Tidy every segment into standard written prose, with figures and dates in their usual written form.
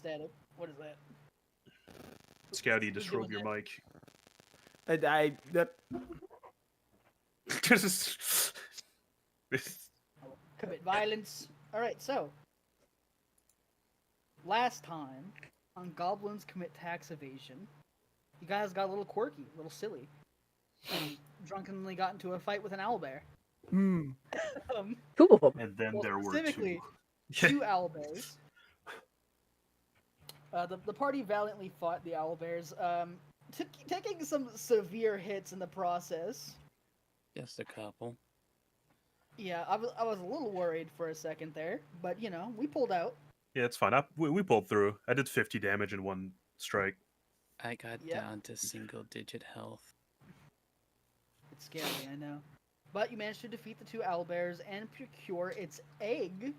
static. What is that? Scouty, Who's disrobe doing your that? mic. Commit violence. All right, so last time on Goblins Commit Tax Evasion, you guys got a little quirky, a little silly, and drunkenly got into a fight with an owlbear. Two of them. And then Well, there were specifically, two. two owlbears. The party valiantly fought the owlbears, taking some severe hits in the process. Just a couple. Yeah, I was a little worried for a second there, but you know, we pulled out. Yeah, it's fine. We pulled through. I did 50 damage in one strike. I got Yep. down to single-digit health. It's scary, I know. But you managed to defeat the two owlbears and procure its egg,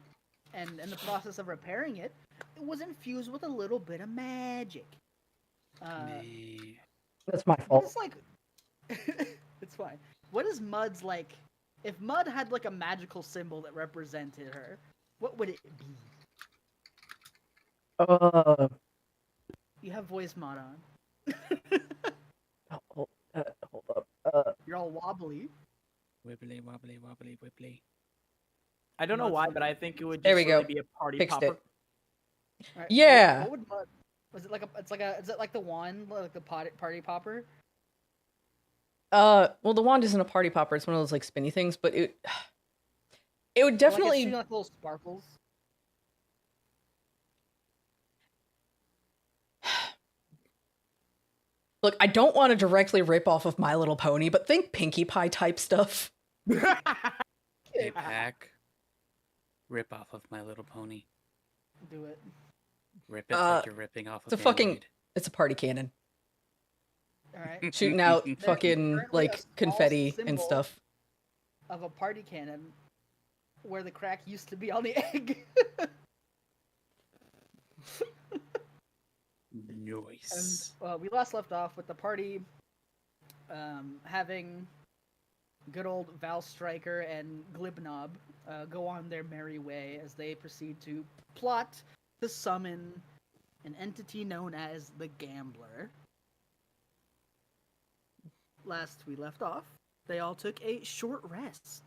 and in the process of repairing it, it was infused with a little bit of magic. Me. That's my What fault. is like? It's fine. What is Mud's like? If Mud had like a magical symbol that represented her, what would it be? You have voice mod on. Hold up. You're all wobbly. Wibbly, wobbly, wobbly, wibbly. I don't know Mud's why, like- but I think it would There just we really go. be a party Fixed popper. it. Alright, Yeah. What would Mud? Was it like a? It's like a. Is it like the wand, like the party popper? Well, the wand isn't a party popper. It's one of those like spinny things, but it would Like, it's definitely. shooting, like little sparkles. Look, I don't want to directly rip off of My Little Pony, but think Pinkie Pie type stuff. Hey, Pack. Rip off of My Little Pony. Do it. Rip it like you're ripping off It's a of fucking. Band-Aid. It's a party cannon, All right. shooting out There is fucking currently a like small confetti and symbol stuff. Of a party cannon, where the crack used to be on the egg. Nice. And we last left off with the party having good old Val Striker and Glibnob go on their merry way as they proceed to plot to summon an entity known as the Gambler. Last we left off, they all took a short rest.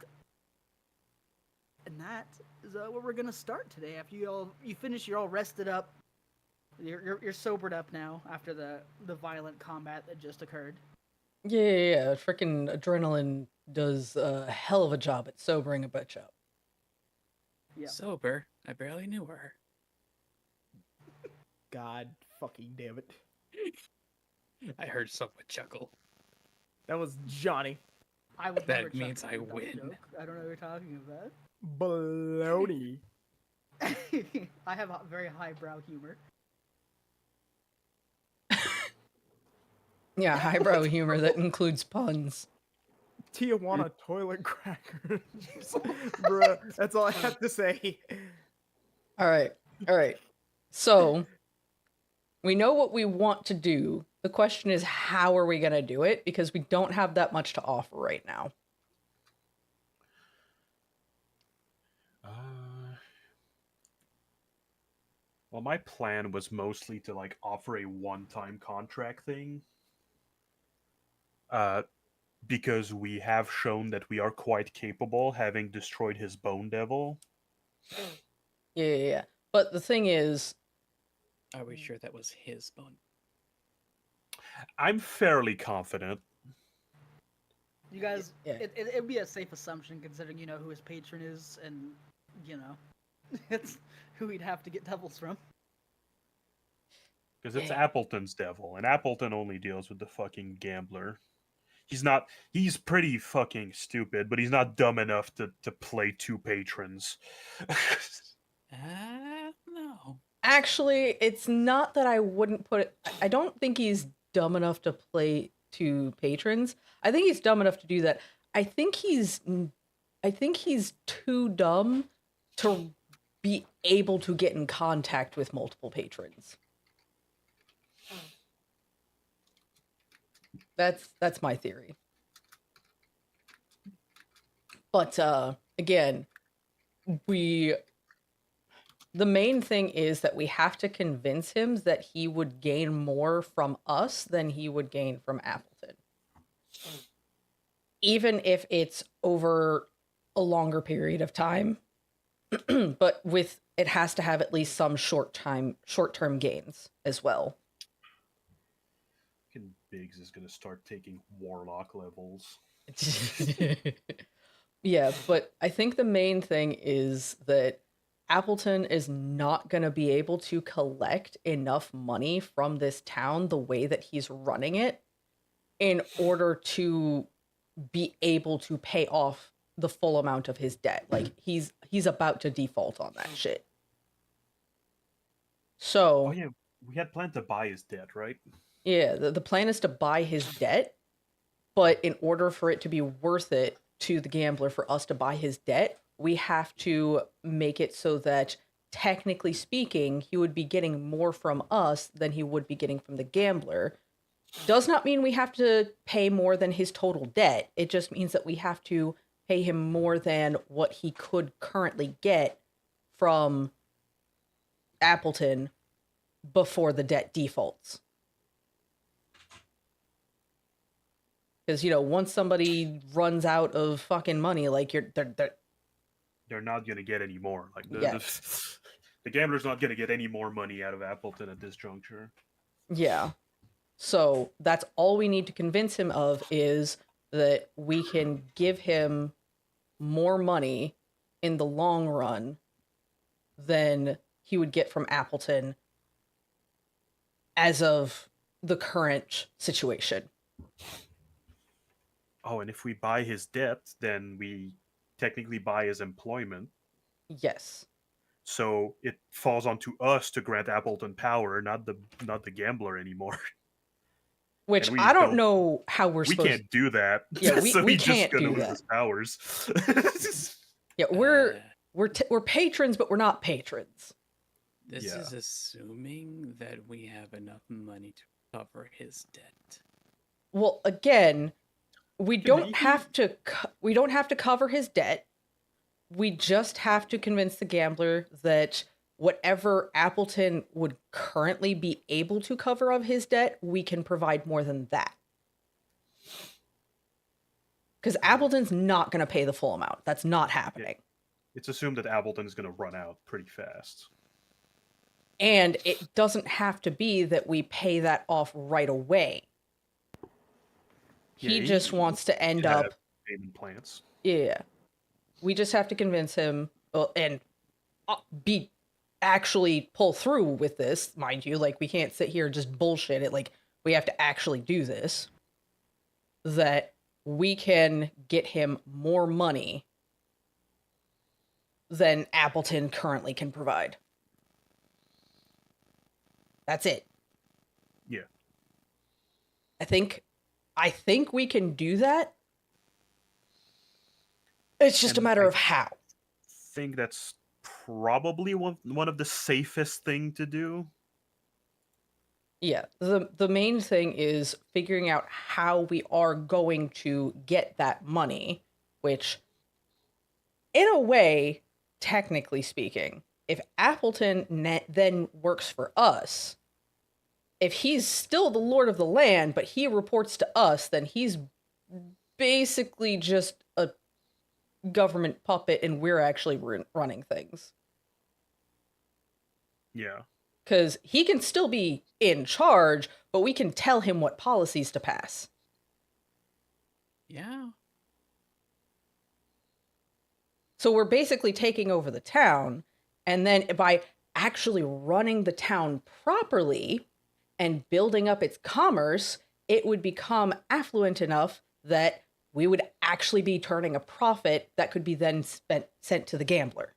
And that is where we're gonna start today. After you finish, you're all rested up. You're sobered up now after the violent combat that just occurred. Yeah. Freaking adrenaline does a hell of a job at sobering a bitch up. Yeah. Sober. I barely knew her. God fucking damn it. I heard someone chuckle. That was Johnny. I would That never means chuckle I at that win. joke. I don't know what you're talking about. Baloney. I have a very highbrow humor. Yeah, highbrow humor that includes puns. Tijuana toilet crackers. Bruh, that's all I have to say. All right. So we know what we want to do. The question is, how are we going to do it? Because we don't have that much to offer right now. Well, my plan was mostly to like offer a one-time contract thing. Because we have shown that we are quite capable, having destroyed his Bone Devil. Yeah. But the thing is, Are we sure that was his bone? I'm fairly confident. You guys, Yeah. it'd be a safe assumption considering you know who his patron is and, you know, it's who he'd have to get devils from. Because it's Yeah. Appleton's devil, and Appleton only deals with the fucking gambler. He's pretty fucking stupid, but he's not dumb enough to play two patrons. No. actually, it's not that I wouldn't put it. I don't think he's dumb enough to play to patrons. I think he's dumb enough to do that. I think he's too dumb to be able to get in contact with multiple patrons. That's my theory. But again, we The main thing is that we have to convince him that he would gain more from us than he would gain from Appleton. Even if it's over a longer period of time. But with it has to have at least some short-term gains as well. Fucking Biggs is gonna start taking warlock levels. Yeah, but I think the main thing is that Appleton is not going to be able to collect enough money from this town the way that he's running it in order to be able to pay off the full amount of his debt. Like he's about to default on that shit. So, Oh yeah, we had planned to buy his debt, right? yeah, the plan is to buy his debt, but in order for it to be worth it to the gambler for us to buy his debt, we have to make it so that technically speaking, he would be getting more from us than he would be getting from the gambler. Does not mean we have to pay more than his total debt. It just means that we have to pay him more than what he could currently get from Appleton before the debt defaults. Because, you know, once somebody runs out of fucking money, like They're not gonna get any more. Like Yeah. the gambler's not gonna get any more money out of Appleton at this juncture. Yeah. So that's all we need to convince him of is that we can give him more money in the long run than he would get from Appleton as of the current situation. Oh, and if we buy his debt, then we technically buy his employment. Yes. So it falls onto us to grant Appleton power, not the gambler anymore. Which And we I don't don't- know how we're We supposed can't do that. Yeah, we so we he's can't just gonna do lose that. his powers. Yeah, we're patrons, but we're not patrons. This Yeah. is assuming that we have enough money to cover his debt. Well, again, we Can don't he- have to we don't have to cover his debt. We just have to convince the gambler that whatever Appleton would currently be able to cover of his debt, we can provide more than that. Because Appleton's not going to pay the full amount. That's not happening. It's assumed that Appleton is gonna run out pretty fast. And it doesn't have to be that we pay that off right away. Yeah, He just wants to end could have up. payment plans. Yeah. We just have to convince him and be actually pull through with this, mind you. Like, we can't sit here and just bullshit it. Like, we have to actually do this. That we can get him more money than Appleton currently can provide. That's it. Yeah. I think we can do that. It's just a And matter I of how. Think that's probably one of the safest thing to do. Yeah, the main thing is figuring out how we are going to get that money, which, in a way, technically speaking, if Appleton then works for us, if he's still the lord of the land, but he reports to us, then he's basically just a government puppet and we're actually running things. Yeah. Because he can still be in charge, but we can tell him what policies to pass. Yeah. So we're basically taking over the town, and then by actually running the town properly and building up its commerce, it would become affluent enough that we would actually be turning a profit that could be then sent to the gambler.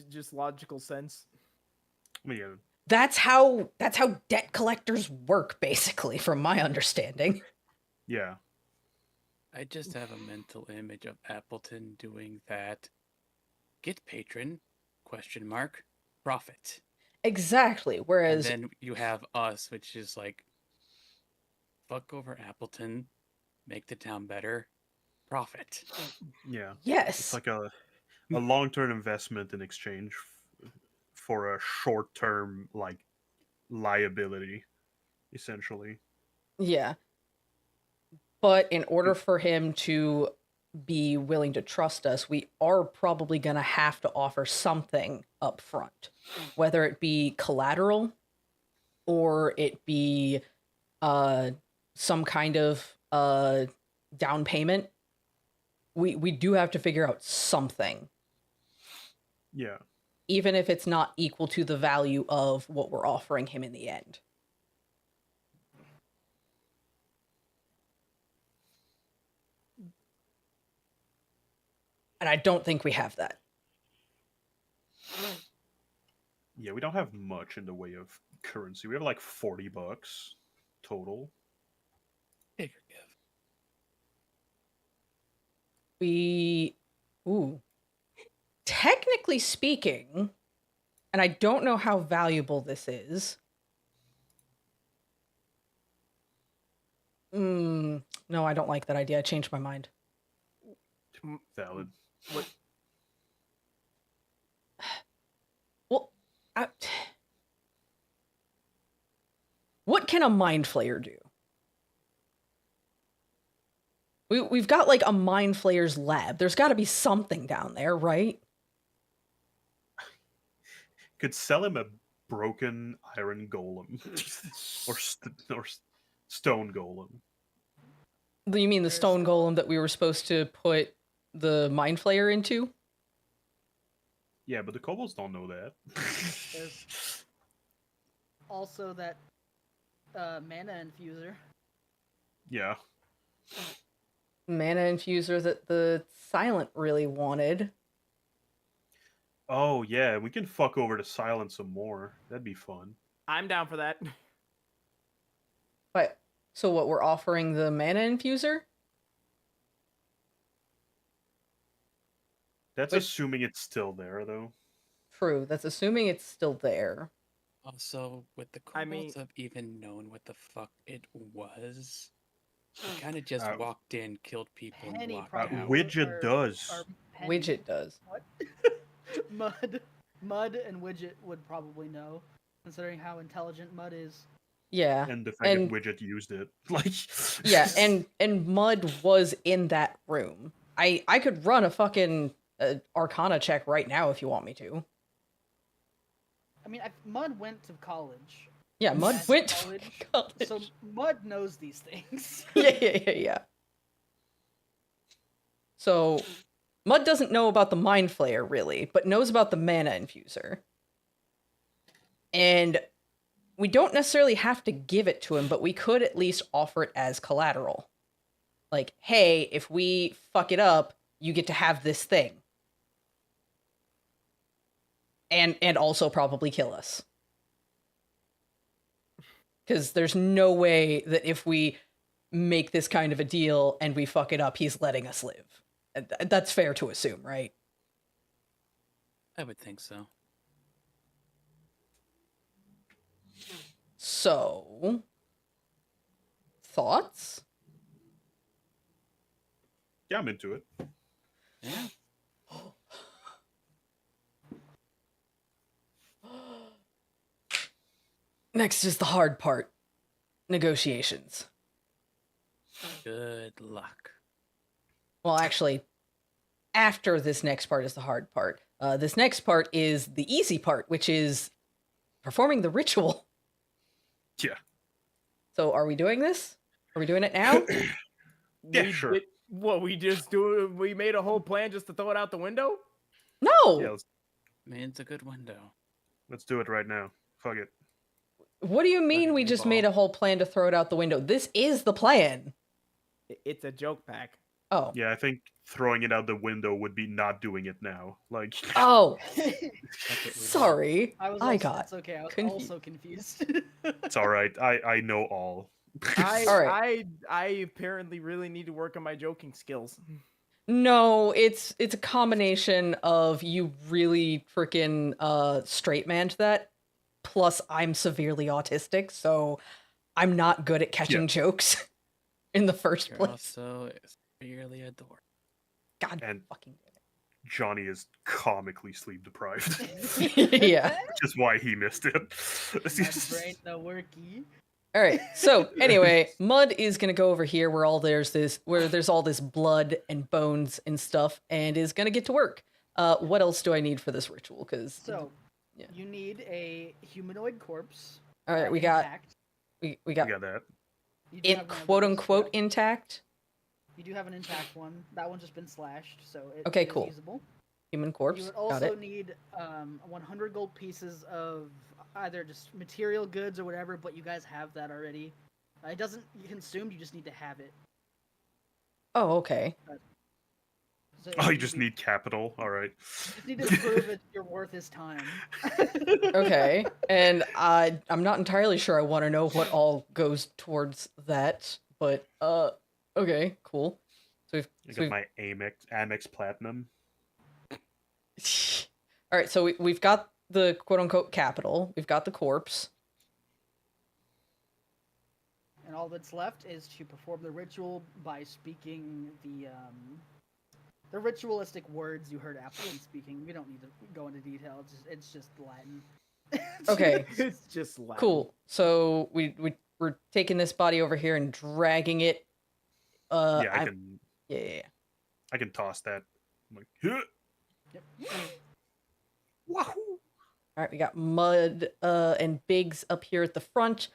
Just logical sense. Yeah. That's how debt collectors work, basically, from my understanding. Yeah. I just have a mental image of Appleton doing that. Get patron, ? Profit. Exactly. And Whereas then you have us, which is like fuck over Appleton, make the town better, profit. Yeah. Yes. It's like a long-term investment in exchange for a short-term like liability, essentially. Yeah. But in order for him to be willing to trust us, we are probably going to have to offer something up front, whether it be collateral or it be some kind of down payment. We do have to figure out something, Yeah. even if it's not equal to the value of what we're offering him in the end. And I don't think we have that. Yeah, we don't have much in the way of currency. We have like $40 total. Take or give. Technically speaking, and I don't know how valuable this is. No, I don't like that idea. I changed my mind. Valid. Well, what can a mind flayer do? We've got like a mind flayer's lab. There's got to be something down there, right? Could sell him a broken iron golem or stone golem. You mean the There's- stone golem that we were supposed to put the mind flayer into? Yeah, but the kobolds don't know that. There's also that mana infuser. Yeah. Mana infuser that the Silent really wanted. Oh yeah, we can fuck over the silence some more. That'd be fun. I'm down for that. But so what, we're offering the mana infuser? That's Which- assuming it's still there though. True, that's assuming it's still there. Also, would the I kobolds mean- have even known what the fuck it was? They kind of just Uh, walked in, killed people, and Penny walked probably out. Widget or- does. or Penny. Widget does. What? Mud and Widget would probably know, considering how intelligent Mud is. Yeah. And the fact and- that Widget used it. Like Yeah, and Mud was in that room. I could run a fucking Arcana check right now if you want me to. I mean, Mud went to college, Yeah, Mud Yes, went to college. fucking college. so Mud knows these things. Yeah. So, Mud doesn't know about the Mind Flayer, really, but knows about the Mana Infuser. And we don't necessarily have to give it to him, but we could at least offer it as collateral. Like, hey, if we fuck it up, you get to have this thing. And also probably kill us. Because there's no way that if we make this kind of a deal and we fuck it up, he's letting us live. That's fair to assume, right? I would think so. So, thoughts? yeah, I'm into it. Yeah. Next is the hard part. Negotiations. Good luck. Well, actually, after this next part is the hard part. This next part is the easy part, which is performing the ritual. Yeah. So, are we doing this? Are we doing it now? Yeah, sure. We made a whole plan just to throw it out the window? No! Yeah, I mean, it's a good window. let's do it right now. Fuck it. What do you mean it we just involve? made a whole plan to throw it out the window? This is the plan. It's a joke pack. Oh. Yeah, I think throwing it out the window would be not doing it now. Like Oh, That's what we do. sorry. I was. I Also, got It's okay. I was confused. also confused. it's alright. I know all. I apparently really need to work on my joking skills. No, it's a combination of you really freaking straight man to that, plus I'm severely autistic, so I'm not good at catching Yeah. jokes in the first You're place. also severely adored. God And fucking Johnny is comically sleep deprived, damn it. Yeah. which is why he missed it. My brain no worky. All right. So anyway, Mud is gonna go over here where there's all this blood and bones and stuff, and is gonna get to work. What else do I need for this ritual? Because So, Yeah. you need a humanoid corpse. all right, we got intact. we We got got that. You do it have one of quote those, unquote yeah. intact You do have an intact one. That one's just been slashed, so it Okay, is cool. usable. human You corpse. would Got also it. need 100 gold pieces of either just material goods or whatever, but you guys have that already. It doesn't consume, you just need to have it. Oh, okay. So Oh, you need just to be- need capital. All right. You just need to prove that you're worth his time. Okay. And I'm not entirely sure I want to know what all goes towards that, but okay, cool. So I got my Amex Platinum. all right, so we've got the quote unquote capital. We've got the corpse. And all that's left is to perform the ritual by speaking the ritualistic words you heard Appleton speaking. We don't need to go into detail. It's just Latin. Okay. It's just Latin. Cool. So we're taking this body over here and dragging it. Yeah, Yeah. I can toss that. I'm like, "Huh." Yep. Wahoo! All right, we got Mud and Biggs up here at the front,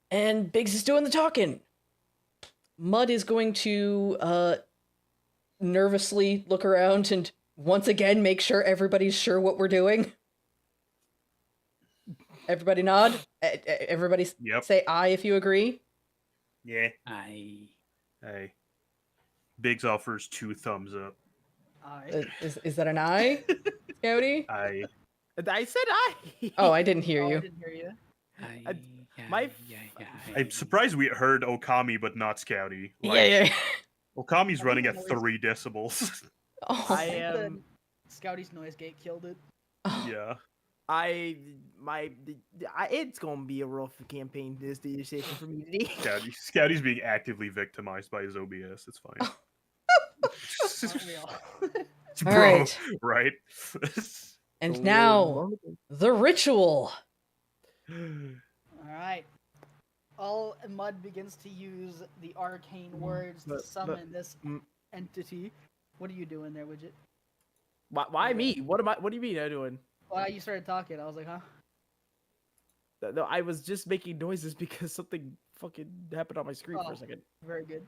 and Biggs is doing the talking. Mud is going to nervously look around and once again make sure everybody's sure what we're doing. Everybody nod. Everybody Yep. say aye if you agree. Yeah. I Hey. Biggs offers 2 thumbs up. Is that an aye, Scouty? I I said I. Oh, I didn't hear Oh, I you. didn't hear you. I'm surprised we heard Okami but not Scouty. Like, Yeah. Okami's I running think at the noise- 3 decibels. Oh. I am. Scouty's noise gate killed it. Yeah. It's gonna be a rough campaign this station for me today. Scouty's being actively victimized by his OBS. It's fine. Aren't we all? All right. Right? And now the ritual. All right. All Mud begins to use the arcane words to but- summon this mm. entity. What are you doing there, Widget? Why me? What do you mean I'm doing? Well, you started talking. I was like, huh? No, I was just making noises because something fucking happened on my screen for Oh. a second. Very good.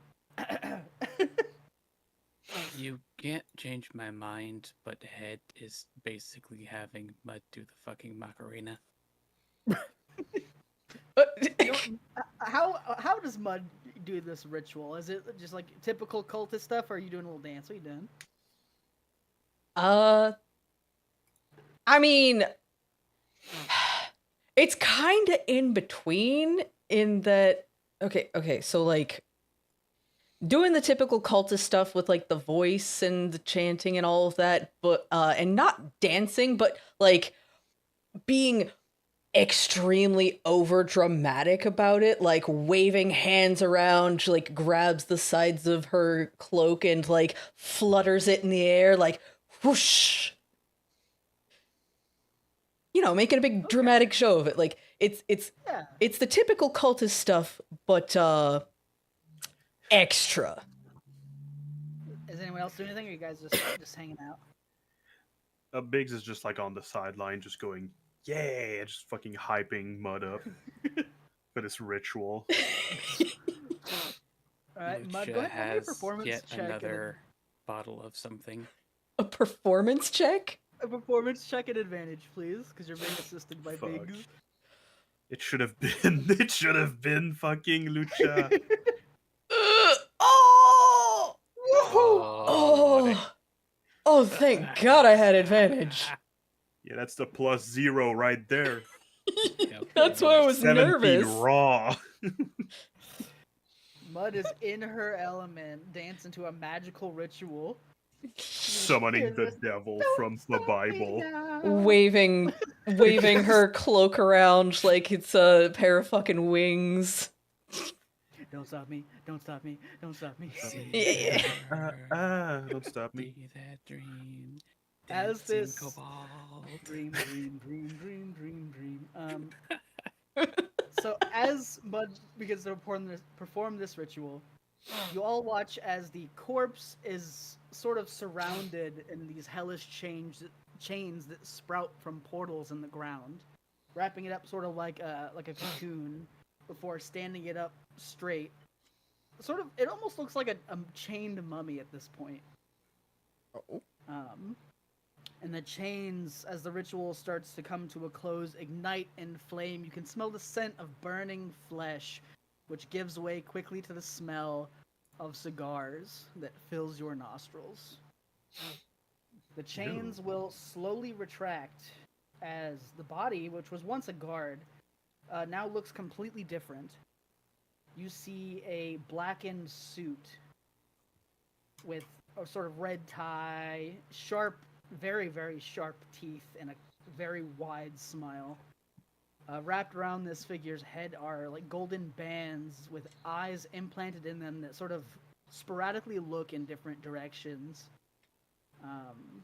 You can't change my mind, but Head is basically having Mud do the fucking Macarena. How does Mud do this ritual? Is it just like typical cultist stuff, or are you doing a little dance? What are you doing? I mean, it's kind of in between in that. Okay, so like doing the typical cultist stuff with like the voice and the chanting and all of that, but and not dancing, but like being extremely over dramatic about it, like waving hands around, like grabs the sides of her cloak and like flutters it in the air, like whoosh. You know, making a big dramatic show of it. Like it's Yeah. it's the typical cultist stuff, but extra. Is anyone else doing anything, or are you guys just hanging out? Biggs is just like on the sideline, just going, yeah, just fucking hyping Mud up for this ritual. All right, Mud, Lucia go ahead and make a has performance yet check. and another bottle of something. A performance check? a performance check and advantage, please, because you're being assisted by Fuck. Biggs. It should have been fucking Lucha. Oh! Oh, Oh, thank God I had advantage. Yeah, that's the +0 right there. That's why I was 17 nervous. raw. Mud is in her element, dancing to a magical ritual. Summoning the devil from the Bible. waving her cloak around like it's a pair of fucking wings. Don't stop me! Don't stop me! Don't stop me! Yeah. Don't stop me. Be that dream. As dancing this cobalt. dream. So as Bud begins to perform this ritual, you all watch as the corpse is sort of surrounded in these hellish chains that sprout from portals in the ground, wrapping it up sort of like a cocoon before standing it up straight. Sort of, it almost looks like a chained mummy at this point. Oh. And the chains, as the ritual starts to come to a close, ignite in flame. You can smell the scent of burning flesh, which gives way quickly to the smell of cigars that fills your nostrils. The chains will slowly retract as the body, which was once a guard, now looks completely different. You see a blackened suit with a sort of red tie, sharp, very, very sharp teeth, and a very wide smile. Wrapped around this figure's head are like golden bands with eyes implanted in them that sort of sporadically look in different directions,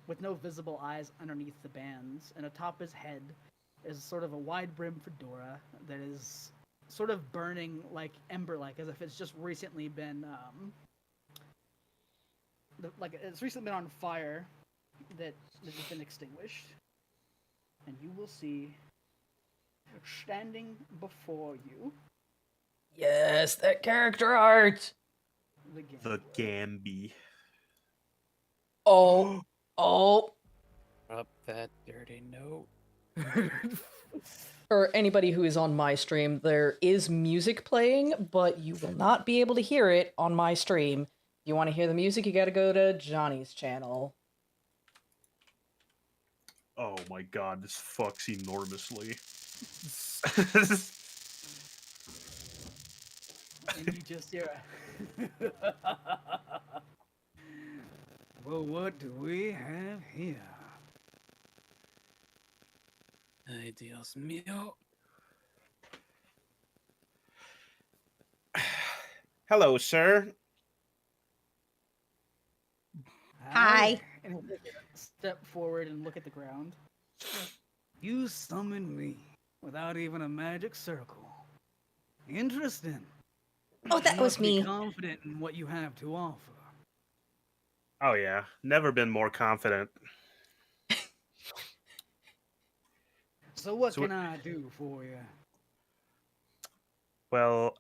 with no visible eyes underneath the bands. And atop his head is sort of a wide brim fedora that is sort of burning like ember-like, as if it's just recently been like it's recently been on fire that has been extinguished. And you will see standing before you Yes, that character art. The Gambi. Oh. Up that dirty note. For anybody who is on my stream, there is music playing, but you will not be able to hear it on my stream. If you want to hear the music, you gotta go to Johnny's channel. Oh my god, this fucks enormously. and you just hear well, what do we have here? Ay, Dios mío. Hello, sir. Hi. And he'll take a step forward and look at the ground. You summoned me without even a magic circle. Interesting. Oh, that You was must be me. confident in what you have to offer. Oh yeah, never been more confident. So what So can I do for you? Well,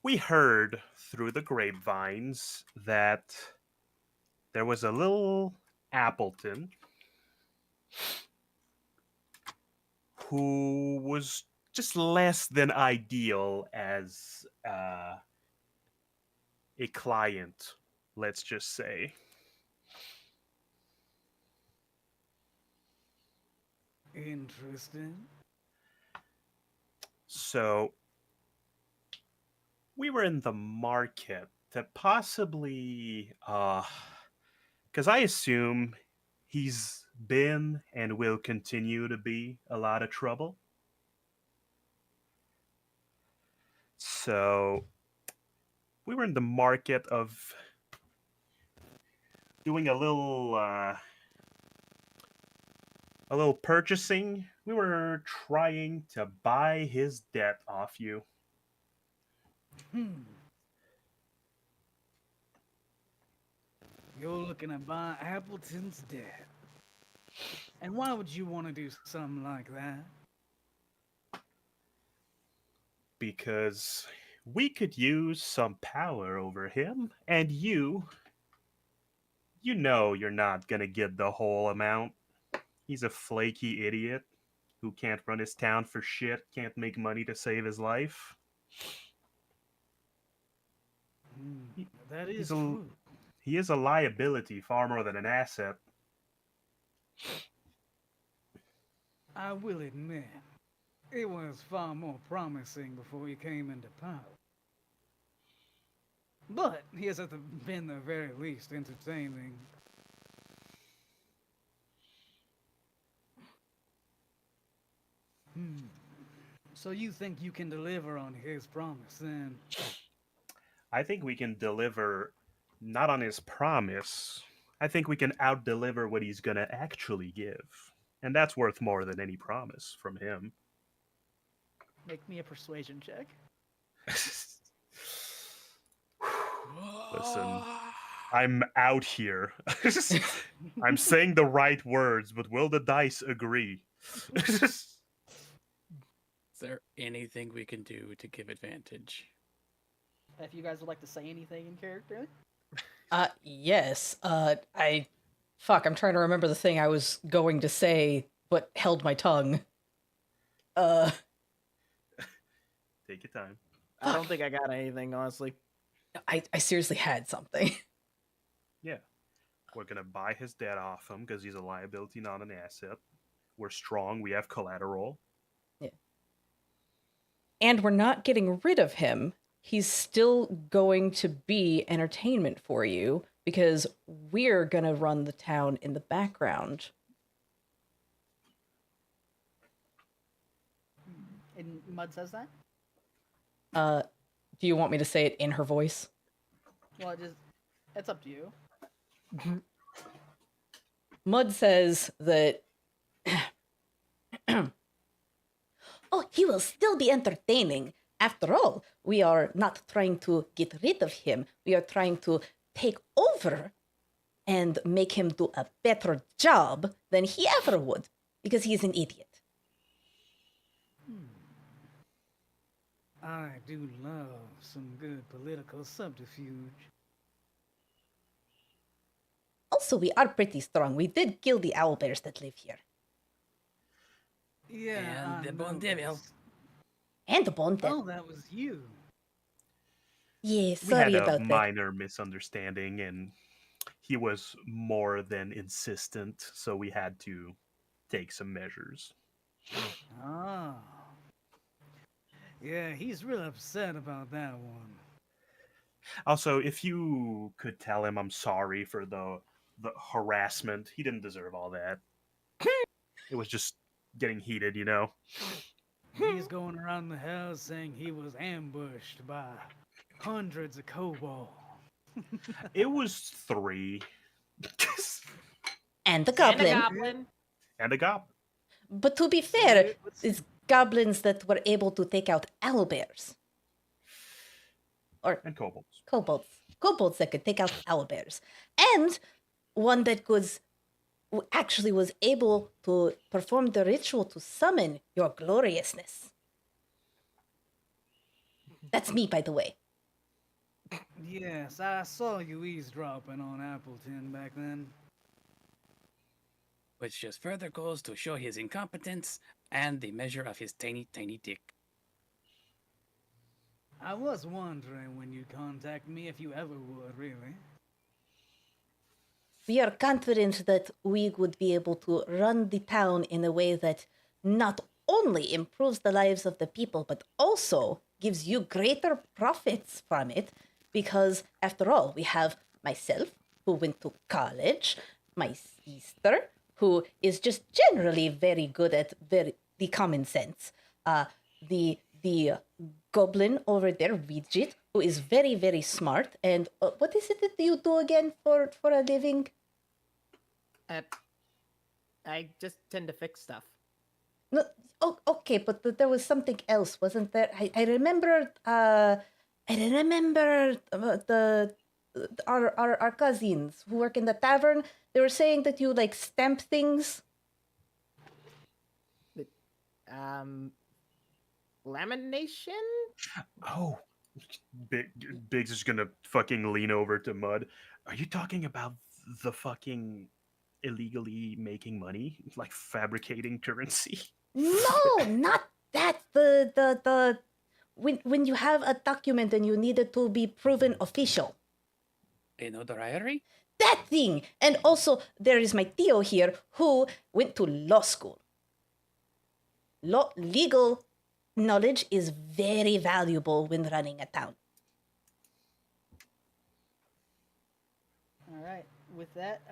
we heard through the grapevines that there was a little Appleton who was just less than ideal as a client, let's just say. Interesting. So we were in the market to possibly because I assume he's been and will continue to be a lot of trouble. So we were in the market of doing a little purchasing. We were trying to buy his debt off you. You're looking to buy Appleton's debt. And why would you want to do something like that? Because we could use some power over him, and you know you're not gonna get the whole amount. He's a flaky idiot who can't run his town for shit, can't make money to save his life. That He's is true. He is a liability far more than an asset. I will admit, it was far more promising before he came into power. But he has at been the very least entertaining. So you think you can deliver on his promise, then? I think we can deliver not on his promise. I think we can out deliver what he's gonna actually give. And that's worth more than any promise from him. Make me a persuasion check. Listen, I'm out here. I'm saying the right words, but will the dice agree? Is there anything we can do to give advantage? If you guys would like to say anything in character. Yes. I'm trying to remember the thing I was going to say, but held my tongue. Take your time. I don't think I got anything, honestly. I seriously had something. Yeah. We're gonna buy his debt off him because he's a liability, not an asset. We're strong. We have collateral. Yeah. And we're not getting rid of him. He's still going to be entertainment for you because we're gonna run the town in the background. And Mud says that? Do you want me to say it in her voice? Well, it's up to you. Mud says that Oh, he will still be entertaining. After all, we are not trying to get rid of him. We are trying to take over and make him do a better job than he ever would, because he is an idiot. I do love some good political subterfuge. Also, we are pretty strong. We did kill the owlbears that live here. Yeah, And the Bone Devil. And the bone Oh, devil. that was you. Yeah, We sorry had a about that. minor misunderstanding, and he was more than insistent, so we had to take some measures. Ah. Yeah, he's real upset about that one. Also, if you could tell him I'm sorry for the harassment, he didn't deserve all that. It was just getting heated, you know. He's going around the house saying he was ambushed by hundreds of kobolds. It was 3. And the And a goblin. goblin. And a goblin. But to be fair, What's- it's goblins that were able to take out owlbears. Or And kobolds. kobolds. Kobolds that could take out owlbears. And one that actually was able to perform the ritual to summon your gloriousness. That's me, by the way. Yes, I saw you eavesdropping on Appleton back then. Which just further goes to show his incompetence and the measure of his tiny, tiny dick. I was wondering when you'd contact me if you ever would, really. We are confident that we would be able to run the town in a way that not only improves the lives of the people, but also gives you greater profits from it. Because, after all, we have myself, who went to college, my sister, who is just generally very good at the common sense, the goblin over there, Widget, who is very, very smart. And what is it that you do again for a living? I just tend to fix stuff. No, oh, okay, but there was something else, wasn't there? I remember. I remember our cousins who work in the tavern. They were saying that you like stamp things. Lamination? Oh. Biggs is gonna fucking lean over to Mud. Are you talking about the fucking illegally making money? Like fabricating currency? No, not that. The when you have a document and you need it to be proven official. A notariety? That thing. And also, there is my Theo here who went to law school. Legal knowledge is very valuable when running a town. right. With that,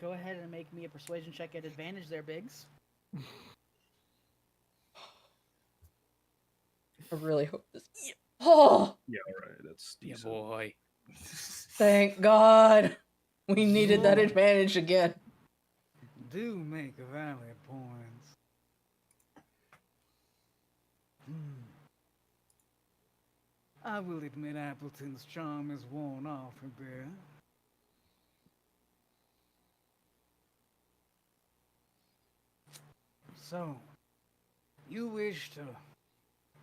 go ahead and make me a persuasion check at advantage there, Biggs. I really hope this. Oh, Yeah, all right. That's Yeah, decent. boy. thank God. We needed that Sure. advantage again. Do make valid points. Hmm. I will admit Appleton's charm is worn off a bit. So, you wish to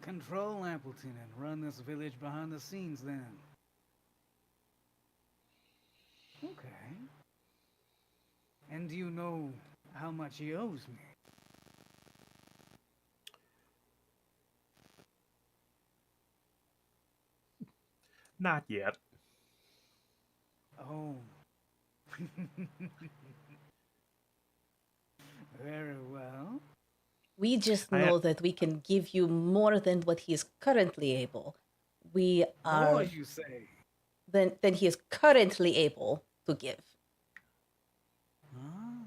control Appleton and run this village behind the scenes then? Okay. And do you know how much he owes me? Not yet. Oh. Very well. We just I- know that we can give you more than what he is currently able. We are More, you say? than he is currently able to give. Ah.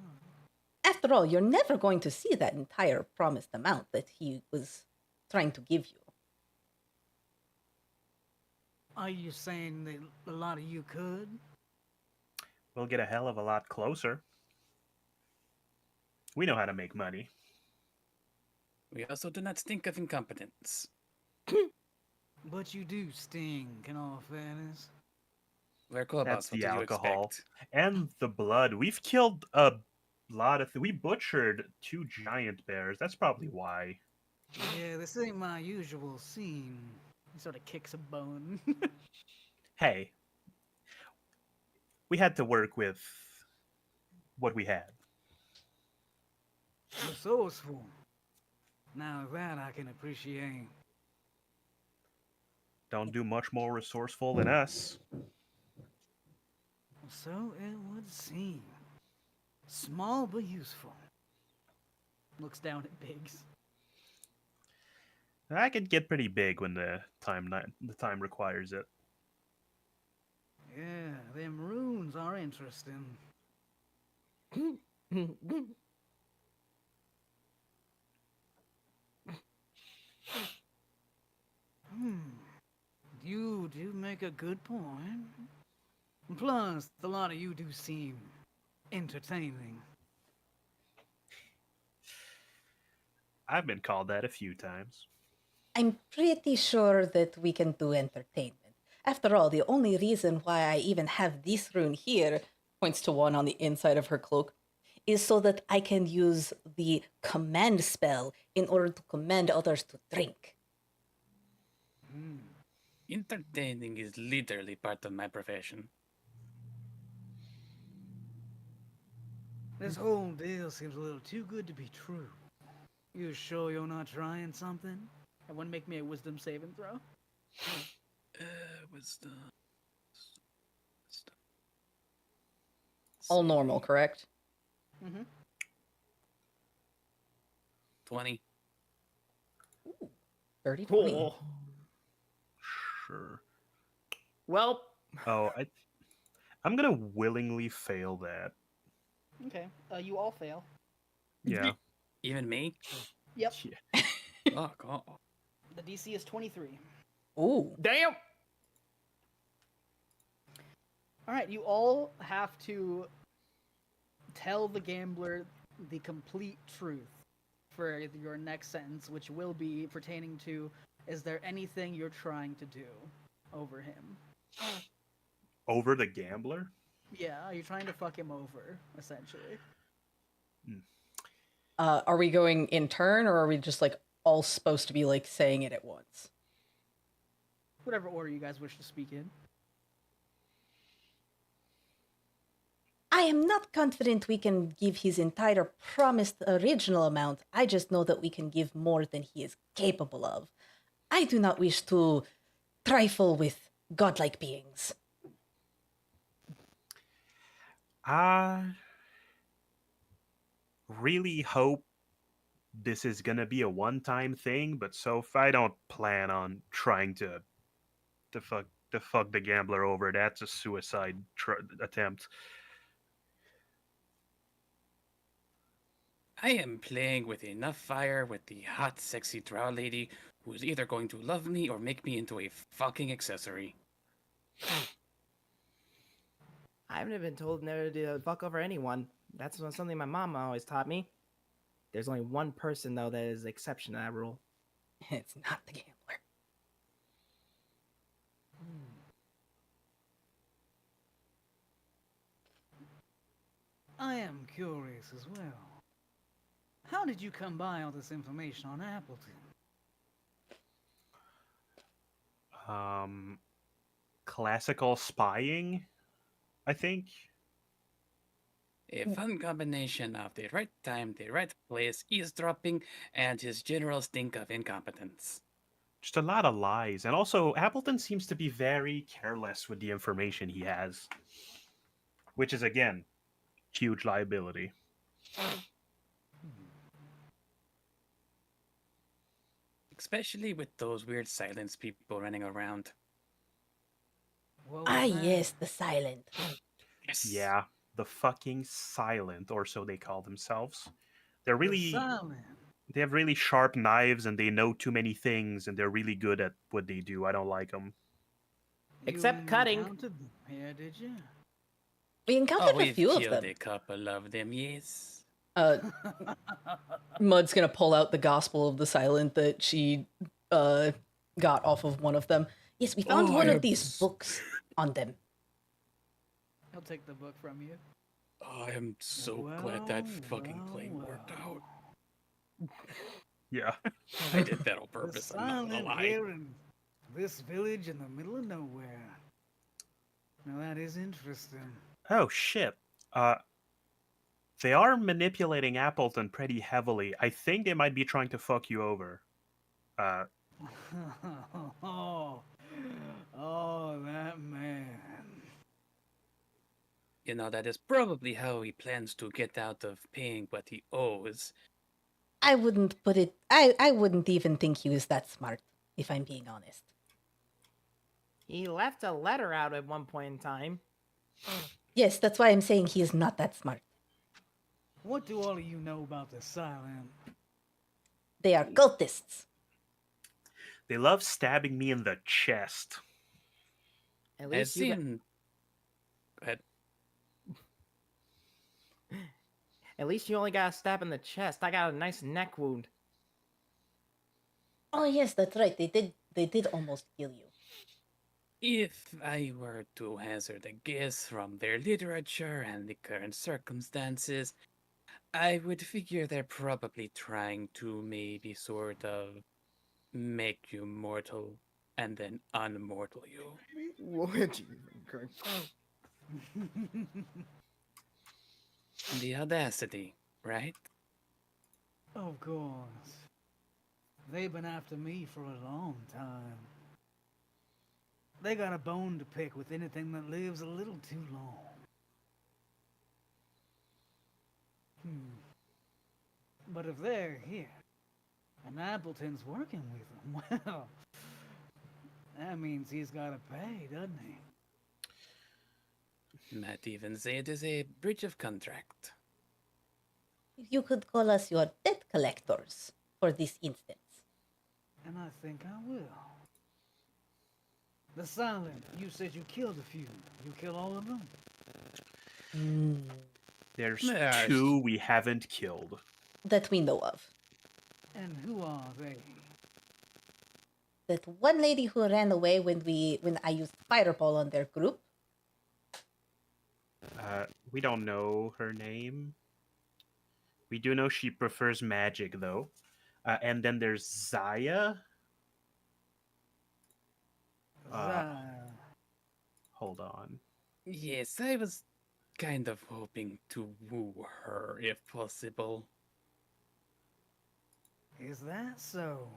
After all, you're never going to see that entire promised amount that he was trying to give you. Are you saying that a lot of you could? We'll get a hell of a lot closer. We know how to make money. We also do not stink of incompetence. But you do stink, in all fairness. We're Cobos, That's what the did you alcohol. expect? And the blood. We've killed a lot of. We butchered 2 giant bears. That's probably why. Yeah, this ain't my usual scene. He sort of kicks a bone. Hey, we had to work with what we had. Resourceful. Now that I can appreciate. Don't do much more resourceful than us. So it would seem. Small but useful. Looks down at Biggs. I could get pretty big when the time requires it. Yeah, them runes are interesting. You do make a good point. Plus, a lot of you do seem entertaining. I've been called that a few times. I'm pretty sure that we can do entertainment. After all, the only reason why I even have this rune here, Points to one on the inside of her cloak. is so that I can use the command spell in order to command others to drink. Entertaining is literally part of my profession. This whole deal seems a little too good to be true. You sure you're not trying something? Everyone make me a wisdom saving throw. Wisdom. All normal, correct? Mm-hmm. 20. 30, 20. Cool. Sure. Well, Oh, I'm gonna willingly fail that. Okay. You all fail. Yeah. Even me? Yep. Yeah. Fuck off. The DC is 23. Ooh. damn. All right. You all have to tell the gambler the complete truth for your next sentence, which will be pertaining to: is there anything you're trying to do over him? Over the gambler? Yeah, are you trying to fuck him over, essentially? Are we going in turn, or are we just like all supposed to be like saying it at once? Whatever order you guys wish to speak in. I am not confident we can give his entire promised original amount. I just know that we can give more than he is capable of. I do not wish to trifle with godlike beings. I really hope this is gonna be a one-time thing, but so if I don't plan on trying to fuck the gambler over, that's a suicide attempt. I am playing with enough fire with the hot, sexy drow lady who's either going to love me or make me into a fucking accessory. I haven't been told never to fuck over anyone. That's something my mom always taught me. There's only one person though that is the exception to that rule. It's not the gambler. I am curious as well. How did you come by all this information on Appleton? Classical spying, I think. A fun combination of the right time, the right place, eavesdropping, and his general stink of incompetence. Just a lot of lies. And also, Appleton seems to be very careless with the information he has, which is, again, huge liability. Especially with those weird silence people running around. What was Ah, that? yes, the silent. Yes. Yeah, the fucking silent, or so they call themselves. They're The really, silent. they have really sharp knives and they know too many things and they're really good at what they do. I don't like them. Except cutting. Encountered them here, did you? We encountered Oh, a we've few of killed them. a couple of them, yes. Mud's gonna pull out the Gospel of the Silent that she got off of one of them. Yes, we found Oh, one I of am these books on them. He'll take the book from you. Oh, I am so glad that fucking plane worked out. Yeah. I did that on The purpose, I'm not gonna silent lie. here in this village in the middle of nowhere. Now that is interesting. Oh, shit. They are manipulating Appleton pretty heavily. I think they might be trying to fuck you over. Oh, that man. You know, that is probably how he plans to get out of paying what he owes. I wouldn't put it. I wouldn't even think he was that smart, if I'm being honest. He left a letter out at one point in time. Yes, that's why I'm saying he is not that smart. What do all of you know about the silent? They are cultists. They love stabbing me in the chest. At I've least you. seen. Go ahead. At least you only got a stab in the chest. I got a nice neck wound. Oh yes, that's right. They did almost kill you. If I were to hazard a guess from their literature and the current circumstances, I would figure they're probably trying to maybe sort of make you mortal and then unmortal you. Would you even, Craig? The audacity, right? Of course. They've been after me for a long time. They got a bone to pick with anything that lives a little too long. But if they're here, and Appleton's working with them, well, that means he's got to pay, doesn't he? Might even say it is a breach of contract. You could call us your debt collectors for this instance. And I think I will. The Silent, you said you killed a few. You kill all of them? There's Yes. 2 we haven't killed. That we know of. And who are they? That one lady who ran away when I used fireball on their group. We don't know her name. We do know she prefers magic, though. And then there's Zaya. Hold on. Yes, I was kind of hoping to woo her if possible. Is that so?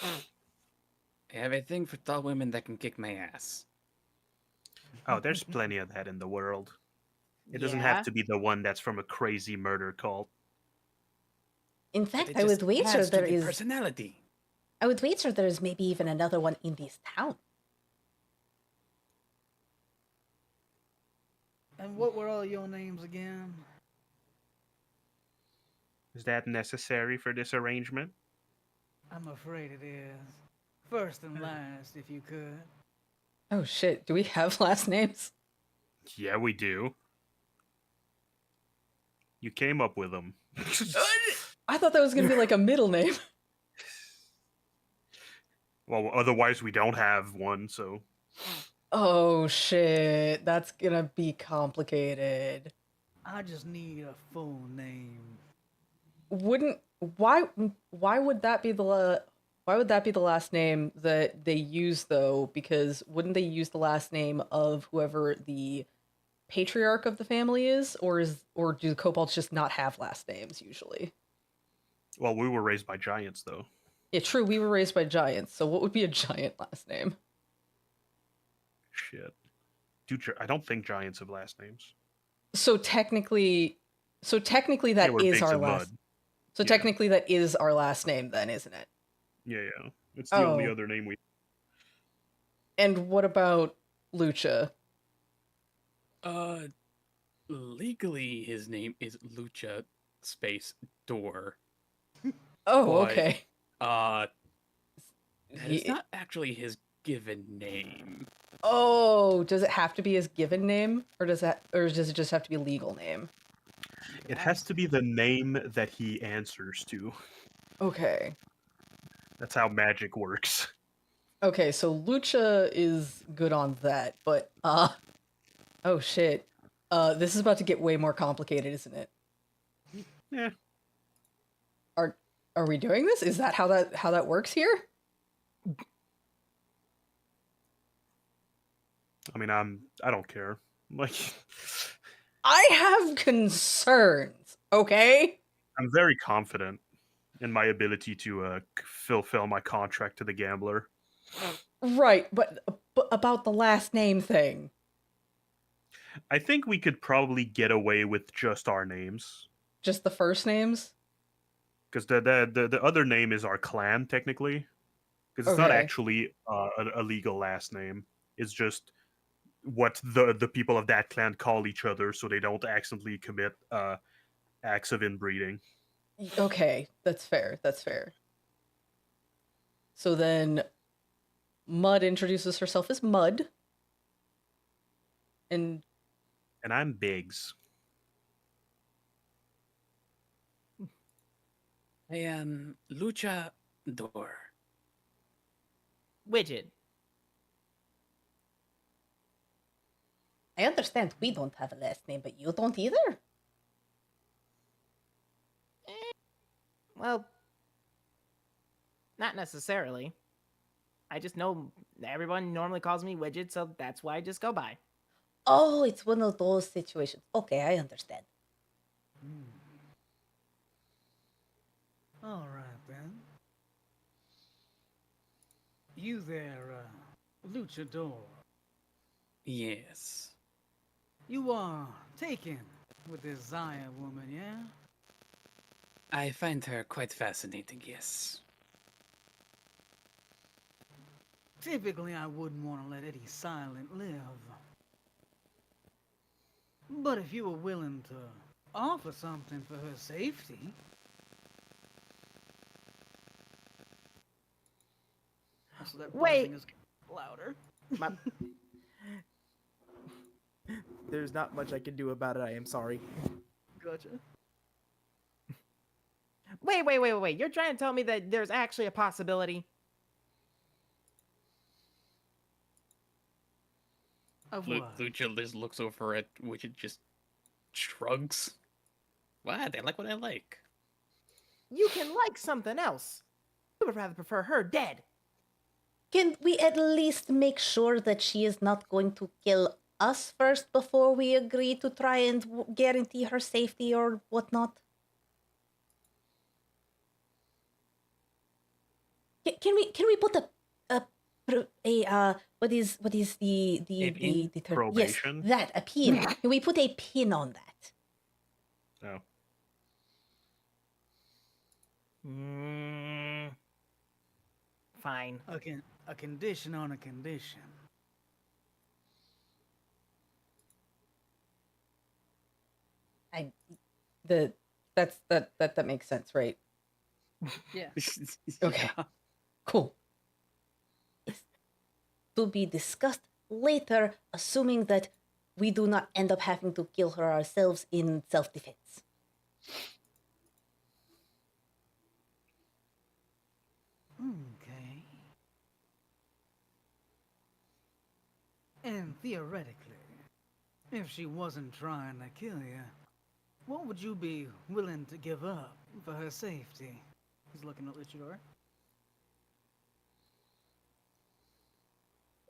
I have a thing for tall women that can kick my ass. Oh, there's plenty of that in the world. It doesn't Yeah. have to be the one that's from a crazy murder cult. In But fact, it I would just wager adds to there the is. personality. I would wager there is maybe even another one in this town. And what were all your names again? Is that necessary for this arrangement? I'm afraid it is. First and last, if you could. Oh shit, do we have last names? Yeah, we do. You came up with them. I thought that was gonna be like a middle name. Well, otherwise we don't have one, so Oh shit, that's gonna be complicated. I just need a full name. Wouldn't why would that be why would that be the last name that they use though? Because wouldn't they use the last name of whoever the patriarch of the family is, or do the kobolds just not have last names usually? well, we were raised by giants though. Yeah, true. We were raised by giants, so what would be a giant last name? Shit. I don't think giants have last names. So technically, They that were is Bigs our and last. Mud. So Yeah. technically, that is our last name, then, isn't it? Yeah. It's the only Oh. other name we. And what about Lucha? Legally, his name is Lucha Space Door. Oh, But, okay. That is He- not actually his given name. Oh, does it have to be his given name, or does it just have to be a legal name? It has to be the name that he answers to. Okay. That's how magic works. Okay, so Lucha is good on that, but oh shit. This is about to get way more complicated, isn't it? Yeah. Are we doing this? Is that how that works here? I mean, I don't care. Like, I have concerns, okay? I'm very confident in my ability to fulfill my contract to the gambler. Right, but about the last name thing. I think we could probably get away with just our names, Just the first names? because the other name is our clan technically, because it's not Okay. actually a legal last name. It's just what the people of that clan call each other, so they don't accidentally commit acts of inbreeding. Okay, that's fair. That's fair. So then Mud introduces herself as Mud. And And I'm Biggs. I am Lucha Door. Widget. I understand we don't have a last name, but you don't either. Well, not necessarily. I just know everyone normally calls me Widget, so that's why I just go by. Oh, it's one of those situations. Okay, I understand. All right, then. You there, luchador. Yes. You are taken with this Zaya woman, yeah? I find her quite fascinating, yes. Typically, I wouldn't want to let any silent live. But if you were willing to offer something for her safety... So that Wait. buzzing is louder. My... There's not much I can do about it, I am sorry. Gotcha. Wait. You're trying to tell me that there's actually a possibility? Of what? Lucha just looks over at which it just shrugs. What? I like what I like. You can like something else. I would rather prefer her dead. Can we at least make sure that she is not going to kill us first before we agree to try and guarantee her safety or whatnot? Can we put what is the term? Probation? Yes, that a pin. Can we put a pin on that? No. Fine. A condition on a condition. the that makes sense, right? Yeah. Okay. Yeah. Cool. To be discussed later, assuming that we do not end up having to kill her ourselves in self-defense. Okay. And theoretically, if she wasn't trying to kill you, what would you be willing to give up for her safety? He's looking at Luchador.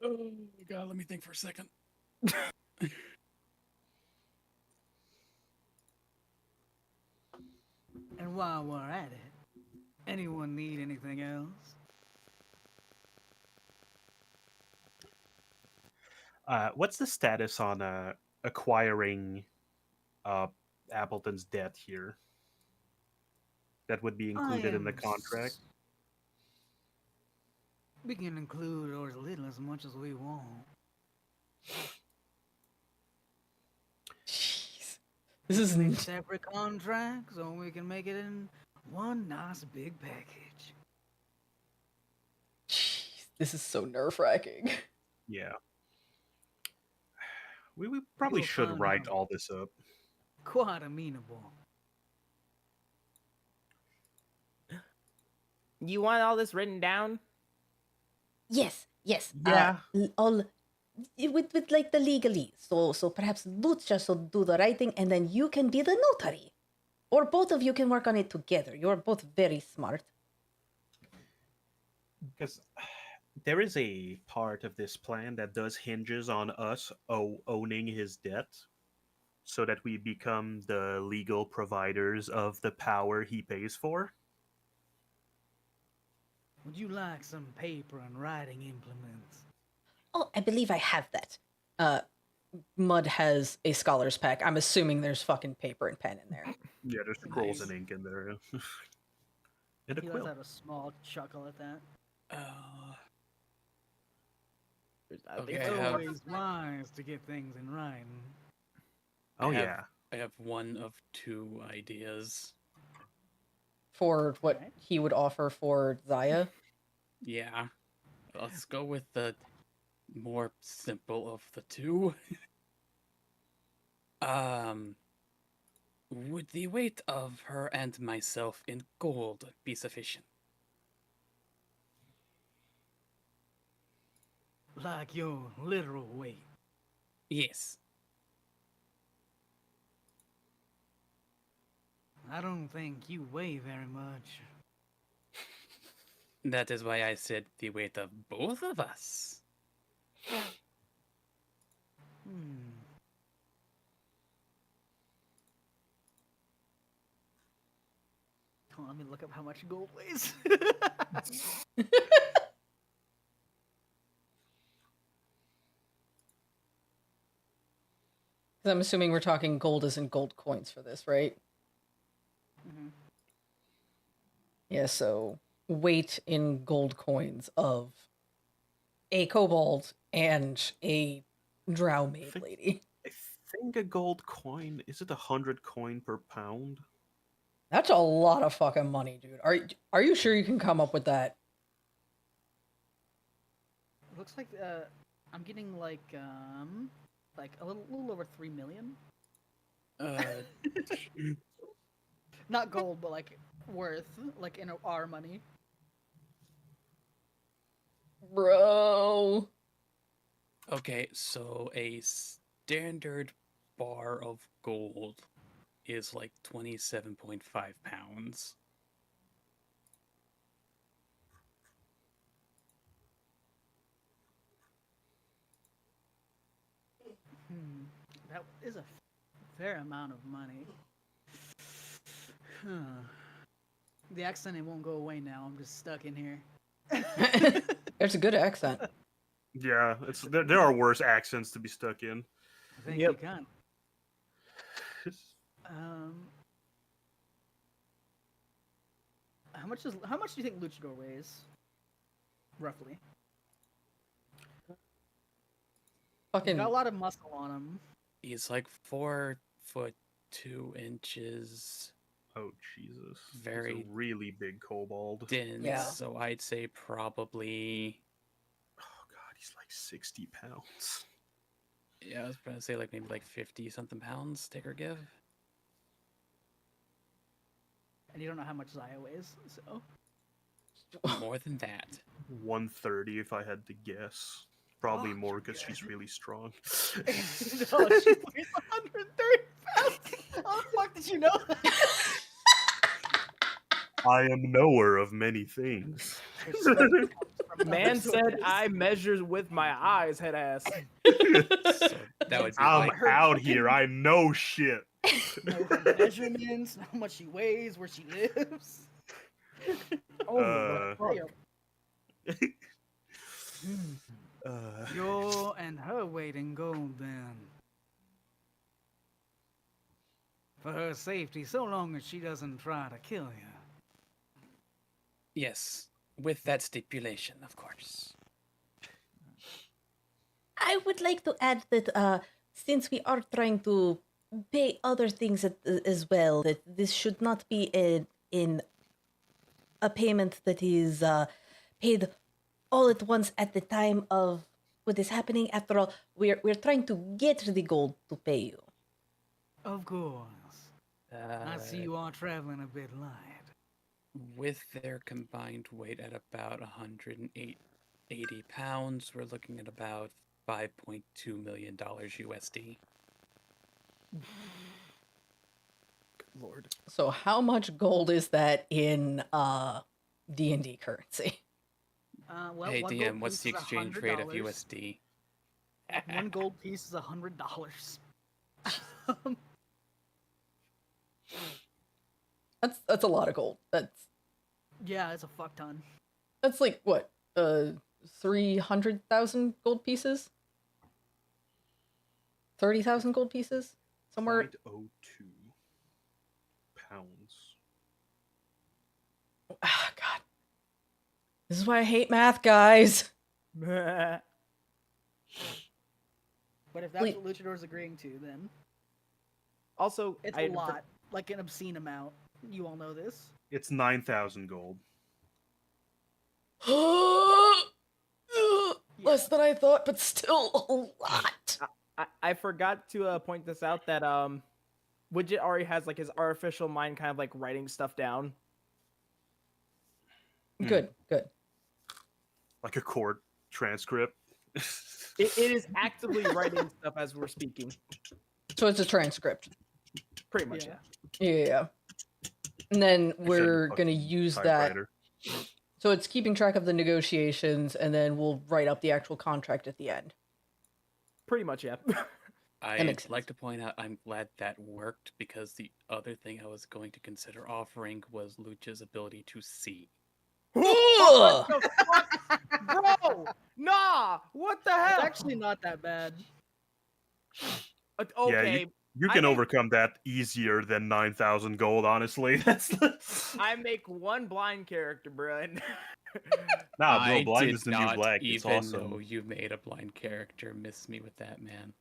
Oh god, let me think for a second. And while we're at it, anyone need anything else? What's the status on acquiring Appleton's debt here? That would be I included in the am contract. We can include or as little as much as we want. Jeez. This is Make separate contracts, or we can make it in one nice big package. jeez. This is so nerve-wracking. Yeah. We probably You'll should find write out. all this up. Quite amenable. You want all this written down? Yes, yes. Yeah. All with like the legalese. So perhaps Lucha should do the writing, and then you can be the notary, or both of you can work on it together. You're both very smart. Because there is a part of this plan that does hinges on us owning his debt so that we become the legal providers of the power he pays for. Would you like some paper and writing implements? Oh, I believe I have that. Mud has a scholar's pack. I'm assuming there's fucking paper and pen in there. Yeah, there's scrolls Nice. and ink in there. And a He quill. lets out a small chuckle at that. Okay, It's I have- always wise to get things in writing. Oh, I have- yeah. I have one of two ideas. For what Alright. he would offer for Zaya. Yeah. Let's go with the more simple of the two. Would the weight of her and myself in gold be sufficient? Like your literal weight. Yes. I don't think you weigh very much. That is why I said the weight of both of us. Hmm. Hold on, let me look up how much gold weighs. Because I'm assuming we're talking gold as in gold coins for this, right? Mhm. Yeah, so weight in gold coins of a kobold and a drow maid Think- lady. I think a gold coin, is it 100 coin per pound? That's a lot of fucking money, dude. Are you sure you can come up with that? Looks like I'm getting like a little over 3 million. Uh, Not gold, but like worth, like in our money. Bro. okay, so a standard bar of gold is like 27.5 pounds. That is a fair amount of money. Huh. The accent, it won't go away now. I'm just stuck in here. There's a good accent. Yeah, there are worse accents to be stuck in. I think Yep. you can. How much do you think Luchador weighs? Roughly. He's Fucking got a lot of muscle on him. He's like 4 foot 2 inches. Oh Jesus! He's Very a really big kobold. dense. Yeah. So I'd say probably. Oh God, he's like 60 pounds. Yeah, I was gonna say like maybe like 50 something pounds, take or give. And you don't know how much Zaya weighs, so. More than that. 130 if I had to guess. Probably Fuck, more you're because she's good. really strong. No, she weighs 130 pounds. How the fuck did you know that? I am knower of many things. Respect comes from Man other said, sources. "I measure with my eyes, head ass." So that would be I'm like out here. I know shit. Know her measurements, know how much she weighs, where she lives. Oh, Uh, fuck. Your and her weight in gold, then. For her safety, so long as she doesn't try to kill you. yes, with that stipulation, of course. I would like to add that since we are trying to pay other things as well, that this should not be in a payment that is paid all at once at the time of what is happening. After all, we're trying to get the gold to pay you. Of course. I see you are traveling a bit light. With their combined weight at about 180 pounds, we're looking at about $5.2 million USD. Lord. So how much gold is that in D&D currency? Well, Hey one DM, gold what's piece the is exchange rate of $100. USD? One gold piece is $100. That's a lot of gold. Yeah, it's a fuck ton. That's like what? 300,000 gold pieces? 30,000 gold pieces? Somewhere 0.02 pounds. Ah, God. This is why I hate math, guys. But if that's Wait. what Luchador's agreeing to, then Also, it's I a lot. Like an obscene amount. You all know this. It's 9,000 gold. Less than I thought, but still a lot. I forgot to point this out that Widget already has like his artificial mind kind of like writing stuff down. Good, good. Like a court transcript. It is actively writing stuff as we're speaking. So it's a transcript. Pretty much, Yeah. yeah. Yeah. And then I said we're the going to fucking use that. typewriter. So it's keeping track of the negotiations, and then we'll write up the actual contract at the end. Pretty much, yeah. I'd makes like sense. to point out I'm glad that worked because the other thing I was going to consider offering was Lucha's ability to see. Ugh! The fuck? Bro! Nah! What the It's hell? actually not that bad. Okay, You I can make- overcome that easier than 9,000 gold, honestly. That's I make one blind character, bro. And Nah, bro, I blind did is the not new black. It's even awesome. know you made a blind character. Miss me with that, man.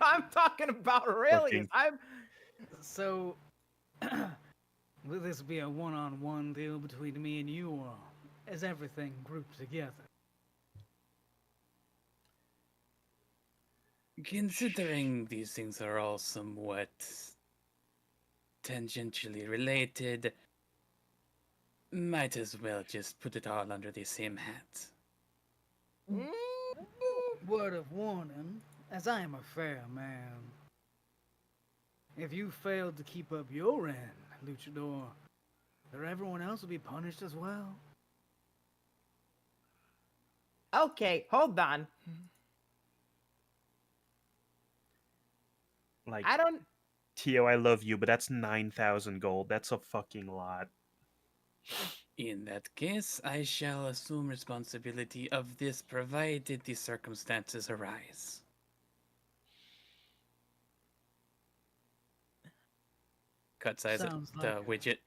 I'm talking about Aurelius. Fucking- So, will this be a one-on-one deal between me and you, or is everything grouped together? Considering these things are all somewhat tangentially related, might as well just put it all under the same hat. Word of warning, as I am a fair man. If you failed to keep up your end, Luchador, then everyone else will be punished as well. Okay, hold on. Like, I don't. Tio, I love you, but that's 9,000 gold. That's a fucking lot. In that case, I shall assume responsibility of this provided the circumstances arise. Cuts eyes at Sounds the like widget.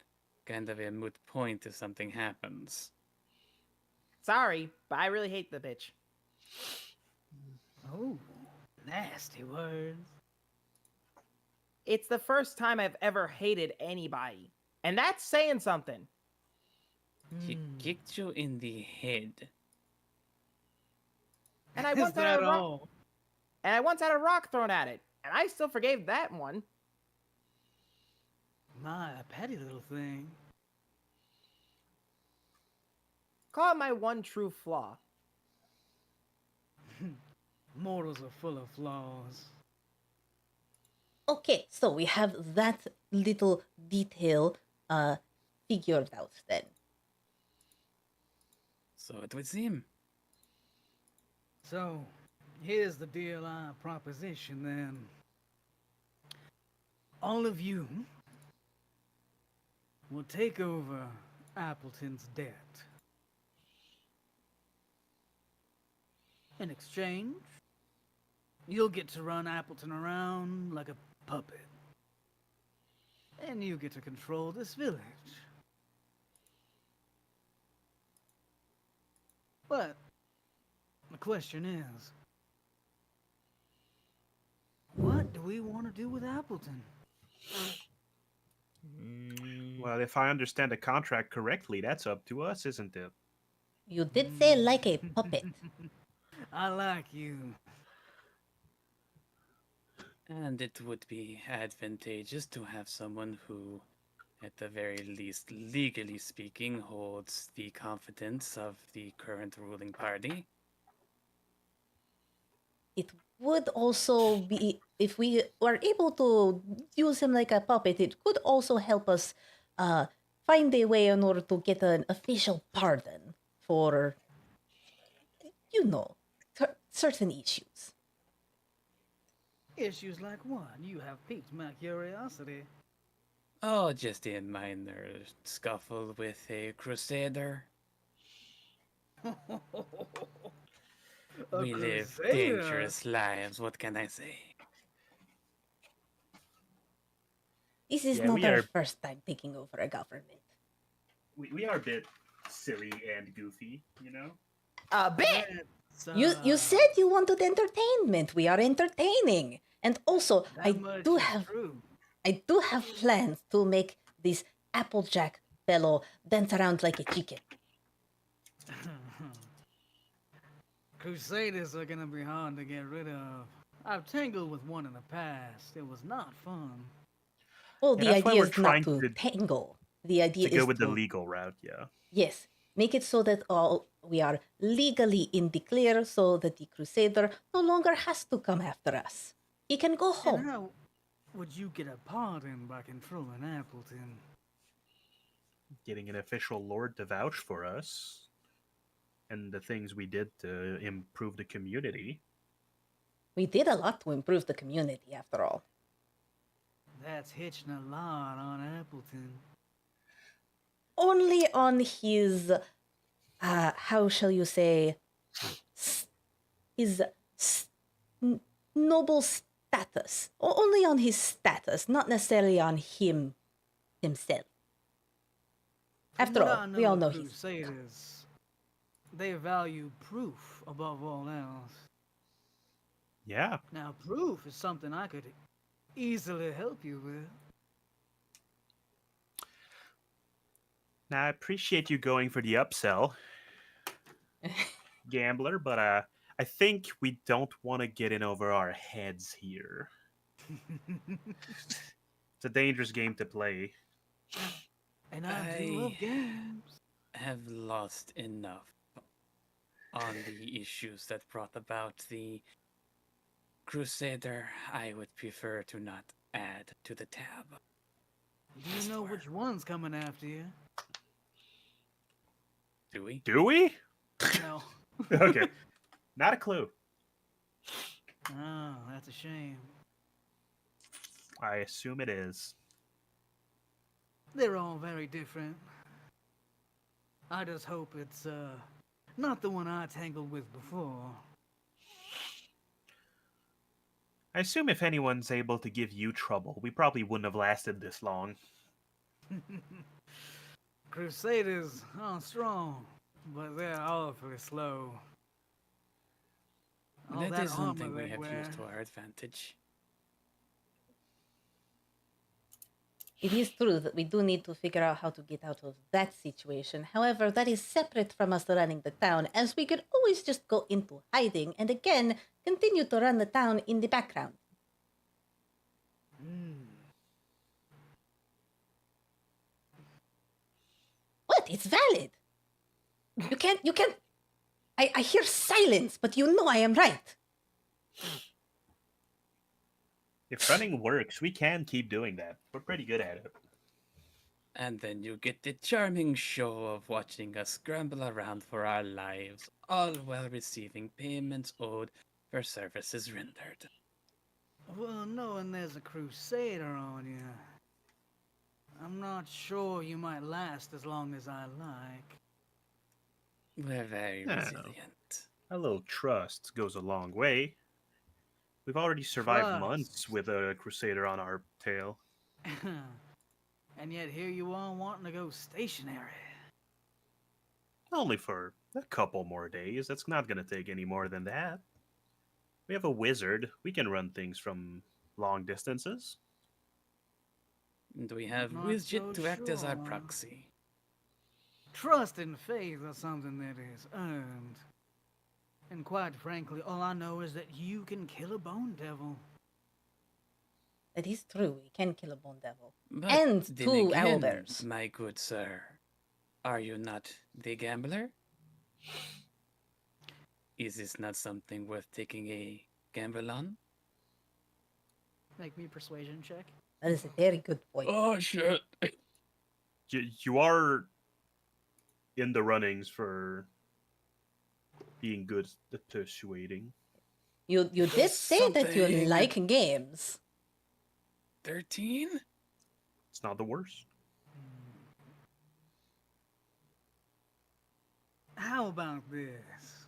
Kind of a moot point if something happens. Sorry, but I really hate the bitch. Oh, nasty words. It's the first time I've ever hated anybody. And that's saying something. He kicked you in the head. And I Is once had that a rock all? and I once had a rock thrown at it. And I still forgave that one. My, a petty little thing. Call it my one true flaw. Mortals are full of flaws. Okay, so we have that little detail figured out then. So it would seem. So, here's the deal proposition then. All of you will take over Appleton's debt. In exchange, you'll get to run Appleton around like a puppet. And you get to control this village. But the question is, what do we want to do with Appleton? Well, if I understand the contract correctly, that's up to us, isn't it? You did say like a puppet. I like you. And it would be advantageous to have someone who, at the very least, legally speaking, holds the confidence of the current ruling party. It would also be, if we were able to use him like a puppet, it could also help us find a way in order to get an official pardon for, certain issues. Issues like what? You have piqued my curiosity. Oh, just a minor scuffle with a crusader. We live crusader? dangerous lives, what can I say? This is Yeah, not we our are- first time taking over a government. We are a bit silly and goofy, you know? A bit! You said you wanted entertainment. We are entertaining. And also, that I much do is have true. I do have plans to make this Applejack fellow dance around like a chicken. Crusaders are gonna be hard to get rid of. I've tangled with one in the past. It was not fun. Well, Yeah, the that's why idea we're is not trying to to- tangle. The idea To is go with the to, legal route, yeah. yes, make it so that all we are legally in the clear, so that the Crusader no longer has to come after us. He can go And home. how would you get a pardon by controlling Appleton? Getting an official lord to vouch for us and the things we did to improve the community. We did a lot to improve the community, after all. That's hitching a lot on Appleton. Only on his, how shall you say, his noble status. Only on his status, not necessarily on him himself. From After what all, I we all of know he's Crusaders. They value proof above all else. Yeah. Now, proof is something I could easily help you with. Now, I appreciate you going for the upsell, gambler, but I think we don't want to get in over our heads here. It's a dangerous game to play. And I do love I- games. Have lost enough on the issues that brought about the Crusader. I would prefer to not add to the tab. Do you know which one's coming after you? Do we? Do we? No. Okay. Not a clue. Oh, that's a shame. I assume it is. They're all very different. I just hope it's not the one I tangled with before. I assume if anyone's able to give you trouble, we probably wouldn't have lasted this long. Crusaders are strong, but they're awfully slow. All That that is armor something we they have wear. used to our advantage. It is true that we do need to figure out how to get out of that situation. However, that is separate from us running the town, as we could always just go into hiding and again continue to run the town in the background. What? It's valid. You can't. I hear silence, but you know I am right. If running works, we can keep doing that. We're pretty good at it. And then you get the charming show of watching us scramble around for our lives, all while receiving payments owed for services rendered. Well, knowing there's a crusader on you, I'm not sure you might last as long as I like. We're very No. resilient. A little trust goes a long way. We've already survived months with a crusader on our tail. And yet here you are wanting to go stationary. Only for a couple more days. That's not going to take any more than that. We have a wizard. We can run things from long distances. And we have Not Wizjet so to act as our sure. proxy. Trust and faith are something that is earned. And quite frankly, all I know is that you can kill a bone devil. That is true. We can kill a bone devil. But And then 2 again, owlbears. my good sir, are you not the gambler? Is this not something worth taking a gamble on? Make me a persuasion check. That is a very good point. Oh shit! You are in the runnings for being good at persuading. You did say that you Something. like games. 13? It's not the worst. How about this?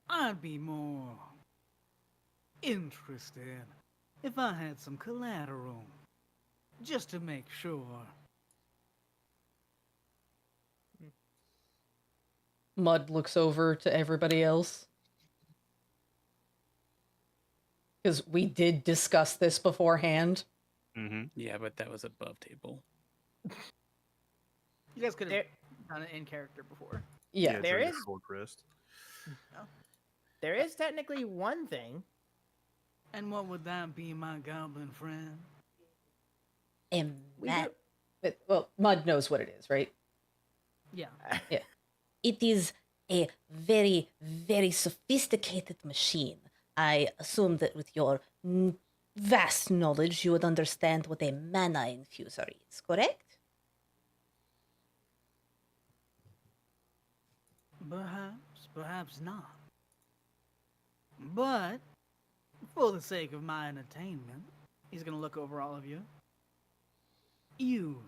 I'd be more interested if I had some collateral, just to make sure. Mud looks over to everybody else. Because we did discuss this beforehand. Mm-hmm. Yeah, but that was above table. You guys could have There, done it in character before. Yeah. There during the is- short rest. there is technically one thing. And what would that be, my goblin friend? And We that Well, Mud knows what it is, right? Yeah. it is a very, very sophisticated machine. I assume that with your vast knowledge, you would understand what a mana infuser is, correct? Perhaps, perhaps not. But, for the sake of my entertainment, He's gonna look over all of you. you,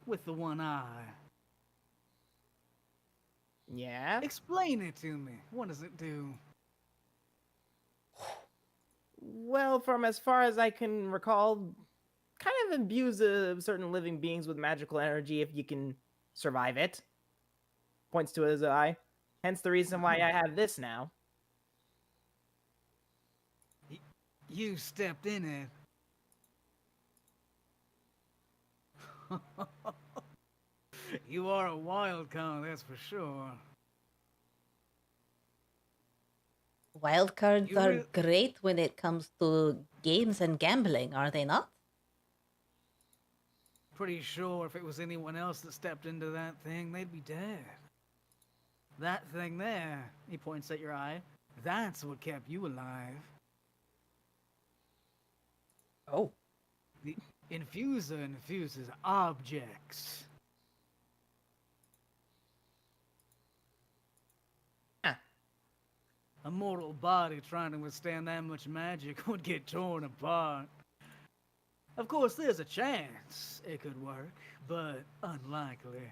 with the one eye, Yeah. explain it to me. What does it do? Well, from as far as I can recall, kind of imbues certain living beings with magical energy if you can survive it. Points to his eye. Hence the reason why I have this now. You stepped in it. You are a wild card, that's for sure. Wildcards You are re- great when it comes to games and gambling, are they not? Pretty sure if it was anyone else that stepped into that thing, they'd be dead. That thing there, He points at your eye. that's what kept you alive. Oh. The infuser infuses objects. Ah. A mortal body trying to withstand that much magic would get torn apart. Of course, there's a chance it could work, but unlikely.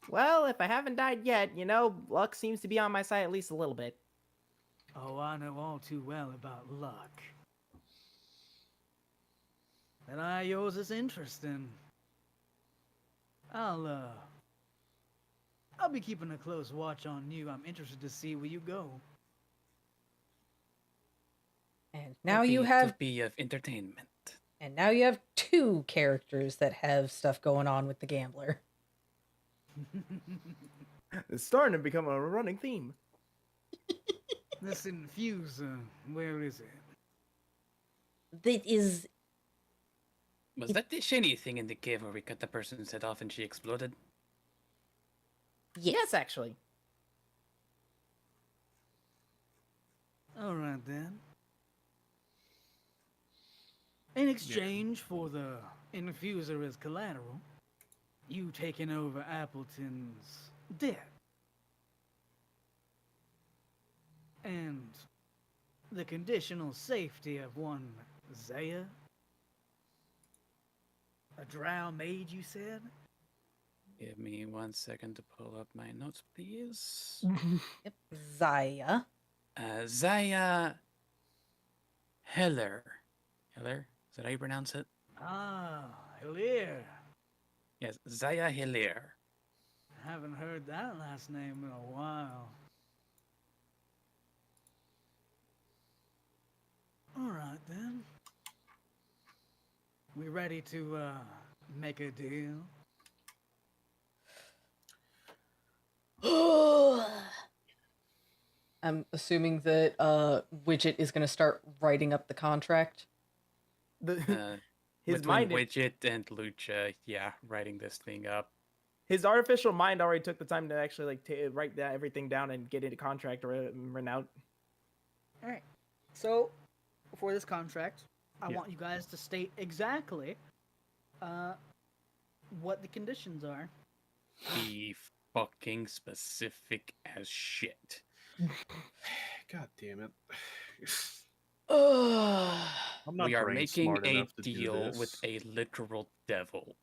Well, if I haven't died yet, luck seems to be on my side at least a little bit. Oh, I know all too well about luck. That eye of yours is interesting. I'll be keeping a close watch on you. I'm interested to see where you go. And now you Okay, have to be of entertainment. and now you have two characters that have stuff going on with the gambler. It's starting to become a running theme. This infuser, where is it? That is Was that the shiny thing in the cave where we cut the person's head off and she exploded? Yes, actually. All right then. In exchange for the infuser as collateral, you taking over Appleton's debt. And the conditional safety of one Zaya? A drow maid, you said? Give me 1 second to pull up my notes, please. Yep. Zaya. Zaya Heller. Heller? Is that how you pronounce it? Ah, Hilaire. Yes, Zaya Heller. Haven't heard that last name in a while. All right then. We ready to make a deal? I'm assuming that Widget is going to start writing up the contract. The, his Between mind, Widget and Lucha, yeah, writing this thing up. his artificial mind already took the time to actually like write that everything down and get it a contract written out. All right. So, for this contract, I Yeah. want you guys to state exactly what the conditions are. Be fucking specific as shit. God damn it. Ugh. I'm not We are brain making smart a enough to do deal this. with a literal devil.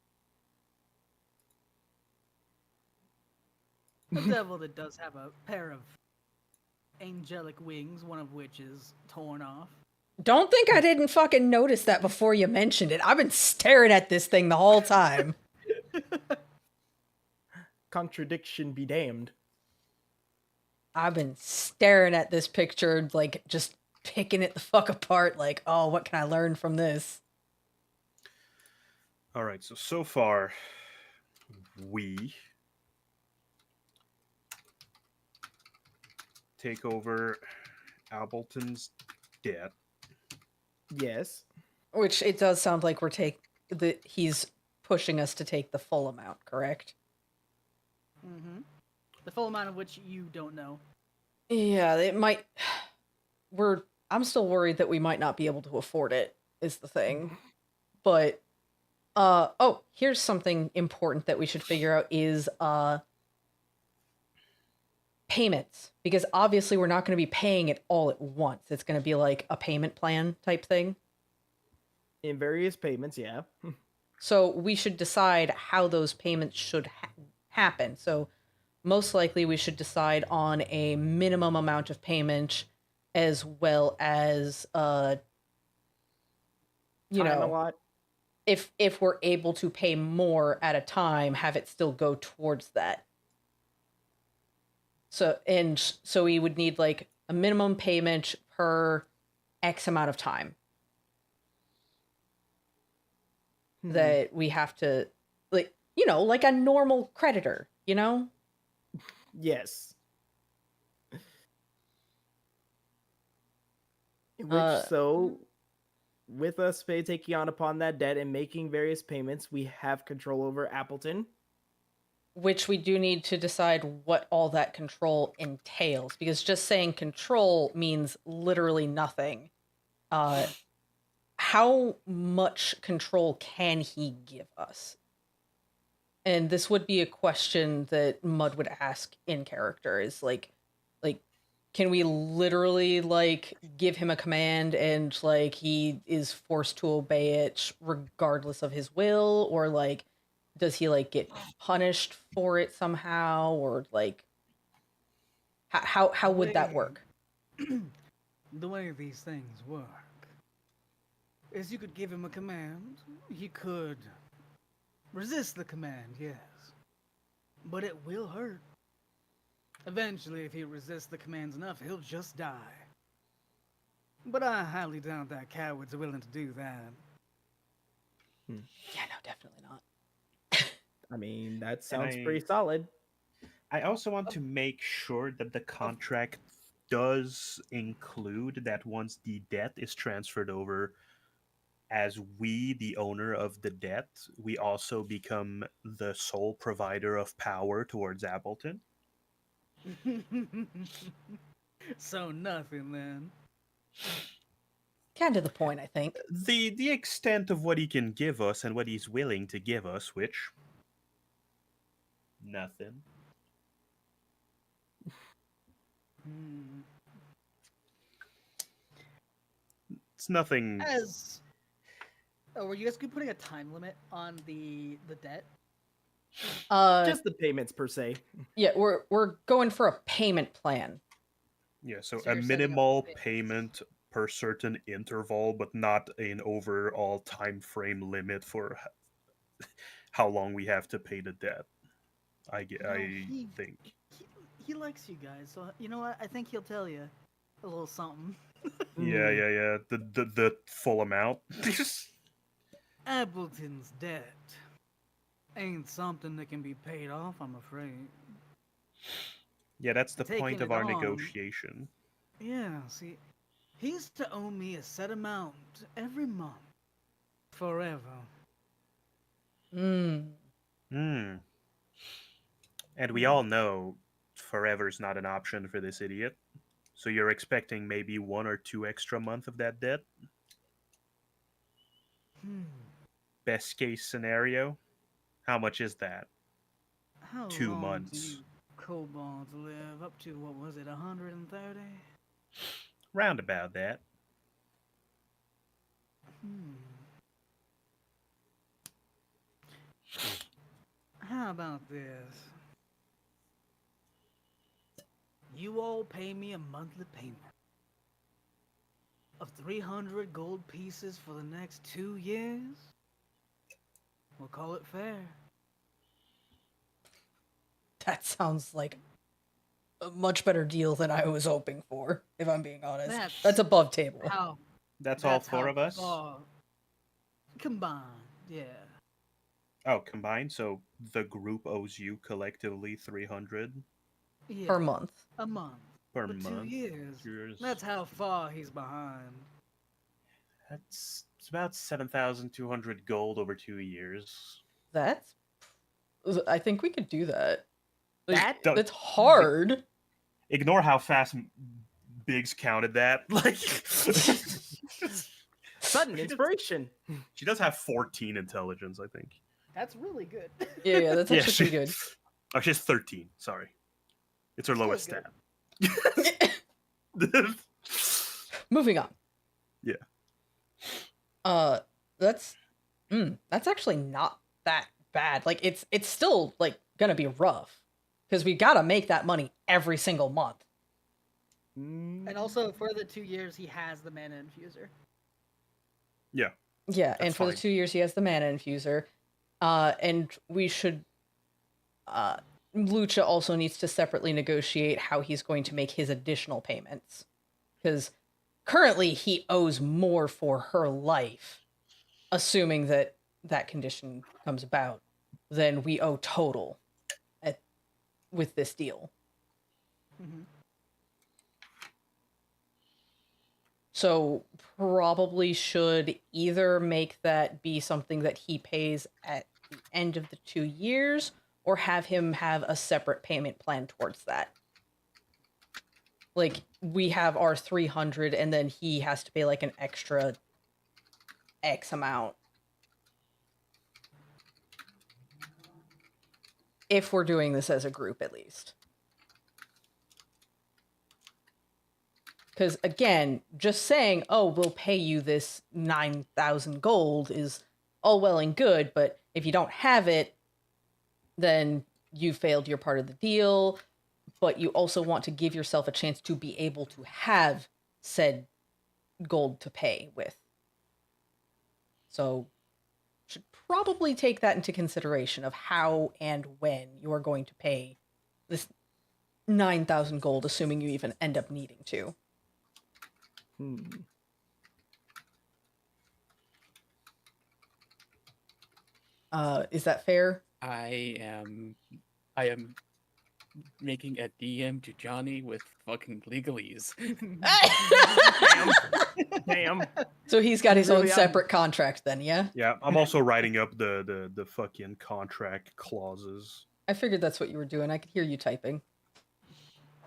A devil that does have a pair of angelic wings, one of which is torn off. Don't think I didn't fucking notice that before you mentioned it. I've been staring at this thing the whole time. Contradiction be damned. I've been staring at this picture, like, just picking it the fuck apart, like, oh, what can I learn from this? All right, so far, we take over Appleton's debt. Yes. Which it does sound like he's pushing us to take the full amount, correct? Mm-hmm. The full amount of which you don't know. Yeah, it might. I'm still worried that we might not be able to afford it, is the thing. But, oh, here's something important that we should figure out is, payments. Because obviously we're not going to be paying it all at once. It's going to be like a payment plan type thing. In various payments, yeah. So we should decide how those payments should happen. So most likely we should decide on a minimum amount of payment as well as you Time a know, lot. if we're able to pay more at a time, have it still go towards that. So we would need like a minimum payment per X amount of time that we have to, like, like a normal creditor, Yes. Which, with us taking on upon that debt and making various payments, we have control over Appleton. Which we do need to decide what all that control entails, because just saying control means literally nothing. How much control can he give us? And this would be a question that Mud would ask in character, is like, can we literally like give him a command and like he is forced to obey it regardless of his will, or like does he like get punished for it somehow, or like how would that work? The way these things work is you could give him a command. He could resist the command, yes. But it will hurt. Eventually, if he resists the commands enough, he'll just die. But I highly doubt that coward's willing to do that. Yeah, no, definitely not. I mean, that And sounds pretty solid. I also want to make sure that the contract does include that once the debt is transferred over, as we, the owner of the debt, we also become the sole provider of power towards Appleton. So nothing then. Kind of the point, I think. The extent of what he can give us and what he's willing to give us, which nothing. Hmm. It's nothing. As were you guys putting a time limit on the debt? Just the payments per se. Yeah, we're going for a payment plan. Yeah, so So a you're setting up minimal payments. payment per certain interval, but not an overall time frame limit for how long we have to pay the debt. I he- think. He likes you guys, so you know what? I think he'll tell you a little something. Yeah, Mm. yeah. The full amount. Appleton's debt ain't something that can be paid off, I'm afraid. Yeah, that's the Taking point of it our on. negotiation. Yeah, see, he's to owe me a set amount every month. Forever. Hmm. Hmm. And we all know forever's not an option for this idiot. So you're expecting maybe 1 or 2 extra months of that debt? Hmm. Best case scenario? How much is that? How 2 long months. do you kobolds live? Up to, what was it, 130? Round about that. How about this? You all pay me a monthly payment of 300 gold pieces for the next 2 years? We'll call it fair. That sounds like a much better deal than I was hoping for, if I'm being honest. That's above table. How? That's all 4 of us? Far combined, yeah. Oh, combined? So the group owes you collectively 300 Yeah. Per month. A month. per For month. 2 years. Yours- That's how far he's behind. It's about 7,200 gold over 2 years. That's. I think we could do that. Like, That that's hard. Ignore how fast Biggs counted that. Like, sudden inspiration. she does have 14 intelligence, I think. That's really good. Yeah, that's Yeah, actually pretty good. Oh, she has 13. Sorry, it's her Still lowest good. stat. Moving on. Yeah. That's actually not that bad. Like it's still like gonna be rough because we gotta make that money every single month. And also, for the 2 years, he has the mana infuser. Yeah. Yeah, That's and for the fine. 2 years he has the mana infuser. And we should Lucha also needs to separately negotiate how he's going to make his additional payments. Because currently he owes more for her life, assuming that that condition comes about, than we owe total with this deal. Mm-hmm. So probably should either make that be something that he pays at the end of the 2 years, or have him have a separate payment plan towards that. Like, we have our 300 and then he has to pay like an extra X amount. If we're doing this as a group, at least. Because, again, just saying, oh, we'll pay you this 9,000 gold is all well and good, but if you don't have it, then you failed your part of the deal, but you also want to give yourself a chance to be able to have said gold to pay with. So, should probably take that into consideration of how and when you are going to pay this 9,000 gold, assuming you even end up needing to. Is that fair? I am making a DM to Johnny with fucking legalese. Damn. So he's got his own Really, separate contract then, yeah? Yeah, I'm also writing up the fucking contract clauses. I figured that's what you were doing. I could hear you typing.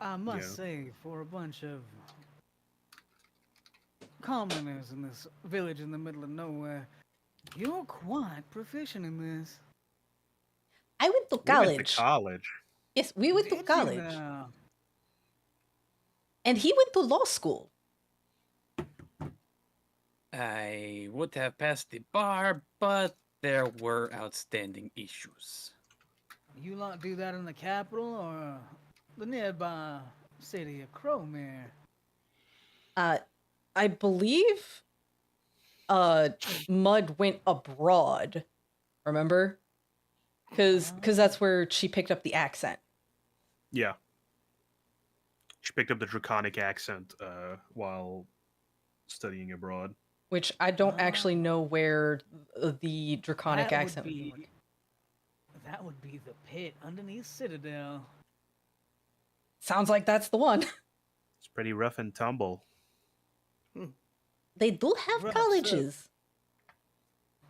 I must Yeah. say, for a bunch of commoners in this village in the middle of nowhere, you're quite proficient in this. I went to We went to college. college. Yes, we went to Did you college. now? And he went to law school. I would have passed the bar, but there were outstanding issues. You lot do that in the capital or the nearby city of Crowmere? I believe Mud went abroad. Remember? Because that's where she picked up the accent. Yeah. She picked up the draconic accent while studying abroad. Which I don't actually know where the draconic That would accent would be- be. That would be the pit underneath Citadel. Sounds like that's the one. It's pretty rough and tumble. They do have Rough colleges.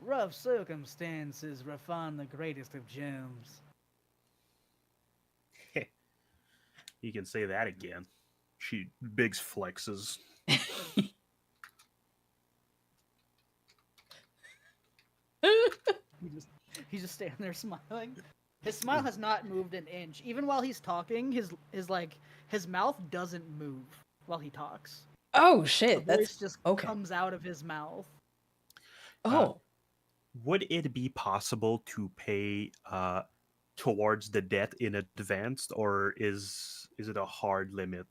Rough circumstances refine the greatest of gems. You can say that again. She Biggs flexes. He's just standing there smiling. His smile has not moved an inch. Even while he's talking, his mouth doesn't move while he talks. Oh The shit, voice that's just okay. comes out of his mouth. Oh. Would it be possible to pay towards the debt in advance, or is it a hard limit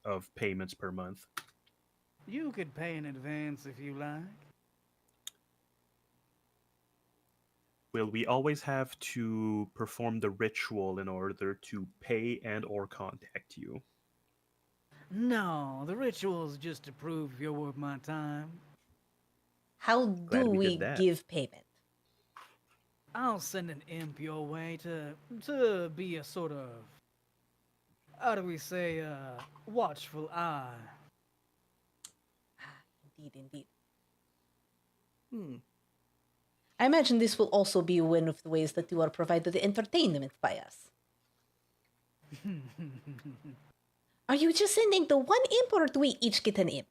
of payments per month? You could pay in advance if you like. Will we always have to perform the ritual in order to pay and or contact you? No, the ritual's just to prove you're worth my time. How Glad do we did we that. give payment? I'll send an imp your way to be a sort of, how do we say, watchful eye. Indeed, indeed. Hmm. I imagine this will also be one of the ways that you are provided entertainment by us. Are you just sending the one imp, or do we each get an imp?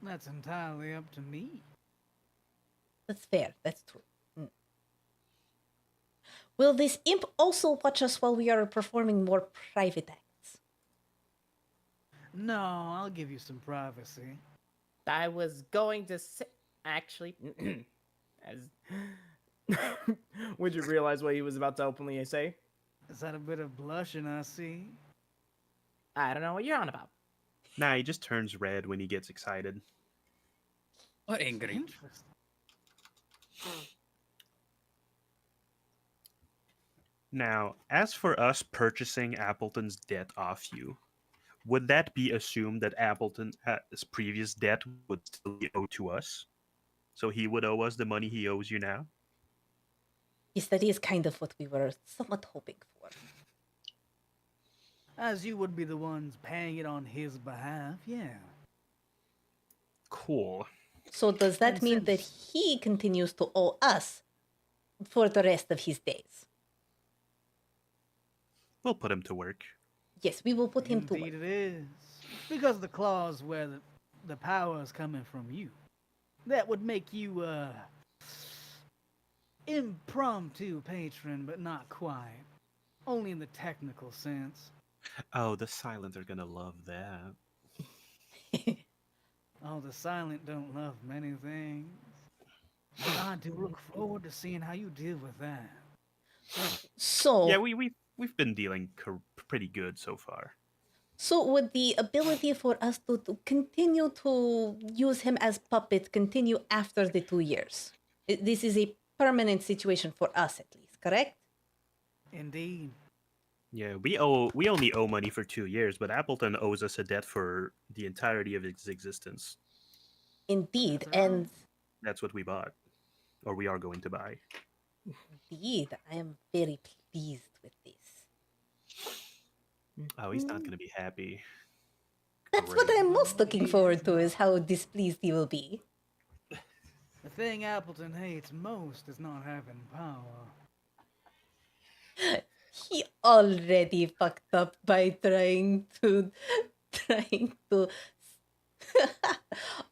That's entirely up to me. That's fair. That's true. Will this imp also watch us while we are performing more private acts? No, I'll give you some privacy. I was going to say, actually, as would you realize what he was about to openly say? Is that a bit of blushing I see? I don't know what you're on about. Nah, he just turns red when he gets excited. Or angry. Interesting. Now, as for us purchasing Appleton's debt off you, would that be assumed that Appleton's previous debt would still be owed to us? So he would owe us the money he owes you now? Yes, that is kind of what we were somewhat hoping for. As you would be the ones paying it on his behalf, yeah. Cool. So does that And mean that since- he continues to owe us for the rest of his days? We'll put him to work. Yes, we will put him to Indeed work. it is. Because of the clause where the power is coming from you. That would make you, impromptu patron, but not quite. Only in the technical sense. Oh, the Silent are gonna love that. Oh, the silent don't love many things. But I do look forward to seeing how you deal with that. So, Yeah, we've been dealing pretty good so far. so would the ability for us to continue to use him as puppet continue after the 2 years? This is a permanent situation for us, at least, correct? Indeed. Yeah, we only owe money for 2 years, but Appleton owes us a debt for the entirety of its existence. Indeed, That's and right. That's what we bought, or we are going to buy. Indeed, I am very pleased with this. Oh, he's not Mm, going to be happy. That's what Great. I'm most No, looking he forward is to, is not. how displeased he will be. The thing Appleton hates most is not having power. He already fucked up by trying to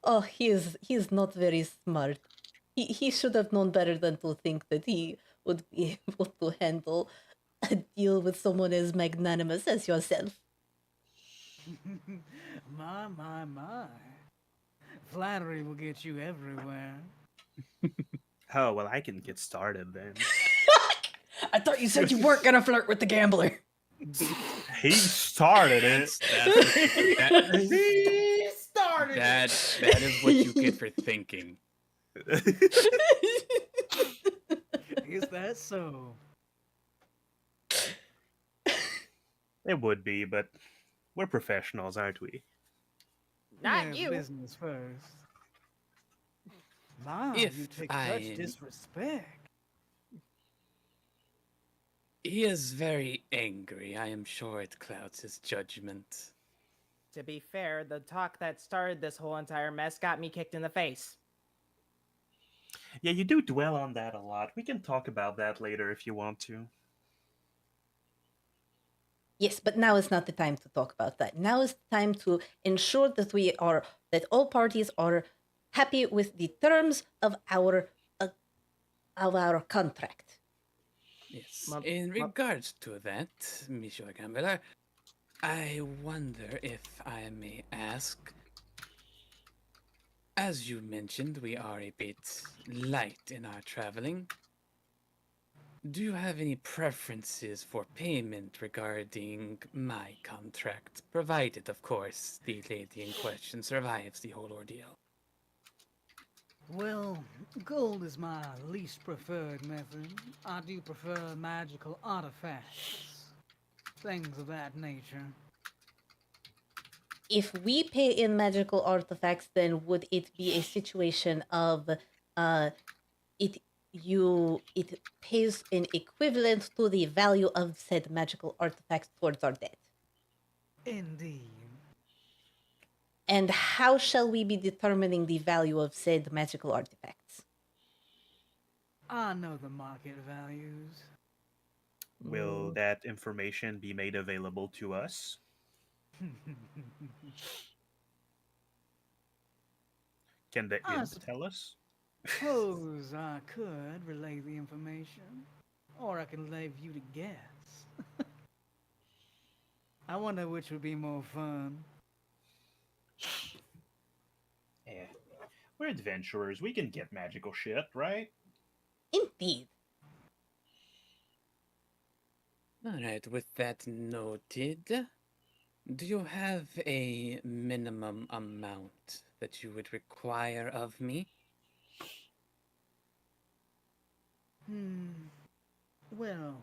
oh, he is not very smart. He should have known better than to think that he would be able to handle a deal with someone as magnanimous as yourself. My. Flattery will get you everywhere. Oh, well, I can get started then. I thought you said you weren't gonna flirt with the gambler. He started it. He started That is what you get for thinking. Is that so? It would be, but we're professionals, aren't we? not Yes, you. business first. My, If you take I- such disrespect. He is very angry. I am sure it clouds his judgment. To be fair, the talk that started this whole entire mess got me kicked in the face. Yeah, you do dwell on that a lot. We can talk about that later if you want to. Yes, but now is not the time to talk about that. Now is the time to ensure that all parties are happy with the terms of our contract. Yes. Well, In well- regards to that, Monsieur Gambler, I wonder if I may ask. As you mentioned, we are a bit light in our traveling. Do you have any preferences for payment regarding my contract? Provided, of course, the lady in question survives the whole ordeal. Well, gold is my least preferred method. I do prefer magical artifacts. Things of that nature. If we pay in magical artifacts, then would it be a situation of it pays an equivalent to the value of said magical artifacts towards our debt? Indeed. And how shall we be determining the value of said magical artifacts? I know the market values. Will that information be made available to us? Can the I imp tell us? suppose I could relay the information, or I can leave you to guess. I wonder which would be more fun. Yeah. We're adventurers. We can get magical shit, right? Indeed. Alright, with that noted, do you have a minimum amount that you would require of me? Well,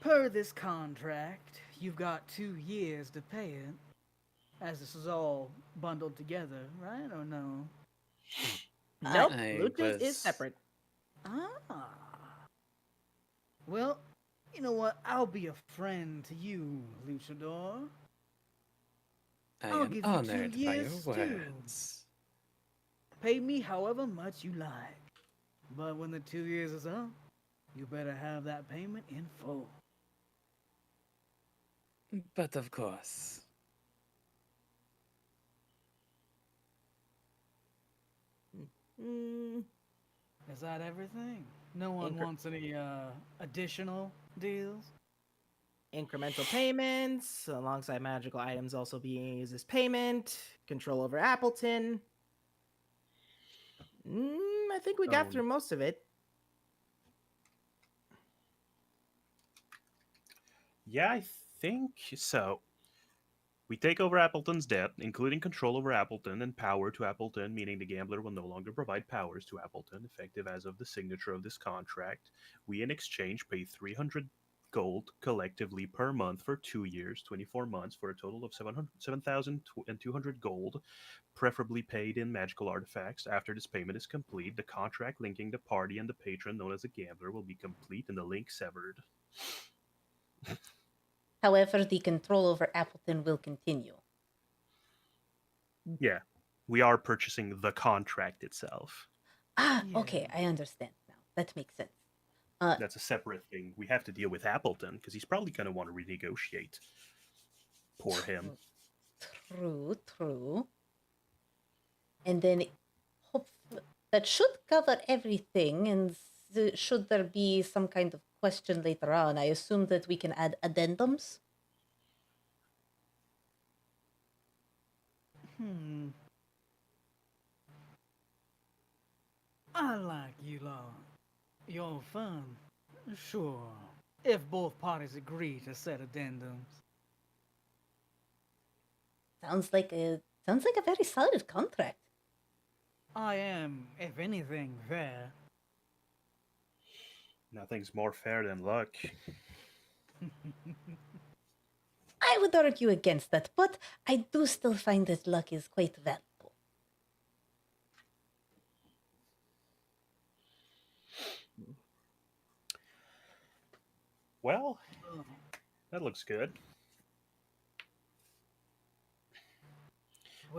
per this contract, you've got 2 years to pay it. As this is all bundled together, right? Or no? Nope, I Luchas is was- separate. Ah. Well, you know what? I'll be a friend to you, Luchador. I I'll am give you 2 honored by your years, too. words. Pay me however much you like. But when the 2 years is up, you better have that payment in full. But of course. Mm, Is that everything? No one Incre- wants any additional deals? incremental payments, alongside magical items also being used as payment, control over Appleton. I think we got Oh. through most of it. Yeah, I think so. We take over Appleton's debt, including control over Appleton and power to Appleton, meaning the gambler will no longer provide powers to Appleton, effective as of the signature of this contract. We, in exchange, pay 300 gold collectively per month for 2 years, 24 months, for a total of 7,200 gold, preferably paid in magical artifacts. After this payment is complete, the contract linking the party and the patron known as a gambler will be complete and the link severed. However, the control over Appleton will continue. Yeah, we are purchasing the contract itself. Ah, Yeah. okay, I understand now. That makes sense. That's a separate thing. We have to deal with Appleton because he's probably going to want to renegotiate. Poor him. True. And then hope that should cover everything. And should there be some kind of question later on, I assume that we can add addendums. I like you lot. You're fun. Sure. If both parties agree to set addendums. Sounds like a very solid contract. I am, if anything, fair. Nothing's more fair than luck. I would argue against that, but I do still find that luck is quite valuable. Well, that looks good.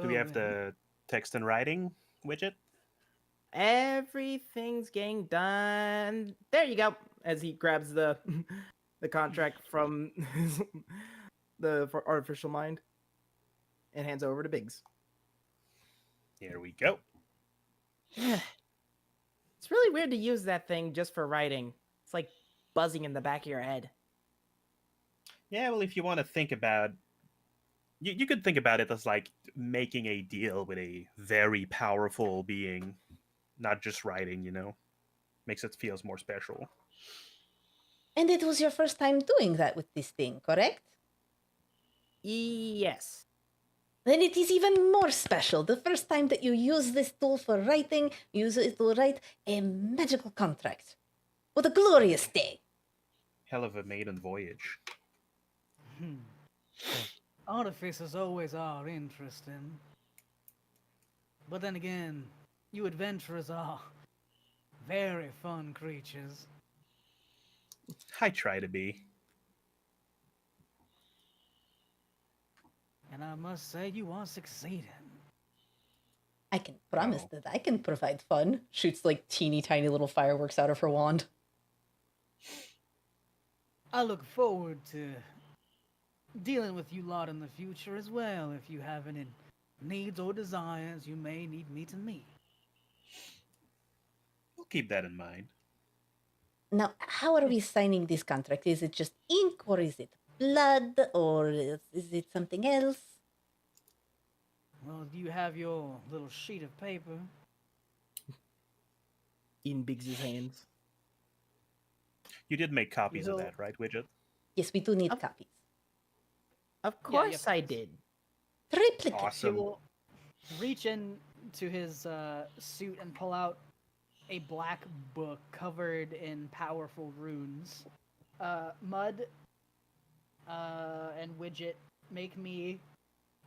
Do we have the text and writing widget? Everything's getting done. There you go. As he grabs the the contract from the artificial mind and hands over to Biggs. Here we go. It's really weird to use that thing just for writing. It's like buzzing in the back of your head. Yeah, well, if you want to think about... You could think about it as like making a deal with a very powerful being. Not just writing, you know? Makes it feels more special. And it was your first time doing that with this thing, correct? Yes. Then it is even more special. The first time that you use this tool for writing, use it to write a magical contract. What a glorious day! Hell of a maiden voyage. Artificers always are interesting. But then again, you adventurers are very fun creatures. I try to be. And I must say, you are succeeding. I can promise Wow. that I can provide fun. Shoots like teeny tiny little fireworks out of her wand. I look forward to dealing with you lot in the future as well. If you have any needs or desires, you may need me to meet. We'll keep that in mind. Now, how are we signing this contract? Is it just ink or is it blood or is it something else? Well, do you have your little sheet of paper? In Biggs' hands. You did make copies of You'll- that, right, Widget? Yes, we do need Of- copies. Of Yeah, course I please. did. Triplicate. He Awesome. will reach into his suit and pull out a black book covered in powerful runes. Mud and Widget, make me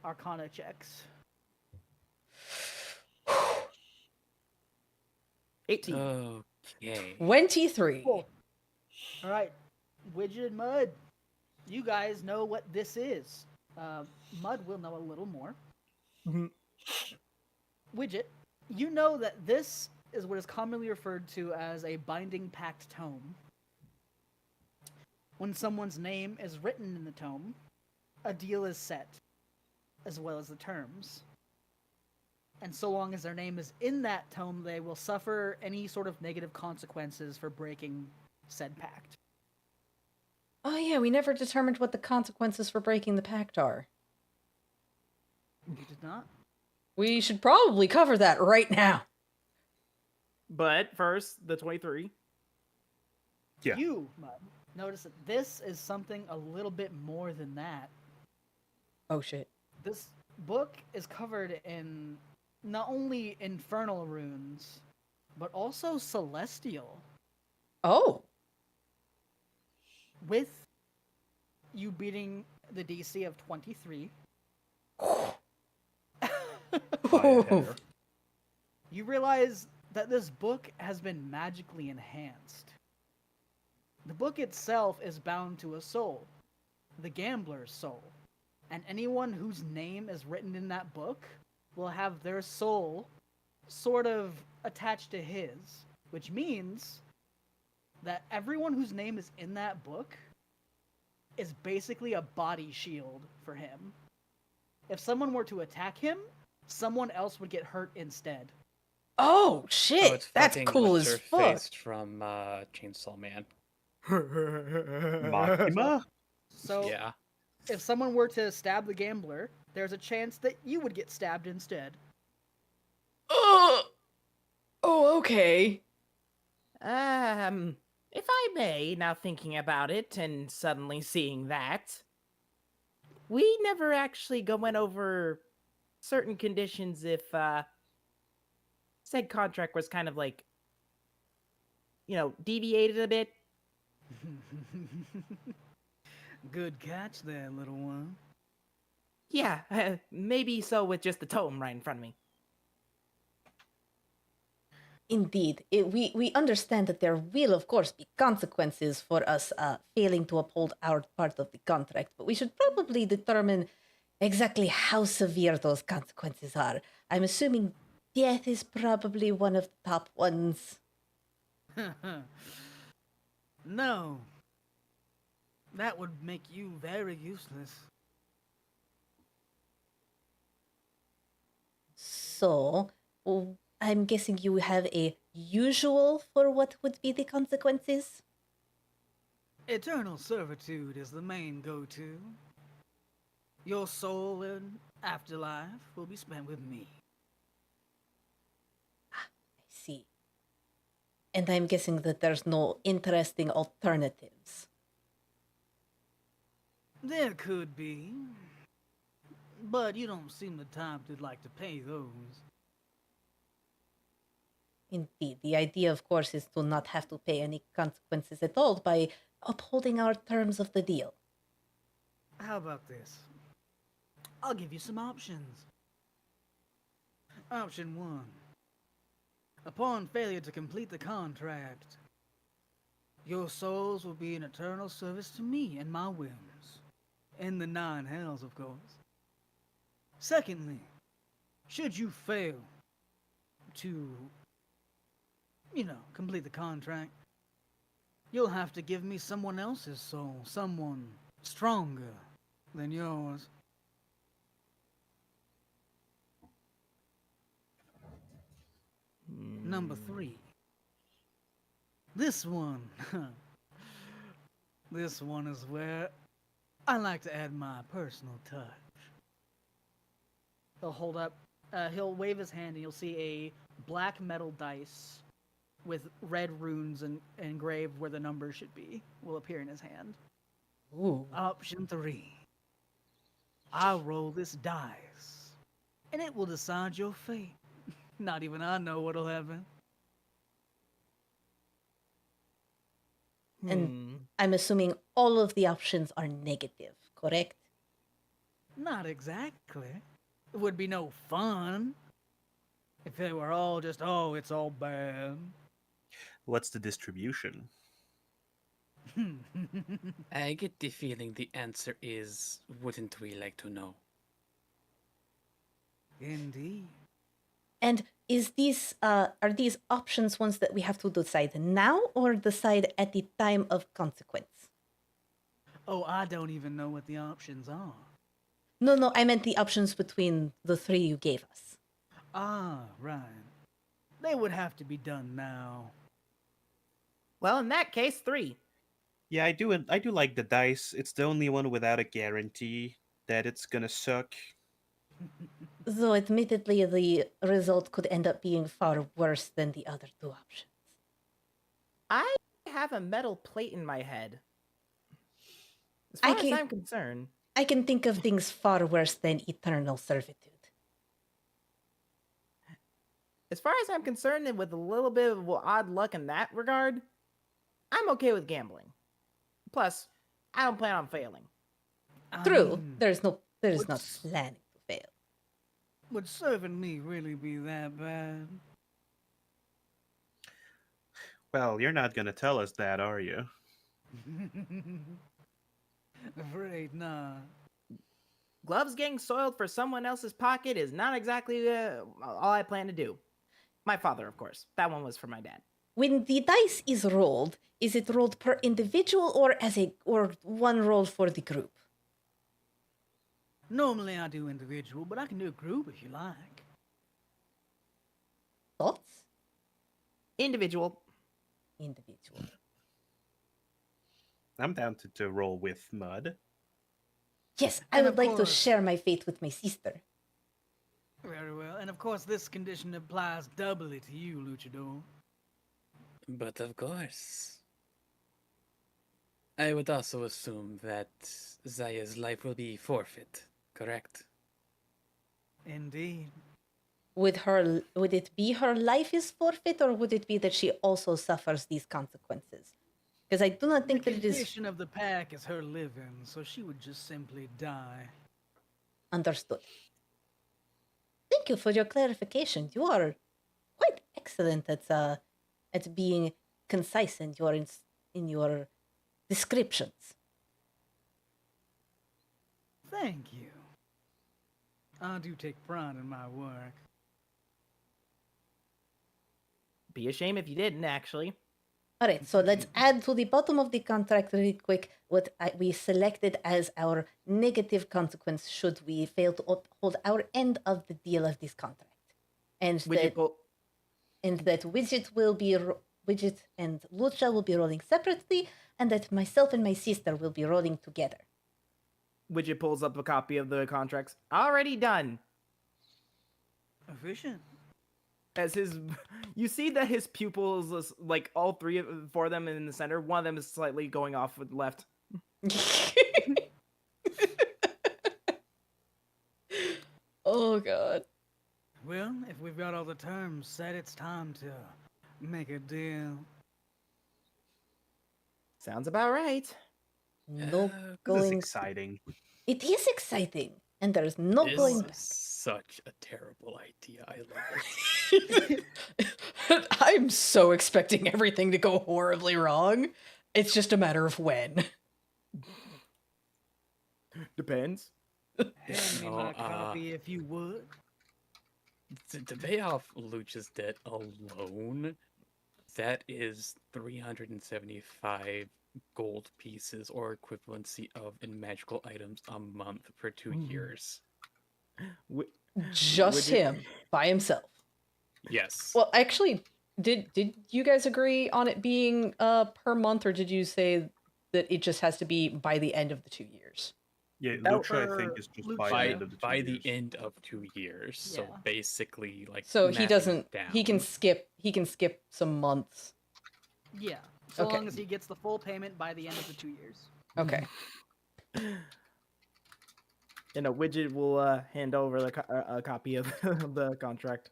Arcana checks. 18. Okay. 23. Cool. All right, Widget and Mud, you guys know what this is. Mud will know a little more. Mhm. Widget, you know that this is what is commonly referred to as a binding pact tome. When someone's name is written in the tome, a deal is set, as well as the terms. And so long as their name is in that tome, they will suffer any sort of negative consequences for breaking said pact. Oh, yeah, we never determined what the consequences for breaking the pact are. You did not? We should probably cover that right now. But first, the 23. Yeah. You, Mud, notice that this is something a little bit more than that. Oh, shit. This book is covered in not only infernal runes, but also celestial. Oh. with you beating the DC of 23, you realize that this book has been magically enhanced. The book itself is bound to a soul, the gambler's soul, and anyone whose name is written in that book will have their soul sort of attached to his, which means that everyone whose name is in that book is basically a body shield for him. If someone were to attack him, someone else would get hurt instead. Oh Oh, shit, it's that's fucking cool what's as her fuck. face from Chainsaw Man. Makima? So Yeah. if someone were to stab the gambler, there's a chance that you would get stabbed instead. Oh, okay. If I may, now thinking about it and suddenly seeing that, we never actually went over certain conditions if said contract was kind of like, deviated a bit. Good catch there, little one. Yeah, maybe so with just the tome right in front of me. Indeed, we understand that there will, of course, be consequences for us failing to uphold our part of the contract, but we should probably determine exactly how severe those consequences are. I'm assuming death is probably one of the top ones. No. That would make you very useless. So, I'm guessing you have a usual for what would be the consequences? Eternal servitude is the main go-to. Your soul in afterlife will be spent with me. I see. And I'm guessing that there's no interesting alternatives. There could be. But you don't seem the type that'd like to pay those. Indeed, the idea, of course, is to not have to pay any consequences at all by upholding our terms of the deal. How about this? I'll give you some options. Option 1. Upon failure to complete the contract, your souls will be in eternal service to me and my whims. In the 9 hells, of course. Secondly, should you fail to, complete the contract, you'll have to give me someone else's soul, someone stronger than yours. Number 3. This one. This one is where I like to add my personal touch. He'll wave his hand and you'll see a black metal dice with red runes engraved where the numbers should be will appear in his hand. Ooh. Option 3. I'll roll this dice, and it will decide your fate. Not even I know what'll happen. And I'm assuming all of the options are negative, correct? Not exactly. It would be no fun if they were all just, oh, it's all bad. What's the distribution? I get the feeling the answer is, wouldn't we like to know? Indeed. And are these options ones that we have to decide now or decide at the time of consequence? Oh, I don't even know what the options are. No, I meant the options between the 3 you gave us. Ah, right. They would have to be done now. Well, in that case, 3. Yeah, I do like the dice. It's the only one without a guarantee that it's gonna suck. Though admittedly the result could end up being far worse than the other 2 options. I have a metal plate in my head. As I far as can- I'm concerned, I can think of things far worse than eternal servitude. and with a little bit of odd luck in that regard, I'm okay with gambling. Plus, I don't plan on failing. I True. mean, There is not what's- planning to fail. would serving me really be that bad? Well, you're not gonna tell us that, are you? Afraid not. Gloves getting soiled for someone else's pocket is not exactly all I plan to do. My father, of course. That one was for my dad. When the dice is rolled, is it rolled per individual or one roll for the group? Normally I do individual, but I can do a group if you like. Thoughts? Individual. Individual. I'm down to roll with Mud. Yes, I And would of like to course- share my fate with my sister. Very well. And of course, this condition applies doubly to you, Luchador. But of course. I would also assume that Zaya's life will be forfeit, correct? Indeed. Would it be her life is forfeit, or would it be that she also suffers these consequences? Because I do not think the that it is condition of the pack is her living, so she would just simply die. understood. Thank you for your clarification. You are quite excellent at being concise in your descriptions. Thank you. I do take pride in my work. Be a shame if you didn't, actually. All right, so let's add to the bottom of the contract really quick what we selected as our negative consequence should we fail to uphold our end of the deal of this contract, and that Widget and Lucha will be rolling separately, and that myself and my sister will be rolling together. Widget pulls up a copy of the contracts. Already done. Efficient. As you see that his pupils, like all four of them in the center, one of them is slightly going off with left. Oh god. Well, if we've got all the terms set, it's time to make a deal. Sounds about right. No This is going. exciting. It is exciting, and there is no This going is back. such a terrible idea. I love it. I'm so expecting everything to go horribly wrong. It's just a matter of when. Depends. Hand me No, my copy if you would. To pay off Lucha's debt alone, that is 375 gold pieces or equivalency of in magical items a month for 2 years. Just Would you- him by himself. Yes. Well, actually, did you guys agree on it being per month, or did you say that it just has to be by the end of the 2 years? Yeah, That Lucha, I think, for is just Lucha. by the end of the 2 by the years. end of 2 years. So Yeah. basically, like So mapping he it doesn't. He can down. skip. He can skip some months. Yeah. So Okay. long as he gets the full payment by the end of the 2 years. Okay. And a Widget will hand over a copy of the contract.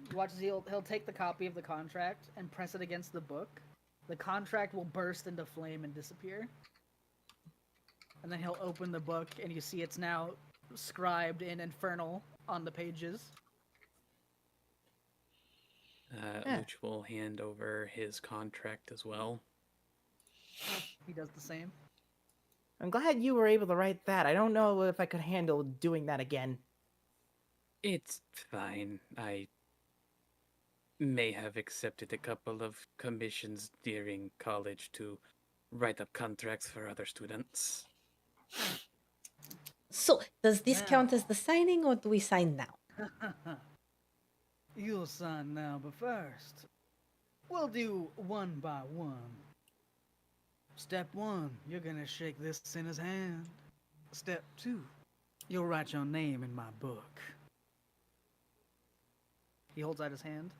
You watch as he'll take the copy of the contract and press it against the book. The contract will burst into flame and disappear. And then he'll open the book, and you see it's now scribed in Infernal on the pages. Luch will hand over his contract as well. He does the same. I'm glad you were able to write that. I don't know if I could handle doing that again. It's fine. I may have accepted a couple of commissions during college to write up contracts for other students. So, does this Yeah. count as the signing, or do we sign now? You'll sign now, but first, we'll do one by one. Step 1, you're gonna shake this in his hand. Step 2, you'll write your name in my book. He holds out his hand.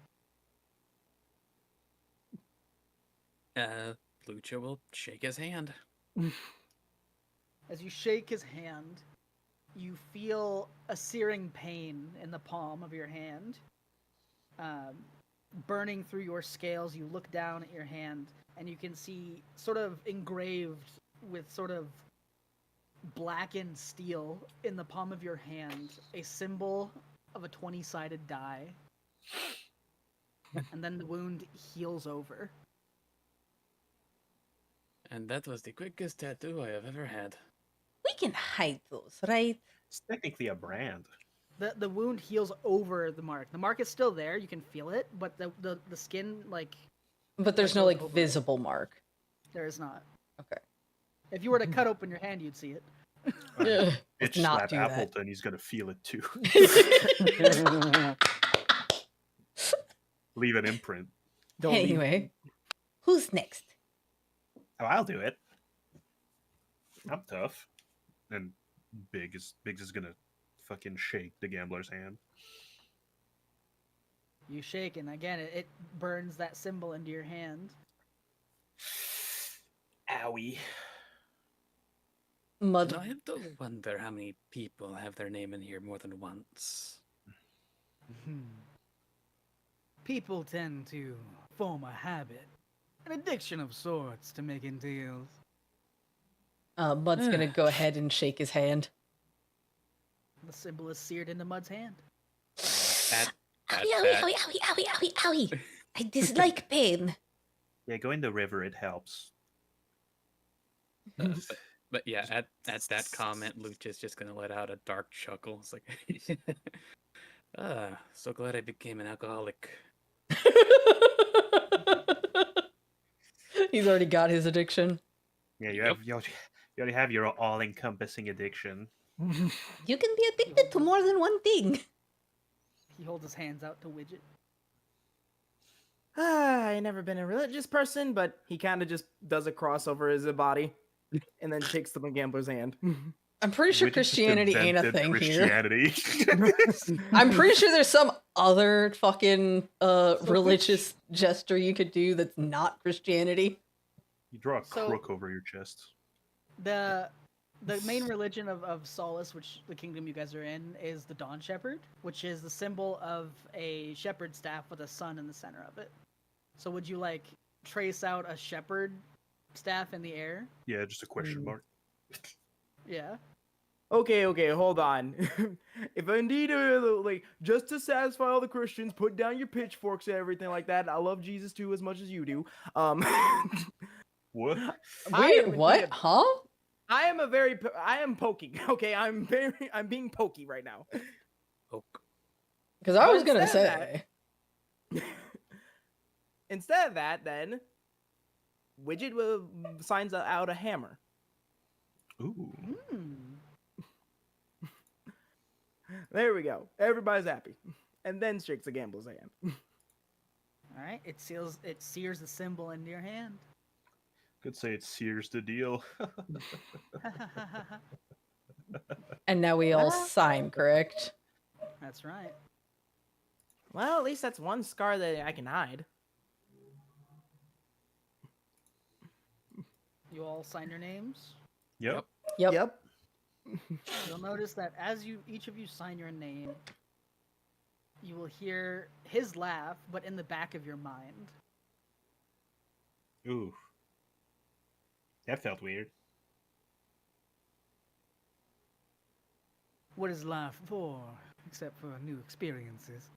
Lucha will shake his hand. As you shake his hand, you feel a searing pain in the palm of your hand. burning through your scales, you look down at your hand, and you can see, sort of engraved with sort of blackened steel in the palm of your hand, a symbol of a 20-sided die. And then the wound heals over. And that was the quickest tattoo I have ever had. We can hide those, right? It's technically a brand. The wound heals over the mark. The mark is still there, you can feel it, but the skin, like, But there's no goes like over it. visible mark. There is not. Okay. If you were to cut open your hand, you'd see it. Let's Bitch not slap do that. Appleton, he's gonna feel it too. Leave an imprint. Don't leave- Anyway, Who's next? Oh, I'll do it. I'm tough. And Biggs is gonna fucking shake the gambler's hand. You shake, and again, it burns that symbol into your hand. Owie. Mud. And I have to wonder how many people have their name in here more than once. People tend to form a habit, an addiction of sorts, to making deals. Mud's gonna go ahead and shake his hand. The symbol is seared into Mud's hand. Owie, owie, owie, owie, owie, owie, owie. I dislike pain. Yeah, go in the river, it helps. But yeah, at that comment, Luch is just gonna let out a dark chuckle. It's like, so glad I became an alcoholic. He's already got his addiction. Yeah, you already have your all-encompassing addiction. You can be addicted to more than one thing. He holds his hands out to Widget. I never been a religious person, but he kind of just does a cross over his body and then shakes the gambler's hand. I'm pretty sure We just Christianity ain't a invented thing here. Christianity. I'm pretty sure there's some other fucking religious gesture you could do that's not Christianity. You draw a So- crook over your chest. The main religion of Solace, which the kingdom you guys are in, is the Dawn Shepherd, which is the symbol of a shepherd staff with a sun in the center of it. So would you like trace out a shepherd staff in the air? Yeah, just a question mark. Yeah. Okay, hold on. If indeed, like, just to satisfy all the Christians, put down your pitchforks and everything like that. I love Jesus too as much as you do. What? I Wait, am what? indeed Huh? I am poking. Okay, I'm being pokey right now. Poke. Because I But was gonna instead of say. Instead of that, then Widget signs out a hammer. Ooh. Hmm. There we go. Everybody's happy, and then shakes the gambler's hand. All right. It sears the symbol into your hand. Could say it sears the deal. And now we all sign, correct? That's right. Well, at least that's one scar that I can hide. You all sign your names. Yep. Yep. You'll notice that as each of you sign your name, you will hear his laugh, but in the back of your mind. Ooh. That felt weird. What is life for, except for new experiences?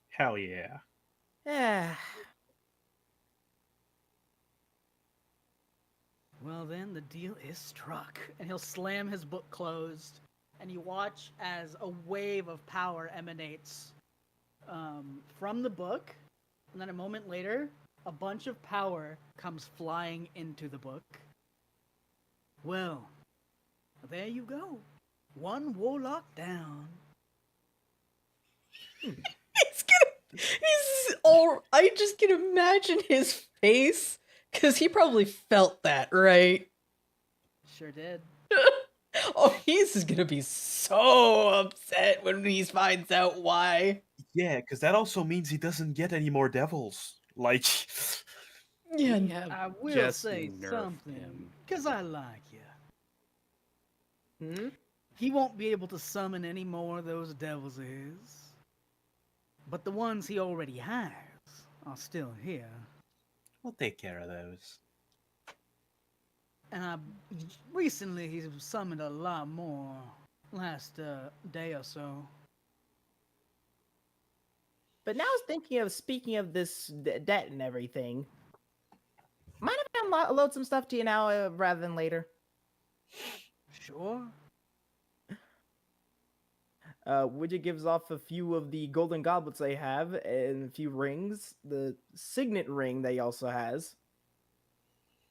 Hell yeah. Yeah. Well, then, the deal is struck. And he'll slam his book closed, and you watch as a wave of power emanates from the book, and then a moment later, a bunch of power comes flying into the book. Well, there you go. One warlock down. I just can imagine his face, because he probably felt that, right? Sure did. Oh, he's just gonna be so upset when he finds out why. Yeah, because that also means he doesn't get any more devils. Like, Yeah, We have I will just say nerfed something, him. because I like you. Hmm? He won't be able to summon any more of those devils. But the ones he already has are still here. We'll take care of those. And recently he's summoned a lot more. Last day or so. But now I was thinking of, speaking of this debt and everything, mind if I load some stuff to you now rather than later? Sure. Widget gives off a few of the golden goblets they have and a few rings. The signet ring that he also has.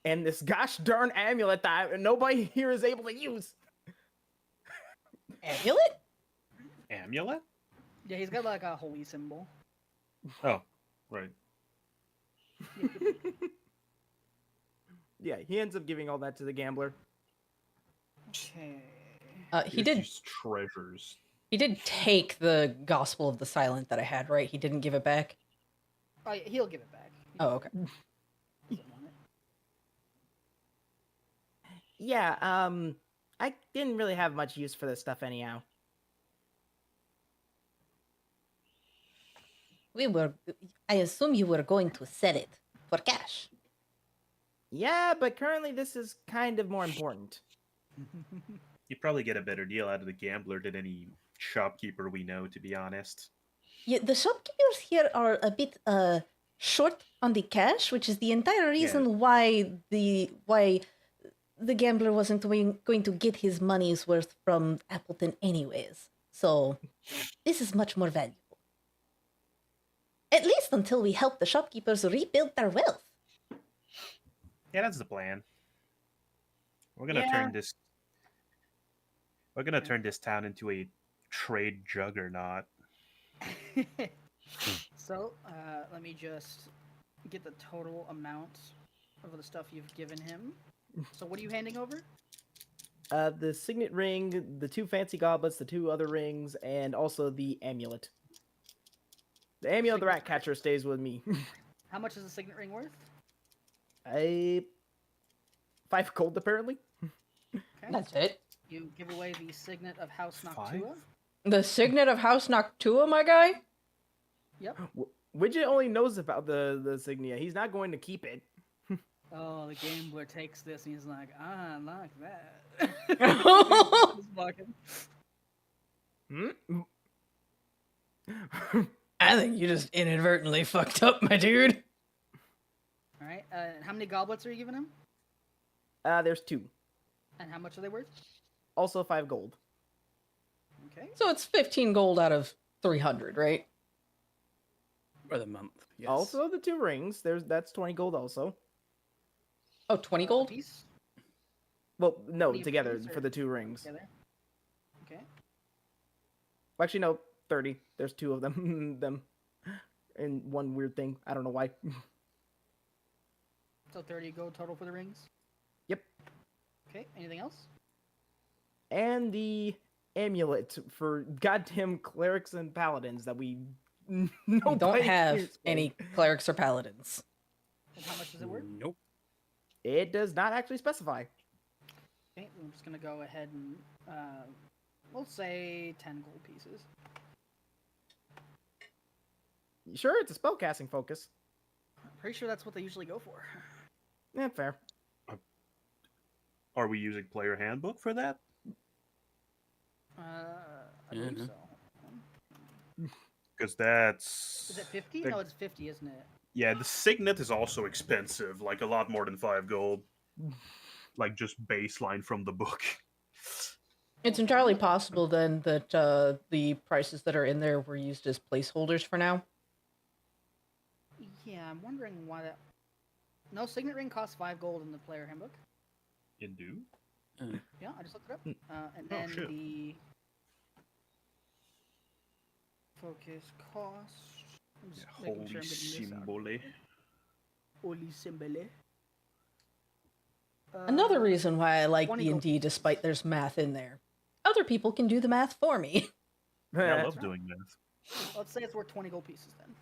And this gosh darn amulet that nobody here is able to use. Amulet? Amulet? Yeah, he's got like a holy symbol. Oh, right. Yeah, he ends up giving all that to the gambler. Okay. He Here's did. these treasures. He did take the Gospel of the Silent that I had, right? He didn't give it back. Oh, yeah, he'll give it back. Oh, okay. He doesn't want it. Yeah, I didn't really have much use for this stuff anyhow. I assume you were going to sell it for cash. Yeah, but currently this is kind of more important. You probably get a better deal out of the gambler than any shopkeeper we know, to be honest. Yeah, the shopkeepers here are a bit short on the cash, which is the entire reason why the gambler wasn't going to get his money's worth from Appleton anyways. So this is much more valuable. At least until we help the shopkeepers rebuild their wealth. Yeah, that's the plan. We're gonna Yeah. turn this. We're gonna turn this town into a trade juggernaut. So, let me just get the total amount of the stuff you've given him. So, what are you handing over? The signet ring, the 2 fancy goblets, the 2 other rings, and also the amulet. The amulet of the rat catcher stays with me. How much is the signet ring worth? 5 gold apparently. Okay. That's it. You give away the signet of House 5? Noctua. The signet of House Noctua, my guy? Yep. Widget only knows about the signia. He's not going to keep it. Oh, the gambler takes this and he's like, I like that. Just walking. I think you just inadvertently fucked up, my dude. All right. How many goblets are you giving him? There's 2. And how much are they worth? Also 5 gold. Okay. So it's 15 gold out of 300, right? For the month. Yes. Also the 2 rings. That's 20 gold also. Oh, 20 gold? Piece Well, no, 20 together apiece, or for the 2 rings. together. Okay. Well, actually, no, 30. There's 2 of them. And one weird thing. I don't know why. So 30 gold total for the rings. Yep. Okay. Anything else? And the amulet for goddamn clerics and paladins that we We don't nobody have cares for. any clerics or paladins. And how much is it worth? Nope. It does not actually specify. Okay. I'm just gonna go ahead and we'll say 10 gold pieces. Sure, it's a spellcasting focus. I'm pretty sure that's what they usually go for. Yeah, fair. Are we using player handbook for that? I believe Mhm. so. Because that's. Is it 50? They're- No, it's 50, isn't it? Yeah, the signet is also expensive, like a lot more than 5 gold. Like just baseline from the book. It's entirely possible then that the prices that are in there were used as placeholders for now. Yeah, I'm wondering why that. No, signet ring costs 5 gold in the player handbook. You do? Yeah, I just looked it up. And Oh, then shit. the focus cost. I'm just making Holy sure I'm getting this out. symbole. Holy symbole. Another reason why I like 20 D&D gold despite there's math in there. Other people can do the math for me. Yeah, I All love right. doing that. Let's say it's worth 20 gold pieces then.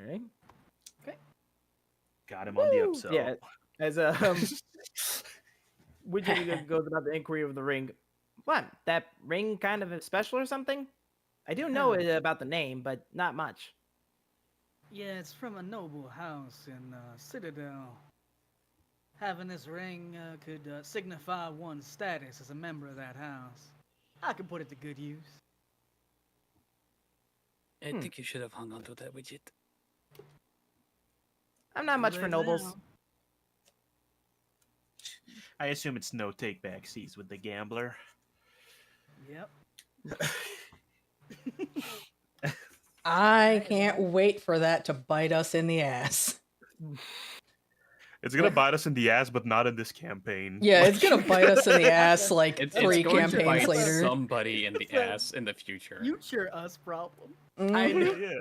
right. Got him on the Woo! upsell. Yeah. As Widget goes about the inquiry of the ring. What? That ring kind of is special or something? I do know it about the name, but not much. Yeah, it's from a noble house in Citadel. Having this ring could signify one's status as a member of that house. I could put it to good use. I think you should have hung on to that widget. I'm not much for Lay nobles. down. I assume it's no take back seats with the gambler. Yep. I can't wait for that to bite us in the ass. It's gonna bite us in the ass, but not in this campaign. Yeah, it's gonna bite us in the ass like It's 3 going to campaigns bite later. somebody in the It's a ass in the future. Future us problem. I Mhm. know. Yeah.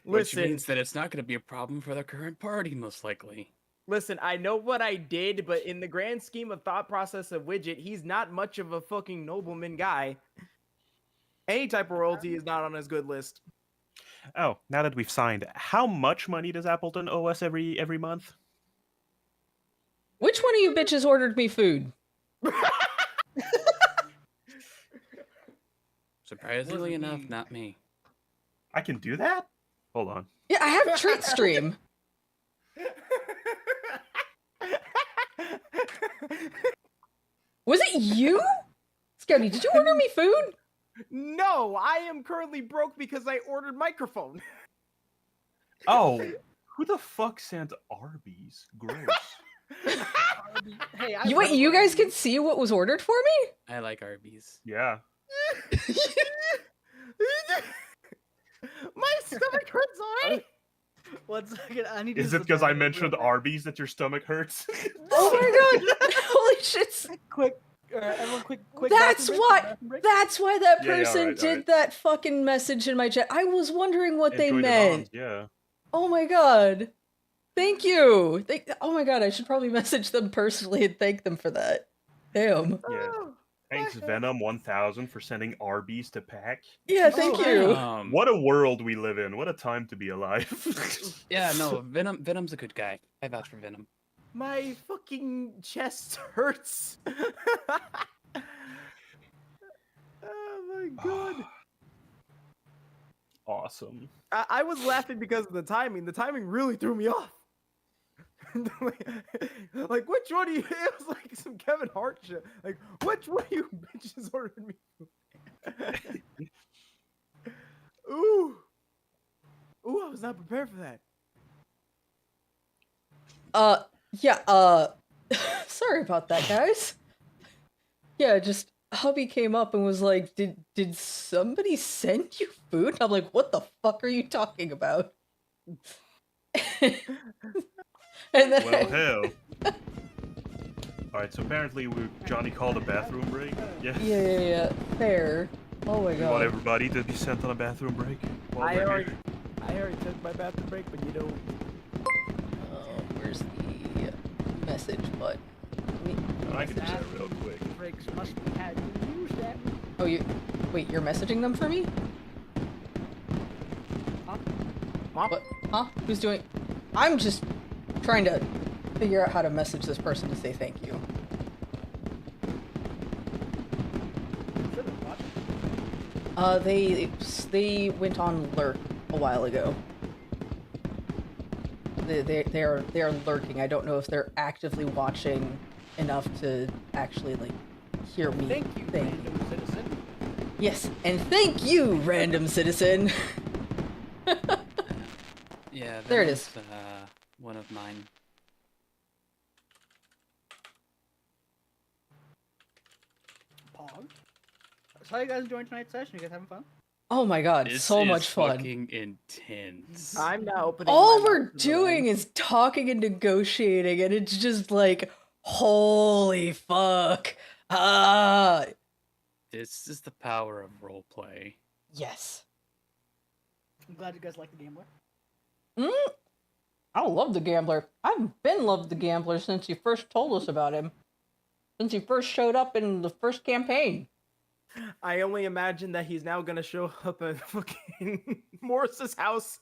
Which Listen, means that it's not going to be a problem for the current party, most likely. listen. I know what I did, but in the grand scheme of thought process of Widget, he's not much of a fucking nobleman guy. Any type of royalty is not on his good list. Oh, now that we've signed, how much money does Appleton owe us every month? Which one of you bitches ordered me food? Surprisingly Wasn't enough, me. not me. I can do that? Hold on. Yeah, I have Treat Stream. Was it you? Scotty, did you order me food? No, I am currently broke because I ordered microphone. Oh, who the fuck sent Arby's? Gross. Hey, I Wait, love you guys Arby's. can see what was ordered for me? I like Arby's. Yeah. My stomach hurts already. 1 second, I need to Is it sit because I down real mentioned quick. Arby's that your stomach hurts? Oh my god! Holy shit! Quick, everyone, quick. That's bathroom break, why. bathroom break. That's why that Yeah, yeah, person alright, did alright. that fucking message in my chat. I was wondering what they Enjoy the meant. bombs, yeah. Oh my god! Thank you. Oh my god! I should probably message them personally and thank them for that. Damn. Yeah. Thanks, Venom 1000, for sending Arby's to Pack. Yeah, thank Oh, you. What a world we live in. What a time to be alive. Yeah, no, Venom's a good guy. I vouch for Venom. My fucking chest hurts. Oh my god. Awesome. I was laughing because of the timing. The timing really threw me off. Like, which one do you? It was like some Kevin Hart shit. Like, which one of you bitches ordered me? Ooh, I was not prepared for that. Yeah, sorry about that, guys. Yeah, just hubby came up and was like, did somebody send you food? I'm like, what the fuck are you talking about? And then Well, hell. Alright, so apparently Johnny called a bathroom break. Yeah. yeah, fair. Oh my We want god. everybody to be sent on a bathroom break. while I we're already here. took my bathroom break, but you know. Where's the message button? I can do that real quick. Breaks must be had. Use that. Oh, wait, you're messaging them for me? What? Huh? Who's doing? I'm just trying to figure out how to message this person to say thank you. They went on lurk a while ago. They're lurking. I don't know if they're actively watching enough to actually like hear me. Thank you, random citizen. Yes, and thank you, random citizen. Yeah, There it Venom's, is. One of mine. Pog. So how you guys enjoying tonight's session? You guys having fun? Oh my god, This so is much fun. Fucking intense. I'm not opening. All my we're mouth to the doing land. is talking and negotiating, and it's just like, holy fuck. Ah. This is the power of roleplay. Yes. I'm glad you guys like the Gambler. I love the Gambler. I've been loved the Gambler since you first told us about him. Since he first showed up in the first campaign. I only imagine that he's now gonna show up at fucking Morris's house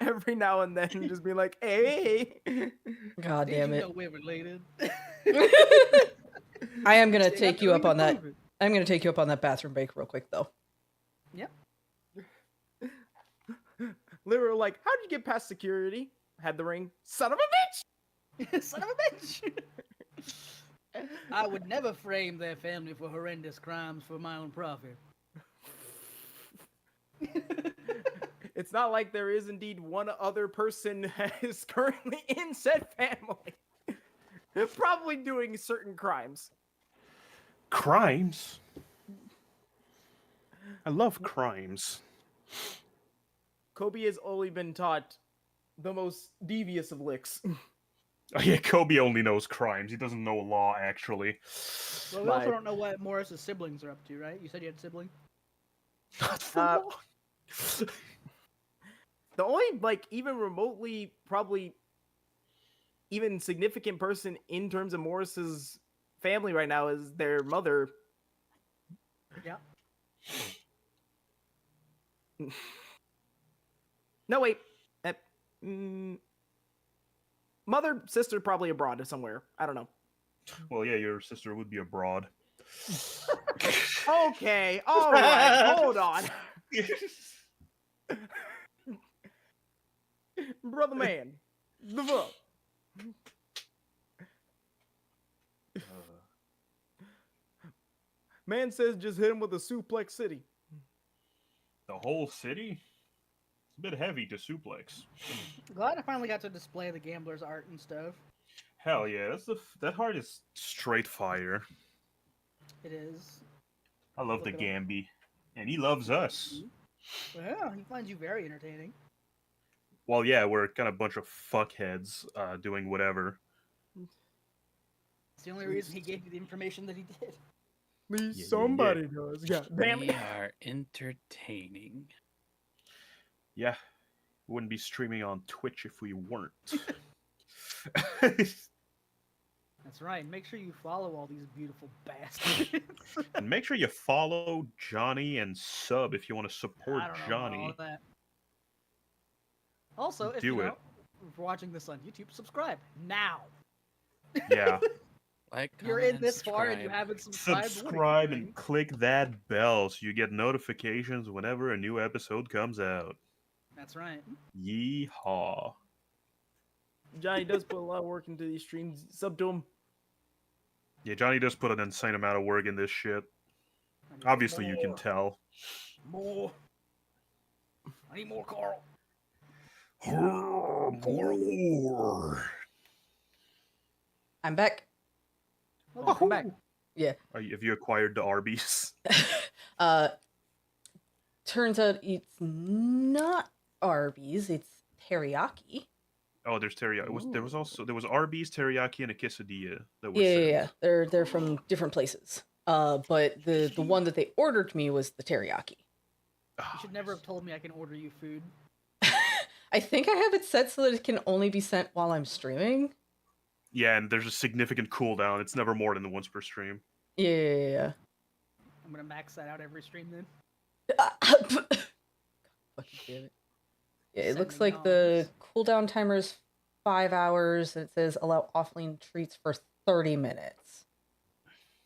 every now and then and just be like, "Hey." God Did damn you it. know we're related? I am gonna They take got you the up ring on to that. prove it. I'm gonna take you up on that bathroom break real quick though. Yep. Literally, like, how'd you get past security? Had the ring. Son of a bitch! Son of a bitch! I would never frame their family for horrendous crimes for my own profit. It's not like there is indeed one other person that is currently in said family. Probably doing certain crimes. Crimes? I love crimes. Kobe has only been taught the most devious of licks. Oh, yeah, Kobe only knows crimes. He doesn't know law, actually. Well, we also don't know what Morris's siblings are up to, right? You said you had a sibling? Not for Uh, long. The only, like, even remotely, probably even significant person in terms of Morris's family right now is their mother. Yeah. No, wait. Mother, sister, probably abroad somewhere. I don't know. Well, yeah, your sister would be abroad. Okay, all right, hold on. Brother man. The fuck? Man says just hit him with a suplex city. The whole city? It's a bit heavy to suplex. Glad I finally got to display the gambler's art and stuff. Hell yeah, that heart is straight fire. It is. I love the Look it up. Gambi. And he loves us. Well, he finds you very entertaining. Well, yeah, we're kind of a bunch of fuckheads doing whatever. It's the only reason he gave you the information that he did. Yeah, yeah, yeah. Somebody does. Yeah, damn We it. are entertaining. Yeah, we wouldn't be streaming on Twitch if we weren't. That's right. Make sure you follow all these beautiful bastards. And make sure you follow Johnny and sub if you want to support I don't know about Johnny. all of that. Also, if Do you it. know, if you're watching this on YouTube, subscribe now. Yeah. Like, You're comment, in and this far and you subscribe. haven't subscribed. What are you Subscribe doing? and click that bell so you get notifications whenever a new episode comes out. That's right. Yeehaw. Johnny does put a lot of work into these streams. Sub to him. Yeah, Johnny does put an insane amount of work in this shit. I need Obviously, you can more. tell. More. I need more, Carl. I'm back. Welcome back. Have you acquired the Arby's? Turns out it's not Arby's, it's teriyaki. Oh, there's teriyaki. There was Arby's, teriyaki, and a quesadilla that was Yeah, sent. yeah, yeah. They're from different places. But the one that they ordered me was the teriyaki. You should never have told me I can order you food. I think I have it set so that it can only be sent while I'm streaming. Yeah, and there's a significant cooldown. It's never more than once per stream. Yeah. I'm gonna max that out every stream then. Fucking damn it. Yeah, it looks Sending like the noms. cooldown timer is 5 hours, and it says allow offline treats for 30 minutes.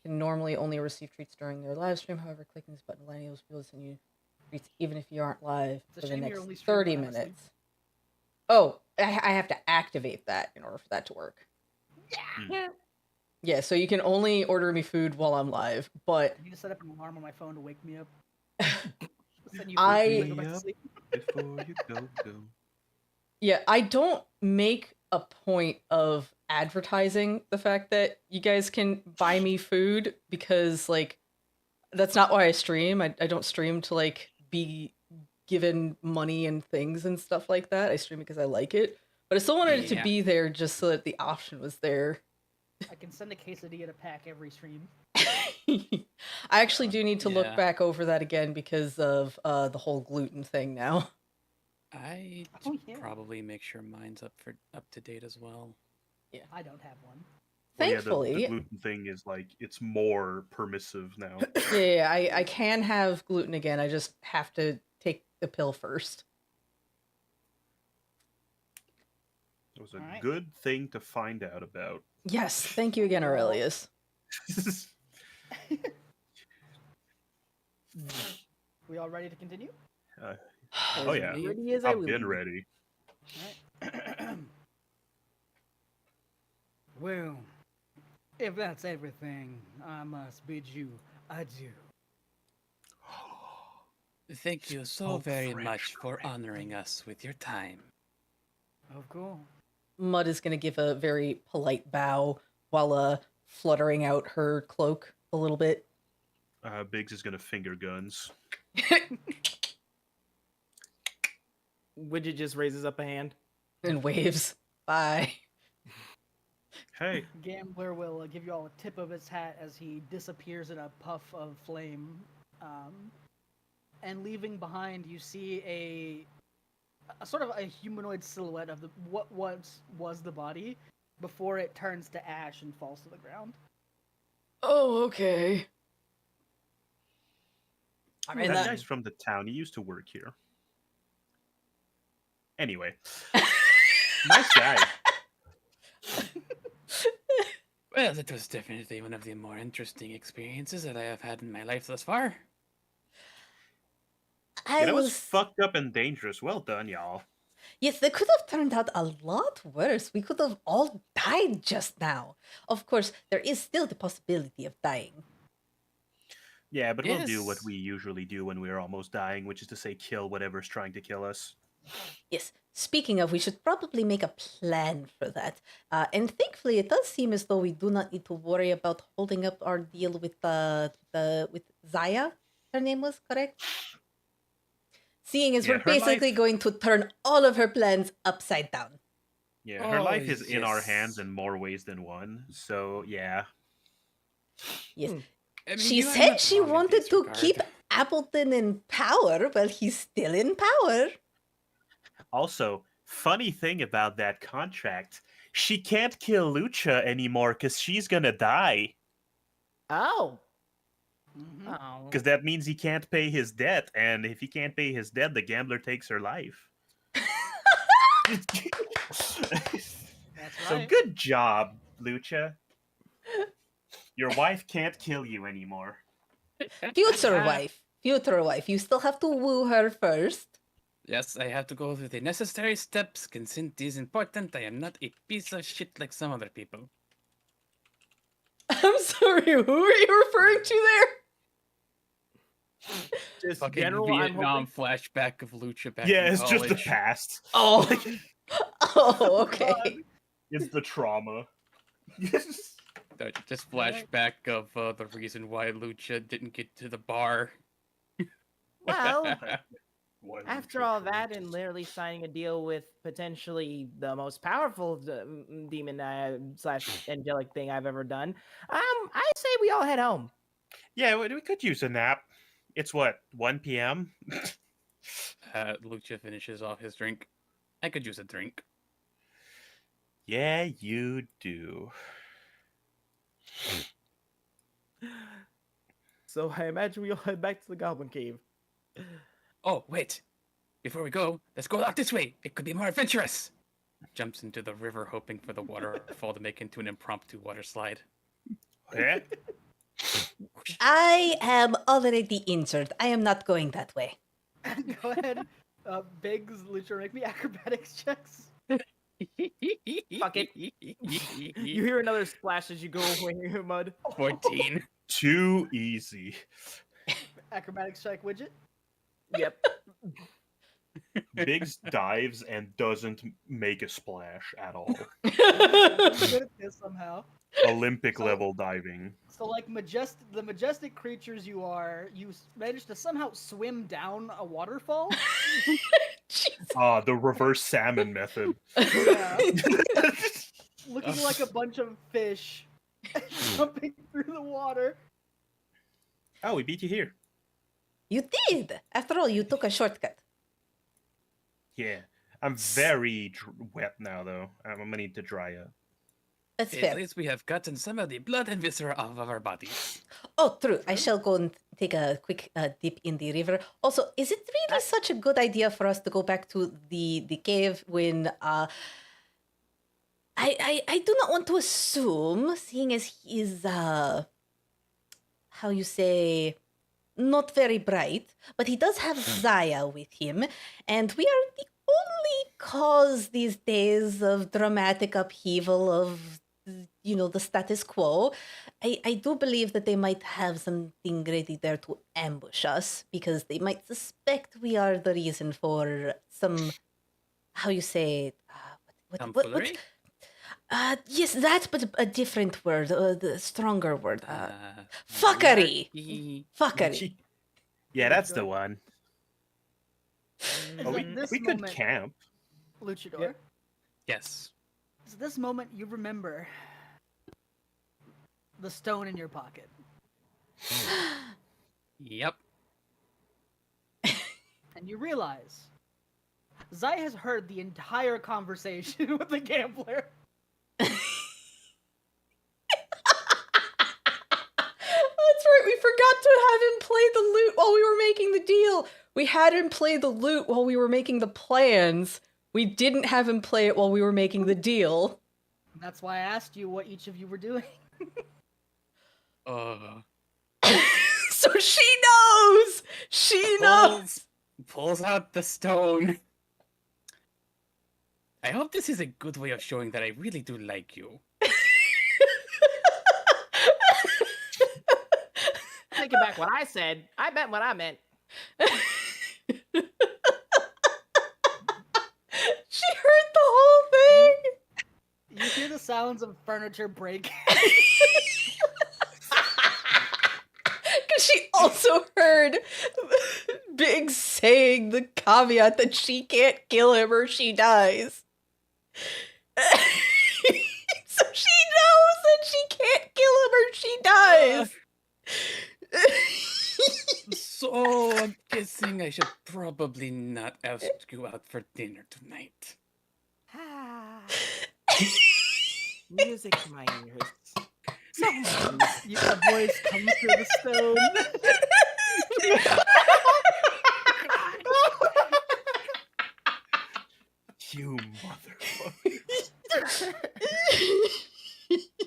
You can normally only receive treats during their live stream. However, clicking this button will will send you treats even if you aren't live It's a for the shame you're next only streaming 30 when I'm asleep. minutes. Oh, I have to activate that in order for that to work. Yeah. Yeah, so you can only order me food while I'm live, but I need to set up an alarm on my phone to wake me up. Send you food I- when go back to Yep. sleep. Before you go. yeah, I don't make a point of advertising the fact that you guys can buy me food because, like, that's not why I stream. I don't stream to, like, be given money and things and stuff like that. I stream because I like it. But I still wanted it to Yeah. be there just so that the option was there. I can send a quesadilla to Pack every stream. I actually do need to look Yeah. back over that again because of the whole gluten thing now. I Oh, should yeah. probably make sure mine's up to date as well. I don't have one. Well, yeah, Thankfully, the gluten thing is like it's more permissive now. yeah, I can have gluten again. I just have to take the pill first. It was a Alright. good thing to find out about. Yes, thank you again, Aurelius. We all ready to continue? Oh As yeah, ready as I I've will been be. ready. Right? Well, if that's everything, I must bid you adieu. Thank you so Spoke very French much for correctly. honoring us with your time. Of course. Mud is going to give a very polite bow while fluttering out her cloak a little bit. Biggs is gonna finger guns. Widget just raises up a hand. And waves. Bye. Hey, Gambler will give you all a tip of his hat as he disappears in a puff of flame. And leaving behind, you see a sort of a humanoid silhouette of what once was the body before it turns to ash and falls to the ground. Oh, okay. that And that, guy's from the town. He used to work here. Anyway, nice guy. Well, that was definitely one of the more interesting experiences that I have had in my life thus far. I Yeah, that was was. fucked up and dangerous. Well done, y'all. Yes, that could have turned out a lot worse. We could have all died just now. Of course, there is still the possibility of dying. Yeah, but we'll do what Yes. we usually do when we're almost dying, which is to say, kill whatever's trying to kill us. Yes, speaking of, we should probably make a plan for that. And thankfully, it does seem as though we do not need to worry about holding up our deal with with Zaya. Her name was correct. Seeing as Yeah, we're her basically life- going to turn all of her plans upside down. Yeah, her Oh, life is in our yes. hands in more ways than one. So yeah, Yes, I mean, she you are said not she wrong in wanted this to regard. keep Appleton in power. Well, he's still in power. also, funny thing about that contract, she can't kill Lucha anymore because she's gonna die. Oh. Mm-hmm. Oh. Because that means he can't pay his debt, and if he can't pay his debt, the gambler takes her life. That's So right. good job, Lucha. Your wife can't kill you anymore. Future Ah. wife. Future wife. You still have to woo her first. Yes, I have to go through the necessary steps. Consent is important. I am not a piece of shit like some other people. I'm sorry, who are you referring to there? Just Fucking general, I'm Vietnam hoping. flashback of Lucha back Yeah, in it's just the college. past. Oh. Oh, okay. It's the trauma. Just flashback of the reason why Lucha didn't get to the bar. Well, after all that, and literally signing a deal with potentially the most powerful demon slash angelic thing I've ever done, I say we all head home. Yeah, we could use a nap. It's what, 1 p.m.? Lucha finishes off his drink. I could use a drink. Yeah, you do. So I imagine we all head back to the Goblin Cave. Oh, wait. Before we go, let's go out this way. It could be more adventurous. Jumps into the river, hoping for the waterfall to make into an impromptu water slide. Yeah? I am already injured. I am not going that way. Go ahead. Biggs, Lucha, make me acrobatics checks. Fuck it. You hear another splash as you go away, Mud. 14. Too easy. Acrobatics check widget. Yep. Biggs dives and doesn't make a splash at all. I'm good at this somehow. Olympic level diving. So, like the majestic creatures you are, you managed to somehow swim down a waterfall. The reverse salmon method. Yeah. Looking like a bunch of fish jumping through the water. Oh, we beat you here. You did. After all, you took a shortcut. Yeah. I'm very wet now, though. I'm gonna need to dry up. That's At fair. least we have gotten some of the blood and viscera off of our bodies. Oh, true. I shall go and take a quick dip in the river. Also, is it really such a good idea for us to go back to the cave when I do not want to assume, seeing as he is how you say, not very bright, but he does have Zaya with him, and we are the only cause these days of dramatic upheaval of, the status quo. I do believe that they might have something ready there to ambush us, because they might suspect we are the reason for some, how you say, Tomfoolery? yes, that, but a different word, the stronger word. Fuckery. Fuckery. Yeah, that's the one. It's Oh, at this we could moment, camp. Luchador. Yep. Yes. It's at this moment you remember the stone in your pocket. Yep. And you realize Zai has heard the entire conversation with the gambler. That's right. We forgot to have him play the lute while we were making the deal. We had him play the lute while we were making the plans. We didn't have him play it while we were making the deal. And that's why I asked you what each of you were doing. So she knows. She knows. Pulls out the stone. I hope this is a good way of showing that I really do like you. Taking back what I said. I meant what I meant. She heard the whole thing. You hear the sounds of furniture breaking. Because she also heard Big saying the caveat that she can't kill him or she dies. So she knows that she can't kill him or she dies. So I'm guessing I should probably not ask you out for dinner tonight. Music to my ears. A voice comes through the stone. You motherfucker.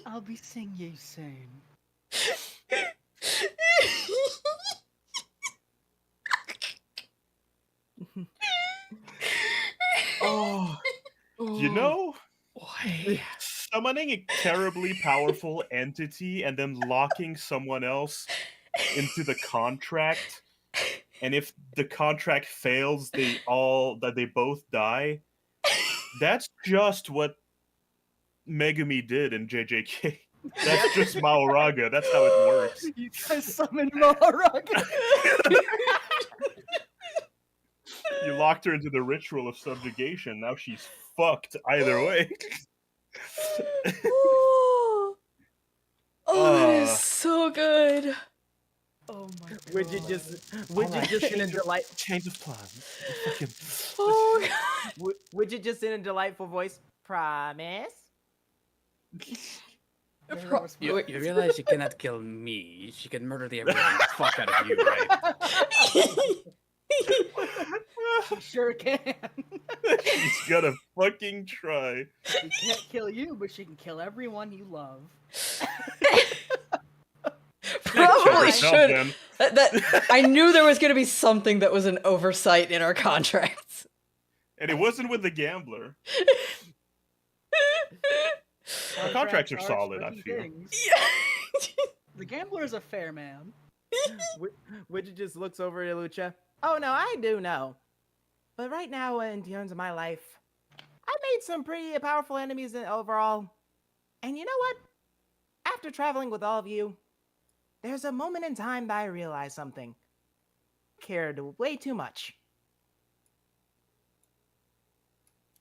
I'll be sing ye same. Oh, you know, Why? summoning a terribly powerful entity and then locking someone else into the contract, and if the contract fails, they both die. That's just what Megumi did in JJK. That's just Maoraga. That's how it works. You guys summoned Maharaga. You locked her into the ritual of subjugation. Now she's fucked either way. That is so good. Oh my god. Widget just in a Change of plans. Fucking... Oh god. Widget just in a delightful voice. Promise. You realize you cannot kill me. She can murder the everything fuck out of you, right? She sure can. She's gonna fucking try. She can't kill you, but she can kill everyone you love. Probably Check yourself, should. then. That I knew there was going to be something that was an oversight in our contracts. And it wasn't with the gambler. Our contracts are solid, I feel. The gambler is a fair man. Widget just looks over at Lucha. Oh no, I do know. But right now, in terms of my life, I made some pretty powerful enemies overall. And you know what? After traveling with all of you, there's a moment in time that I realized something. Cared way too much.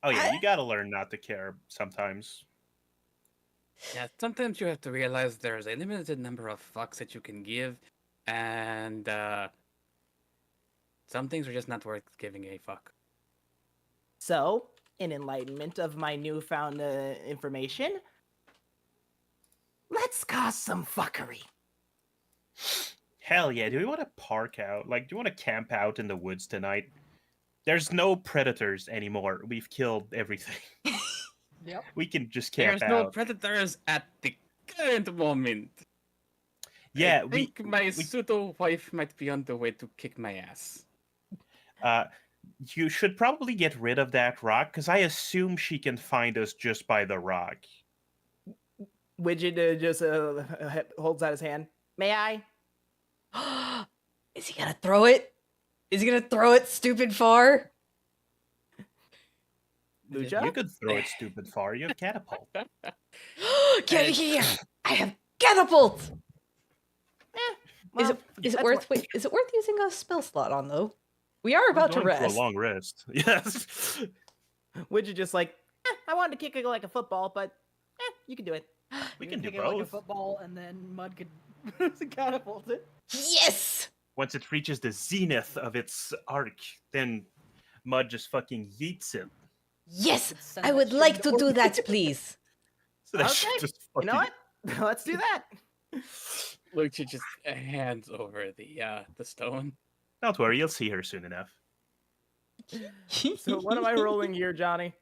Oh yeah, you gotta learn not to care sometimes. Yeah, sometimes you have to realize there's a limited number of fucks that you can give, and some things are just not worth giving a fuck. So, in enlightenment of my newfound information, let's cause some fuckery. Hell yeah, do we want to park out? Like, do you want to camp out in the woods tonight? There's no predators anymore. We've killed everything. Yep. We can just camp There's out. no predators at the current moment. Yeah, I think my pseudo wife might be on the way to kick my ass. you should probably get rid of that rock because I assume she can find us just by the rock. Widget just holds out his hand. May I? Is he gonna throw it? Is he gonna throw it stupid far? Lucha? You could throw it stupid far. You have catapult. Get here! I have catapult! Is Well, it that's worth what- is it worth using a spell slot on though? We are about to Going for rest. a long rest. Yes. Widget just like, I wanted to kick it like a football, but you can do it. We You can do kick it like a both. football, and then Mud could catapult it. Yes! Once it reaches the zenith of its arc, then Mud just fucking yeets it. Yes! Could send I that would shit like into to do orbit. that, please. So that Okay, shit just You fucking... know what? Let's do that. Lucha just hands over the stone. Don't worry, you'll see her soon enough. So what am I rolling here, Johnny?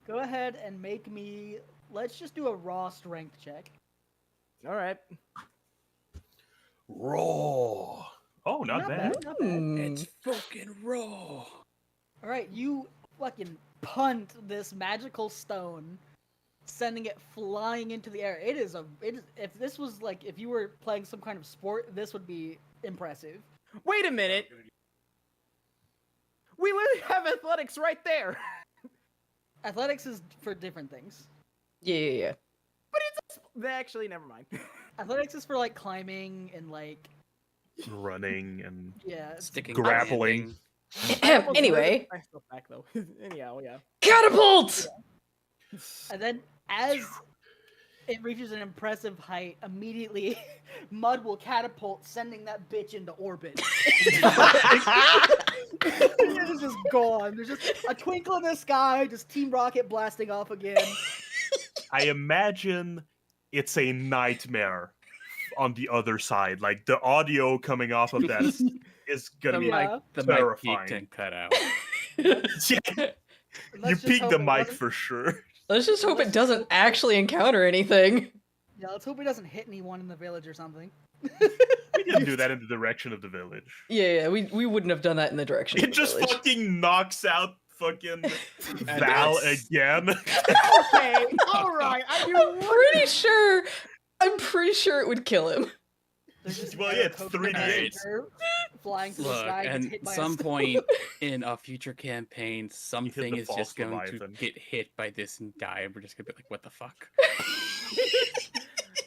Go ahead and make me. Let's just do a raw strength check. All right. Raw. Oh, not bad. Not bad. It's fucking raw. All right, you fucking punt this magical stone, sending it flying into the air. It is. If this was like if you were playing some kind of sport, this would be impressive. Wait a minute. We literally have athletics right there. Athletics is for different things. Yeah. But actually, never mind. Athletics is for like climbing and like Running and... yeah. Sticking Grappling. landing. Anyway, I still back though. Anyhow, yeah. catapult! And then as it reaches an impressive height, immediately Mud will catapult, sending that bitch into orbit. It is just gone. There's just a twinkle in the sky, just Team Rocket blasting off again. I imagine it's a nightmare on the other side. Like, the audio coming off of that is gonna The be mic- like... The mic terrifying. peaked and cut out. Yeah, Let's you just peaked hope the it mic wasn't- for sure. Let's just hope it doesn't actually encounter anything. Yeah, let's hope he doesn't hit anyone in the village or something. We didn't do that in the direction of the village. Yeah, we wouldn't have done that in the direction of It the just village. fucking knocks out fucking Val again. Okay, all right. I'm pretty sure it would kill him. There's just Well, an yeah, it's coconut 3D8. messenger flying through the Look, sky, gets and hit by a some stone. point in a future campaign, something the is false just going Leviathan. to get hit by this and die, and we're just gonna be like, "What the fuck?"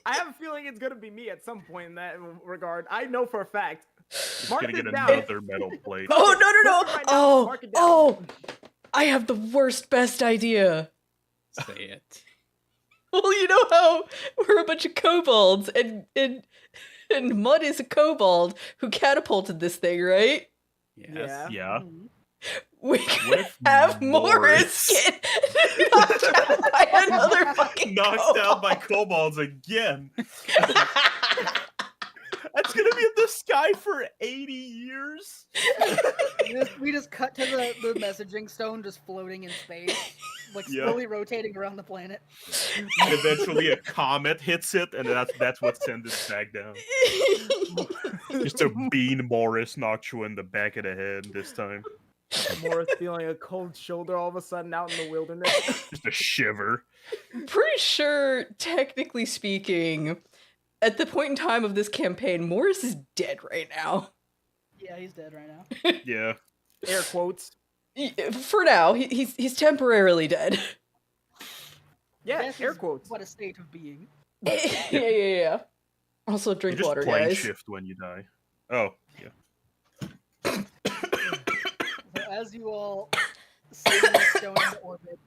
I have a feeling it's gonna be me at some point in that regard. I know for a fact. Just Mark gonna this get down. another metal plate. Oh no! Mark it right now. Oh, Mark it down. oh! I have the worst, best idea. Say it. Well, you know how we're a bunch of kobolds, and Mud is a kobold who catapulted this thing, right? Yes. Yeah. Yeah. Mhm. We What could if have Morris get knocked out by another fucking Knocked out by kobold. kobolds again. That's gonna be in the sky for 80 years. We just cut to the messaging stone just floating in space, like Yeah. slowly rotating around the planet. And eventually a comet hits it, and that's what sends it back down. Just a bean Morris knocks you in the back of the head this time. Morris feeling a cold shoulder all of a sudden out in the wilderness. Just a shiver. Pretty sure, technically speaking, at the point in time of this campaign, Morris is dead right now. Yeah, he's dead right now. Yeah. Air quotes. For now, he's temporarily dead. Yeah, Death air is quote. What a state of being. Yeah. Also, You drink just water, plane guys. shift when you die. Oh, yeah. So as you all send the stone into orbit,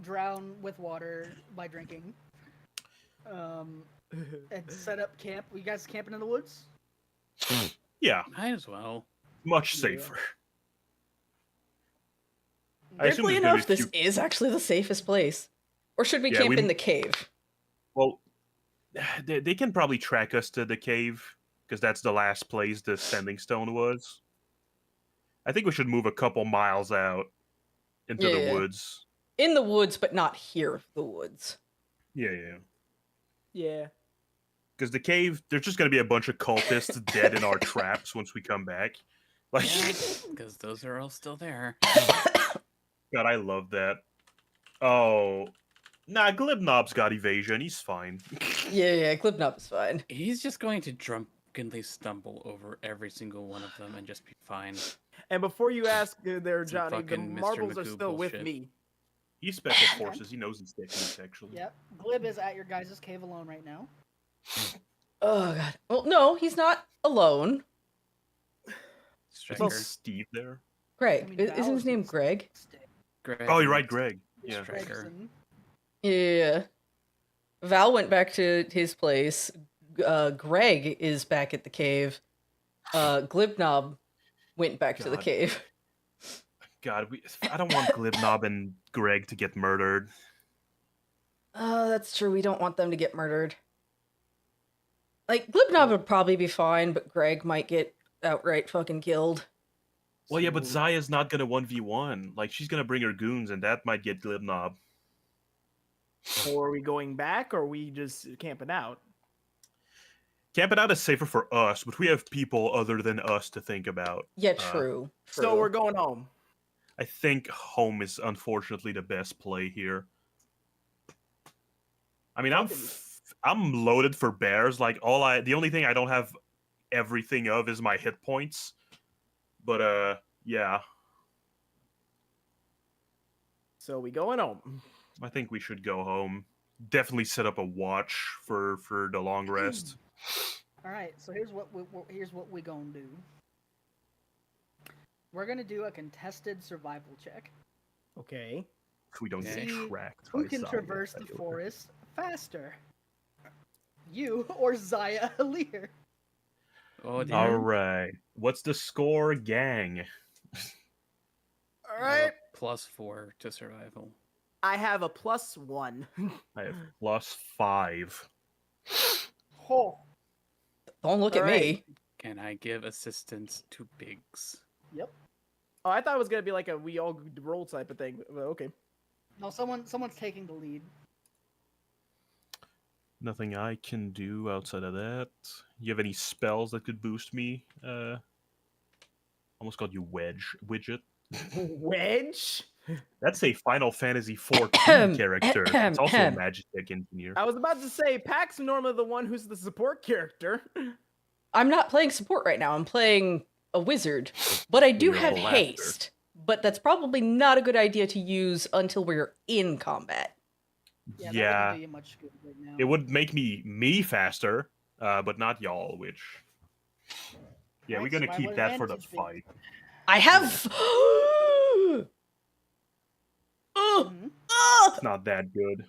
drown with water by drinking, and set up camp. You guys camping in the woods? Yeah, Might as well. much Yeah. safer. I assume Weirdly there's gonna enough, be this few- is actually the safest place. Or should we Yeah, camp we- in the cave? Well, they can probably track us to the cave because that's the last place the sending stone was. I think we should move a couple miles out into the Yeah. woods. In the woods, but not here, the woods. Yeah. Yeah. Because the cave, there's just gonna be a bunch of cultists dead in our traps once we come back. Like, Because those are all still there. God, I love that. Oh, nah, Glibnob's got evasion. He's fine. Yeah, Glibnob's fine. He's just going to drunkenly stumble over every single one of them and just be fine. And before you ask there, Some Johnny, the fucking Mr. marbles are Magoo still with bullshit. me. He's special forces. He knows his techniques, actually. Yep. Glib is at your guys' cave alone right now. Oh god. Well, no, he's not alone. Striker. Isn't Steve there? Greg. I mean, Isn't his Val's name gonna Greg? stay. Greg Oh, you're right, and Greg. Yeah. Striker. Gregson. Yeah. Val went back to his place. Greg is back at the cave. Glibnob went back to the God. cave. God, I don't want Glibnob and Greg to get murdered. Oh, that's true. We don't want them to get murdered. Like, Glibnob would probably be fine, but Greg might get outright fucking killed. Well, yeah, but Zaya's not gonna 1v1. Like, she's gonna bring her goons, and that might get Glibnob. Or are we going back, or are we just camping out? Camping out is safer for us, but we have people other than us to think about. Yeah, true. So we're going home. I think home is unfortunately the best play here. I mean, I'm loaded for bears. Like, the only thing I don't have everything of is my hit points. But yeah, So we going home. I think we should go home. Definitely set up a watch for the long rest. All right. So here's what we gonna do. We're gonna do a contested survival check. Okay. If we don't get See tracked. who by can Zaya, traverse the that'd be okay. forest faster. You or Zaya Alir. Oh, dear. All right. What's the score, gang? All right. +4 to survival. I have a +1. I have +5. Oh. Don't look at me. Can I give assistance to Biggs? Yep. Oh, I thought it was gonna be like a we all roll type of thing. But okay. No, someone's taking the lead. Nothing I can do outside of that. You have any spells that could boost me? Almost called you Widget. Wedge. That's a Final Fantasy XIV character. It's also a Magitech engineer. I was about to say, Pack's normally the one who's the support character. I'm not playing support right now. I'm playing a wizard. But I do You're a have blaster. haste. But that's probably not a good idea to use until we're in combat. Yeah. That Yeah, wouldn't do you much good right now. it would make me faster, but not y'all. Which, yeah, Alright, we're gonna survival keep that for the advantage, big- fight. I have. Oh, Mhm. It's not that good.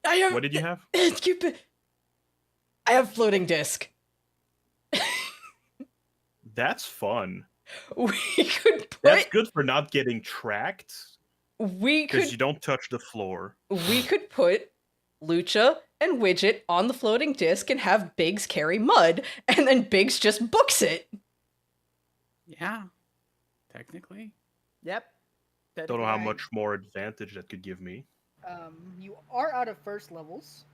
I have. What did you have? I have floating disc. That's fun. We could That's put. good for not getting tracked We because could. you don't touch the floor. We could put Lucha and Widget on the floating disc and have Biggs carry mud, and then Biggs just books it. Yeah. Technically. Yep. Don't know how Alright. much more advantage that could give me. You are out of first levels.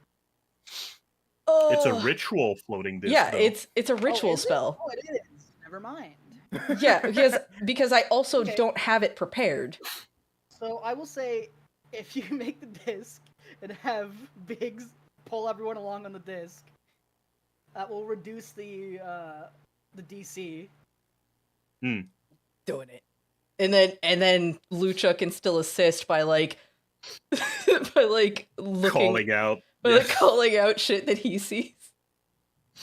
It's a Ugh. ritual floating disc. Yeah, though. it's a ritual Oh, is it? spell. Oh, it is. Never mind. Yeah, because I also Okay. don't have it prepared. So I will say, if you make the disc and have Biggs pull everyone along on the disc, that will reduce the DC. Doing it. And then Lucha can still assist by like looking calling out. by Yeah. like calling out shit that he sees.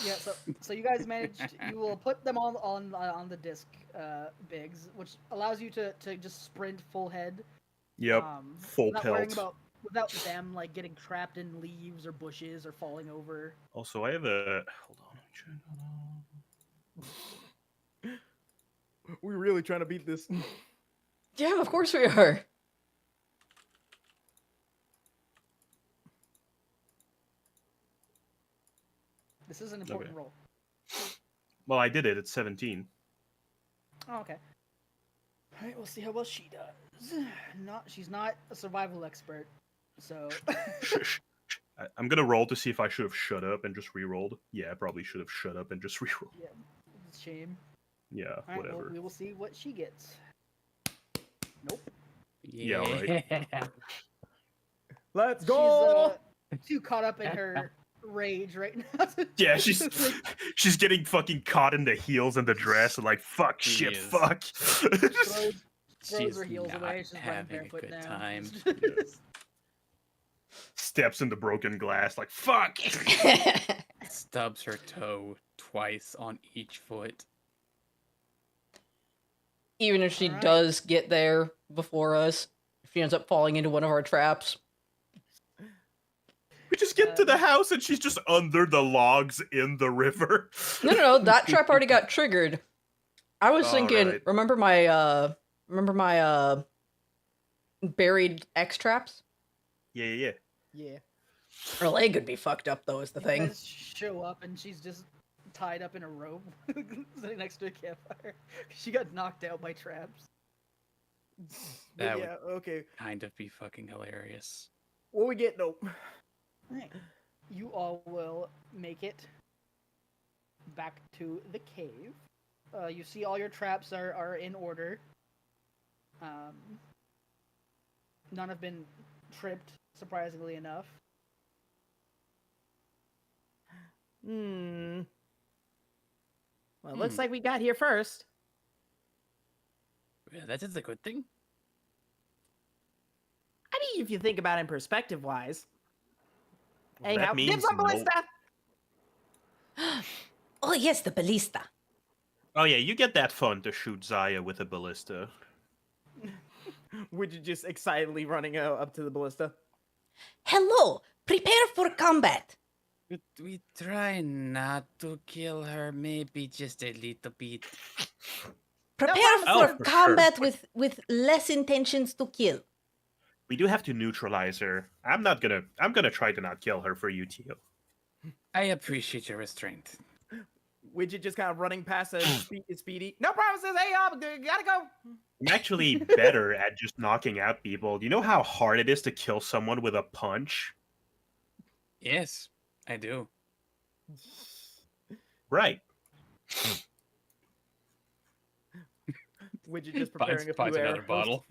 Yeah. So you guys managed. You will put them all on the disc, Biggs, which allows you to just sprint full head. Yep. Full without worrying pelt. about without them like getting trapped in leaves or bushes or falling over. Also, I have a. Hold on. We're really trying to beat this. Yeah, of course we are. This is an important Okay. role. Well, I did it. It's 17. Oh, okay. All right, we'll see how well she does. She's not a survival expert, so. Shh, shh, shh. I'm gonna roll to see if I should have shut up and just re-rolled. Yeah, I probably should have shut up and just re-rolled. Yeah, it's a shame. Yeah, All right, whatever. well, we will see what she gets. Nope. Yeah, right. Let's She's go. too caught up in her rage right now. Yeah, she's getting fucking caught in the heels and the dress and like fuck She shit is. fuck. throws She's her heels not away. She's running having a barefoot good now. time. Steps in the broken glass like fuck. Stubs her toe twice on each foot. Even if she Alright. does get there before us, if she ends up falling into one of our traps. We just get to the house and she's just under the logs in the river. No, that trap already got triggered. I was thinking, Alright. remember my buried X traps? Yeah. Yeah. Her leg would be fucked up though, is the You thing. guys show up and she's just tied up in a rope, sitting next to a campfire. She got knocked out by traps. That yeah. Okay. Kind of be fucking hilarious. What we get? Nope. Right. You all will make it back to the cave. You see all your traps are in order. None have been tripped, surprisingly enough. Well, it looks like we got here first. Well, that is a good thing. I mean, if you think about it in perspective-wise. Well, Anyhow, that means dibs on no- ballista. Oh, yes, the ballista. Oh yeah, you get that fun to shoot Zaya with a ballista. Would you just excitedly running up to the ballista? Hello, prepare for combat. We try not to kill her, maybe just a little bit. Prepare Oh, for for combat sure. with less intentions to kill. We do have to neutralize her. I'm gonna try to not kill her for you, Tio. I appreciate your restraint. Widget just kind of running past a speedy. No promises. Hey, gotta go. I'm actually better at just knocking out people. Do you know how hard it is to kill someone with a punch? Yes, I do. Right. Widget just Finds, preparing a finds few another arrows. bottle.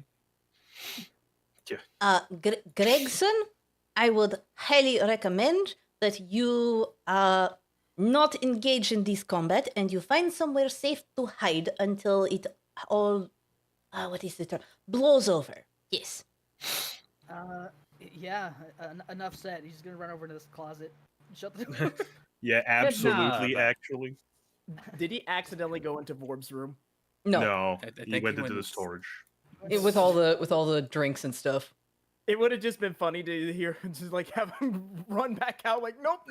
Gregson, I would highly recommend that you not engage in this combat and you find somewhere safe to hide until it all, what is the term, blows over. Yes. Yeah, enough said. He's gonna run over to this closet. Shut the door. Yeah, absolutely. knob. Actually, Did he accidentally go into Vorb's room? No, no, I he think went he into the went- storage. with all the drinks and stuff. It would have just been funny to hear just like have him run back out like nope,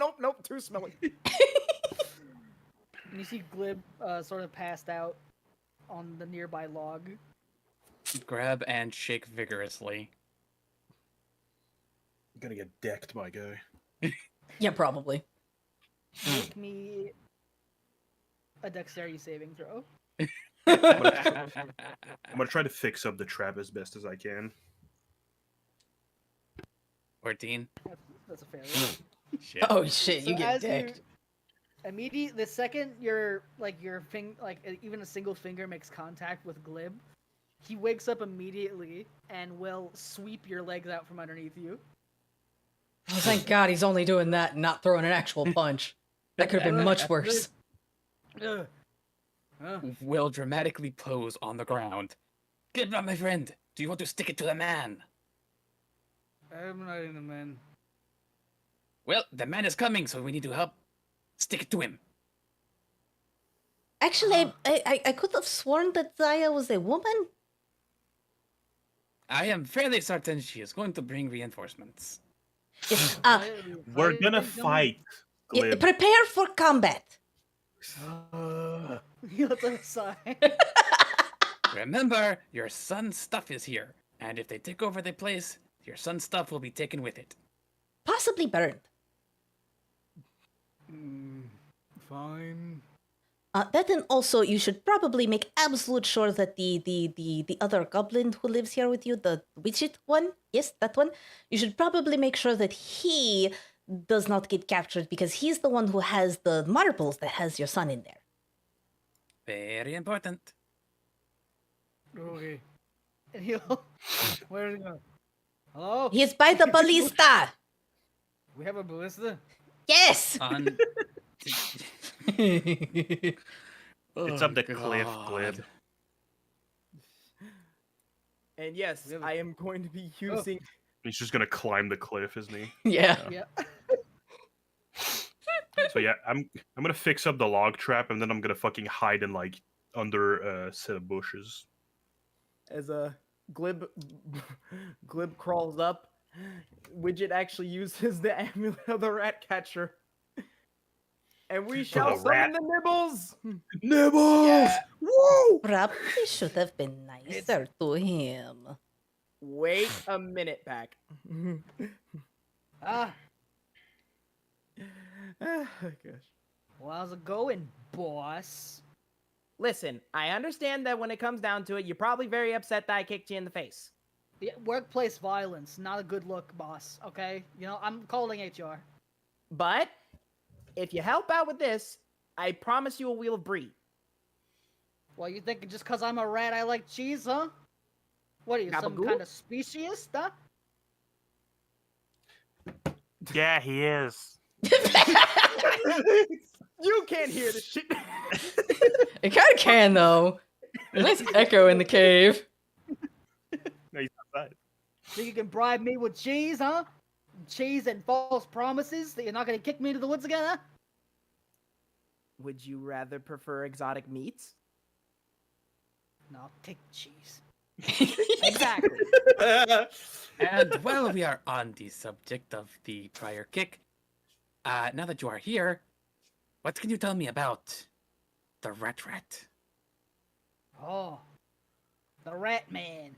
too smelly. And you see Glib sort of passed out on the nearby log. Grab and shake vigorously. I'm gonna get decked, my guy. Yeah, probably. Make me a dexterity saving throw. I'm gonna try to fix up the trap as best as I can. 14. That's a failure. Shit. Oh shit, you So get as decked. The second your even a single finger makes contact with Glib, he wakes up immediately and will sweep your legs out from underneath you. Oh, thank God he's only doing that and not throwing an actual punch. That could have been much worse. Ugh. Will dramatically pose on the ground. Good luck, my friend. Do you want to stick it to the man? I'm not in the man. Well, the man is coming, so we need to help. Stick it to him. Actually, I could have sworn that Zaya was a woman. I am fairly certain she is going to bring reinforcements. Yes. We're gonna fight. Yeah, Glib. prepare for combat. He lets out a sigh. Remember, your son's stuff is here, and if they take over the place, your son's stuff will be taken with it. Possibly burned. Fine. That and also, you should probably make absolute sure that the other goblin who lives here with you, the widget one, yes, that one, you should probably make sure that he does not get captured because he's the one who has the marbles that has your son in there. Very important. Okay. And he'll. Where did he go? Hello? He's by the ballista. We have a ballista? Yes. On. It's up the cliff, Glib. And yes, We have a- I am going to be using. He's just gonna climb the cliff, isn't he? Yeah. Yeah. So yeah, I'm gonna fix up the log trap, and then I'm gonna fucking hide in like under a set of bushes. As a Glib crawls up, Widget actually uses the amulet of the rat catcher. And we shall the rat. summon the nibbles! Nibbles! Woo! Probably should have been nicer to him. Wait a minute, Pack. Ah, Oh, gosh. well, how's it going, boss? Listen, I understand that when it comes down to it, you're probably very upset that I kicked you in the face. Yeah, workplace violence, not a good look, boss, okay? You know, I'm calling HR. But if you help out with this, I promise you a wheel of brie. Well, you think just because I'm a rat I like cheese, huh? What are you, some Gabagool? kind of speciesist, huh? Yeah, he is. You can't hear the shit. It kind of can, though. A nice echo in the cave. No, he's outside. Think you can bribe me with cheese, huh? Cheese and false promises that you're not gonna kick me into the woods again, huh? Would you rather prefer exotic meats? No, take cheese. Exactly. And while we are on the subject of the prior kick, now that you are here, what can you tell me about the rat? Oh, the rat man.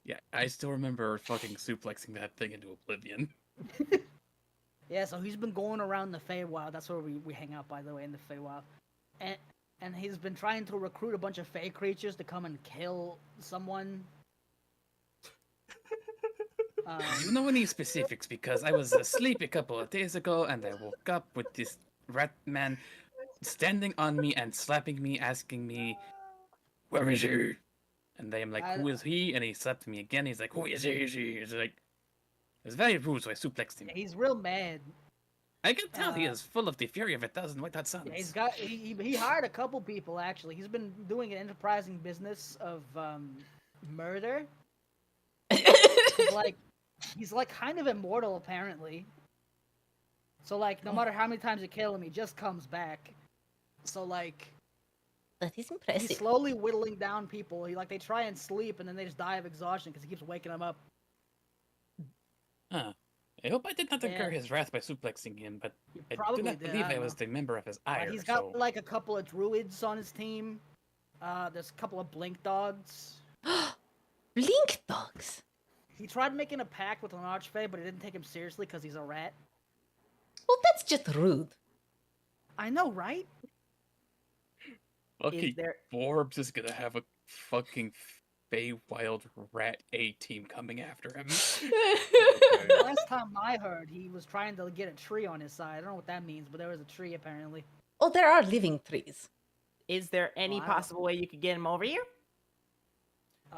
Yeah, I still remember fucking suplexing that thing into oblivion. Yeah, so he's been going around the Feywild. That's where we hang out, by the way, in the Feywild. And he's been trying to recruit a bunch of Fey creatures to come and kill someone. Do you know any specifics? Because I was asleep a couple of days ago, and I woke up with this rat man standing on me and slapping me, asking me, "Where is he?" And I am like, "Who is he?" And he slapped me again. He's like, "Who is he?" It's like, it was very rude, so I suplexed him. He's real mad. I can tell he is full of the fury of 1,000 white hot suns. Yeah, he's got he hired a couple people actually. He's been doing an enterprising business of murder. He's like kind of immortal apparently. So like no matter how many times you kill him, he just comes back. So like That is he's impressive. slowly whittling down people. They try and sleep and then they just die of exhaustion because he keeps waking them up. Huh. I hope I did not incur Yeah. his wrath by suplexing him, but You I do probably not did, believe I I was don't the member of his know. ire. He's got So like a couple of druids on his team. There's a couple of blink dogs. Blink dogs. He tried making a pact with an archfey, but it didn't take him seriously because he's a rat. Well, that's just rude. I know, right? fucking there- Forbes is gonna have a fucking Feywild rat A team coming after him. Last time I heard, he was trying to get a tree on his side. I don't know what that means, but there was a tree apparently. Oh, there are living trees. Is there any Wow. possible way you could get him over here?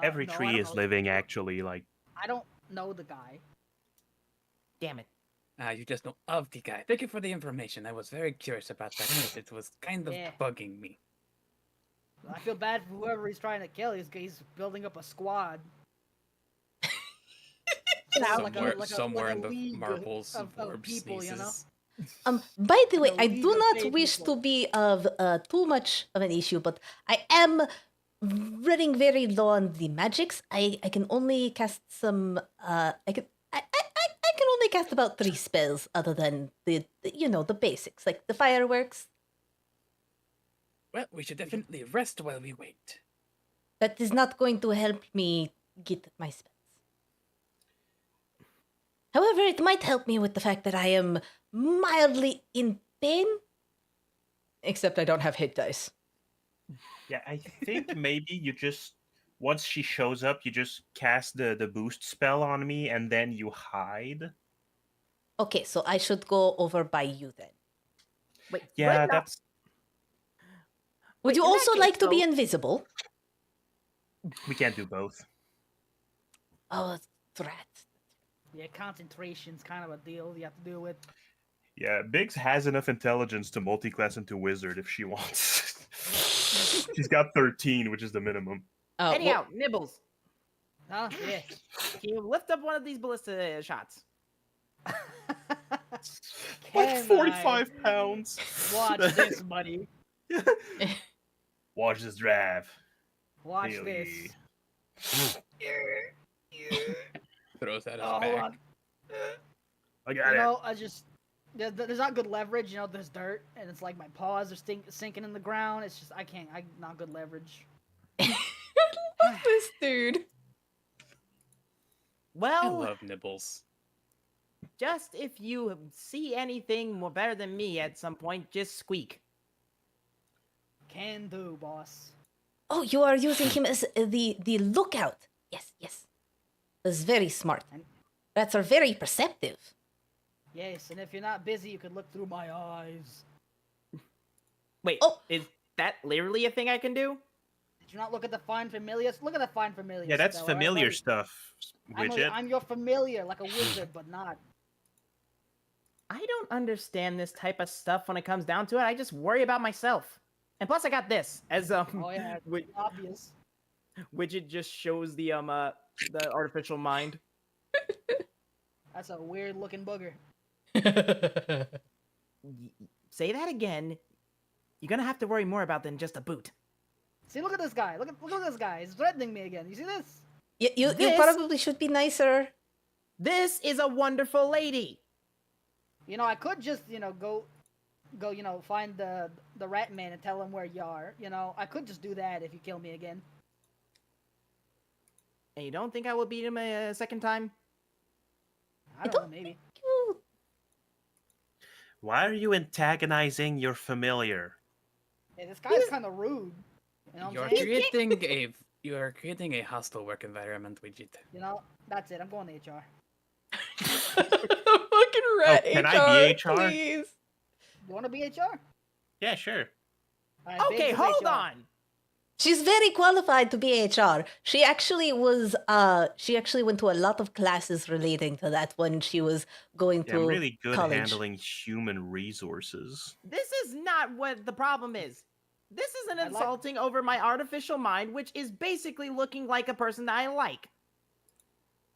Every No, I tree don't is know. living, actually. Like, I don't know the guy. Damn it. You just know of the guy. Thank you for the information. I was very curious about that. 'Cause it was kind of Yeah. bugging me. I feel bad for whoever he's trying to kill. He's building up a squad. Somewhere in the league marbles of Forbes people, you know? sneezes. By the way, The I League do of not Fey wish people. to be of too much of an issue, but I am running very low on the magics. I can only cast some. I can only cast about 3 spells, other than the the basics like the fireworks. Well, we should definitely rest while we wait. That is not going to help me get my spells. However, it might help me with the fact that I am mildly in pain. Except I don't have hit dice. yeah, I think maybe you just once she shows up, you just cast the boost spell on me, and then you hide. Okay, so I should go over by you then. Wait, Yeah, Glibnob- that's. Would Wait, you in that also case, like to be though- invisible? We can't do both. Oh, rats. Yeah, concentration's kind of a deal you have to deal with. Yeah, Biggs has enough intelligence to multi-class into wizard if she wants. She's got 13, which is the minimum. Anyhow, Nibbles, Huh? Yeah. can you lift up one of these ballista shots? Like Can 45 pounds. I watch this, buddy? Watch this drive. Watch Hell this. Throws out his Oh, hold back. on. I got it. I just there's not good leverage. There's dirt, and it's like my paws are sinking in the ground. It's just I not good leverage. Love this dude. I Well, love Nibbles. just if you see anything more better than me at some point, just squeak. Can do, boss. Oh, you are using him as the lookout. Yes, yes. That's very smart. Rats are very perceptive. Yes, and if you're not busy, you could look through my eyes. Wait, Oh. is that literally a thing I can do? Did you not look at the fine familiars? Look at the fine familiars. Yeah, that's spell, alright, familiar buddy? stuff, widget. I'm your familiar, like a wizard, but not. I don't understand this type of stuff when it comes down to it. I just worry about myself. And plus, I got this as Oh yeah, it's wi- obvious. widget just shows the artificial mind. That's a weird looking booger. Say that again. You're gonna have to worry more about than just a boot. See, look at this guy. Look at this guy. He's threatening me again. You see this? You This- probably should be nicer. This is a wonderful lady. I could just, go, find the rat man and tell him where you are. I could just do that if you kill me again. And you don't think I will beat him a second time? I don't know, maybe. Cute. Why are you antagonizing your familiar? Hey, this guy's kind of rude. You know what You're I'm saying? creating a hostile work environment, Widget. That's it. I'm going to HR. Fucking rat. can I be HR? Please. You want to be HR? Yeah, sure. All right, Okay, Biggs is hold HR. on. She's very qualified to be HR. She actually was. She actually went to a lot of classes relating to that when she was going Yeah, to I'm really good college. handling human resources. This is not what the problem is. This is an I like- insulting over my artificial mind, which is basically looking like a person that I like.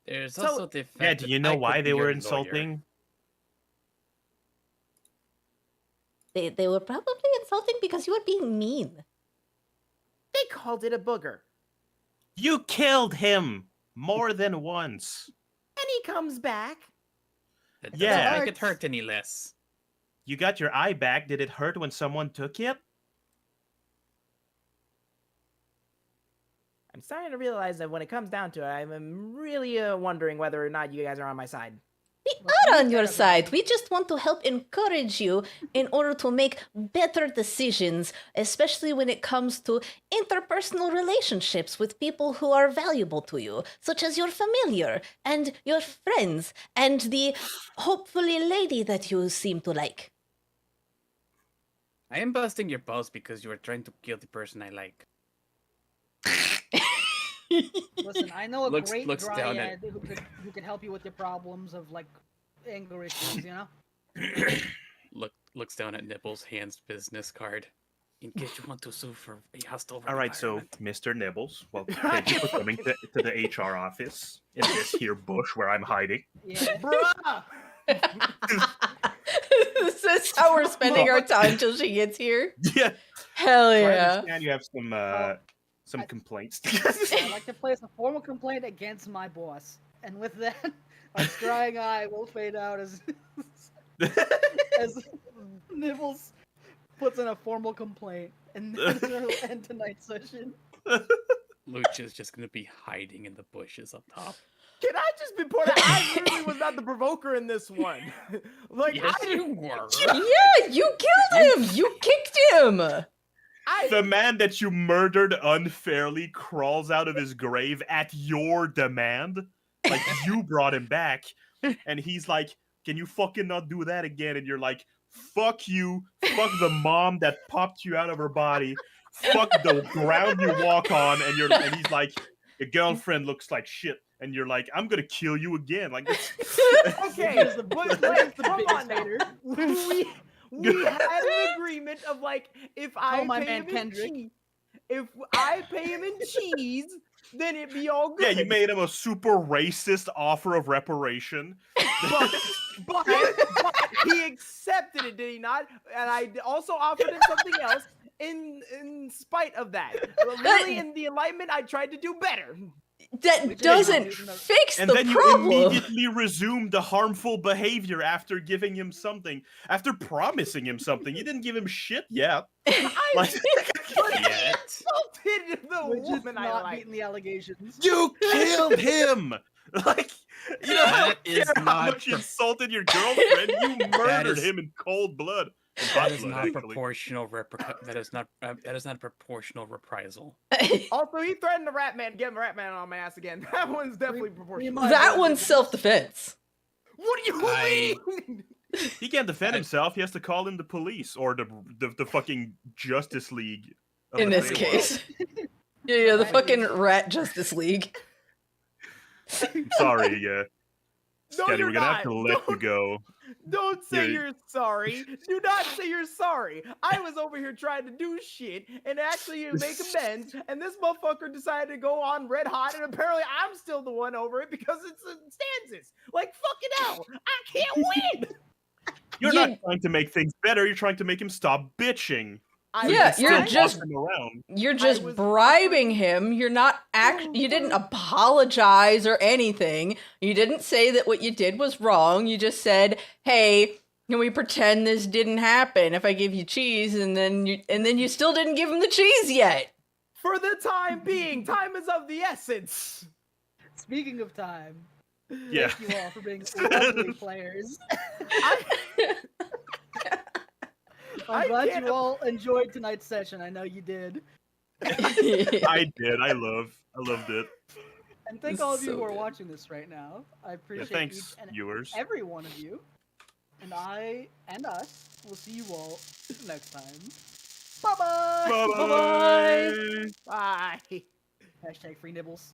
There's So- also the fact Yeah, do that you know I why could they be were your lawyer. insulting? They were probably insulting because you were being mean. They called it a booger. You killed him more than once. And he comes back. That doesn't Yeah. make it hurt any less. You got your eye back. Did it hurt when someone took it? I'm starting to realize that when it comes down to it, I'm really wondering whether or not you guys are on my side. We Well, are on you your gotta be- side. We just want to help encourage you in order to make better decisions, especially when it comes to interpersonal relationships with people who are valuable to you, such as your familiar and your friends and the hopefully lady that you seem to like. I am busting your balls because you were trying to kill the person I like. Listen, I know a Looks- great looks down at- dryad who could help you with your problems of like anger issues. Looks down at Nipple's hands business card. In case you want to sue for a hostile work All right, so environment. Mr. Nibbles, well, thank you for coming to the HR office in this here bush where I'm hiding. Yeah. Bruh! This is how we're spending our time till she gets here. Yeah, Hell so I yeah. understand you have some complaints. I'd like to place a formal complaint against my boss, and with that, a scrying eye will fade out as Nibbles puts in a formal complaint, and then it'll end tonight's session. Lucha's just gonna be hiding in the bushes up top. Can I just be pointed out? I literally was not the provoker in this one. Like, Yes, I you didn't. were. Yeah, you killed him. You kicked him. The man that you murdered unfairly crawls out of his grave at your demand. Like, you brought him back, and he's like, Can you fucking not do that again? And you're like, fuck you, fuck the mom that popped you out of her body, fuck the ground you walk on, and he's like, your girlfriend looks like shit, and you're like, I'm gonna kill you again. Like this. Okay, the but biggest come on now. hater. We had an agreement of like, if I my pay man him in Kendrick. cheese, if I pay him in cheese, then it'd be all good. Yeah, you made him a super racist offer of reparation. but he accepted it, did he not? And I also offered him something else in spite of that. Really, in the enlightenment, I tried to do better. That doesn't fix And the then problem. you immediately resumed the harmful behavior after giving him something, after promising him something. You didn't give him shit yet. Like, He insulted the We're just woman I not like. beating the allegations. you killed him. Like, you know, I That don't is care how not much you insulted your girlfriend. You murdered is- him in cold blood. That is Blood, not actually. proportional. That is not proportional reprisal. Also, he threatened the Rat Man, get him Rat Man on my ass again. That one's definitely proportional. That one's self-defense. What do you I- mean? He can't defend himself. He has to call in the police or the fucking Justice League. of In the this Feywild. case. Yeah, the fucking Rat Justice League. I'm sorry, No, Scotty, you're we're gonna have to not. let you go. Don't say You're- you're sorry. Do not say you're sorry. I was over here trying to do shit and actually make amends, and this motherfucker decided to go on red hot, and apparently I'm still the one over it because it's stanzas. Like, fucking hell, I can't win. You're You- not trying to make things better. You're trying to make him stop bitching. Yeah, Still you're boss just him around. You're just was- bribing him. You're not you didn't apologize or anything. You didn't say that what you did was wrong. You just said, "Hey, can we pretend this didn't happen if I give you cheese?" And then you still didn't give him the cheese yet. For the time being, time is of the essence. Speaking of time, Yeah. thank you all for being lovely players. I'm I glad can't- you all enjoyed tonight's session. I know you did. I did. I loved it. And thank This all is of you so who are good. watching this right now. I Yeah, appreciate thanks, each and viewers. every one of you. And I and us will see you all next time. Bye-bye! Bye-bye. Bye. Hashtag free nibbles.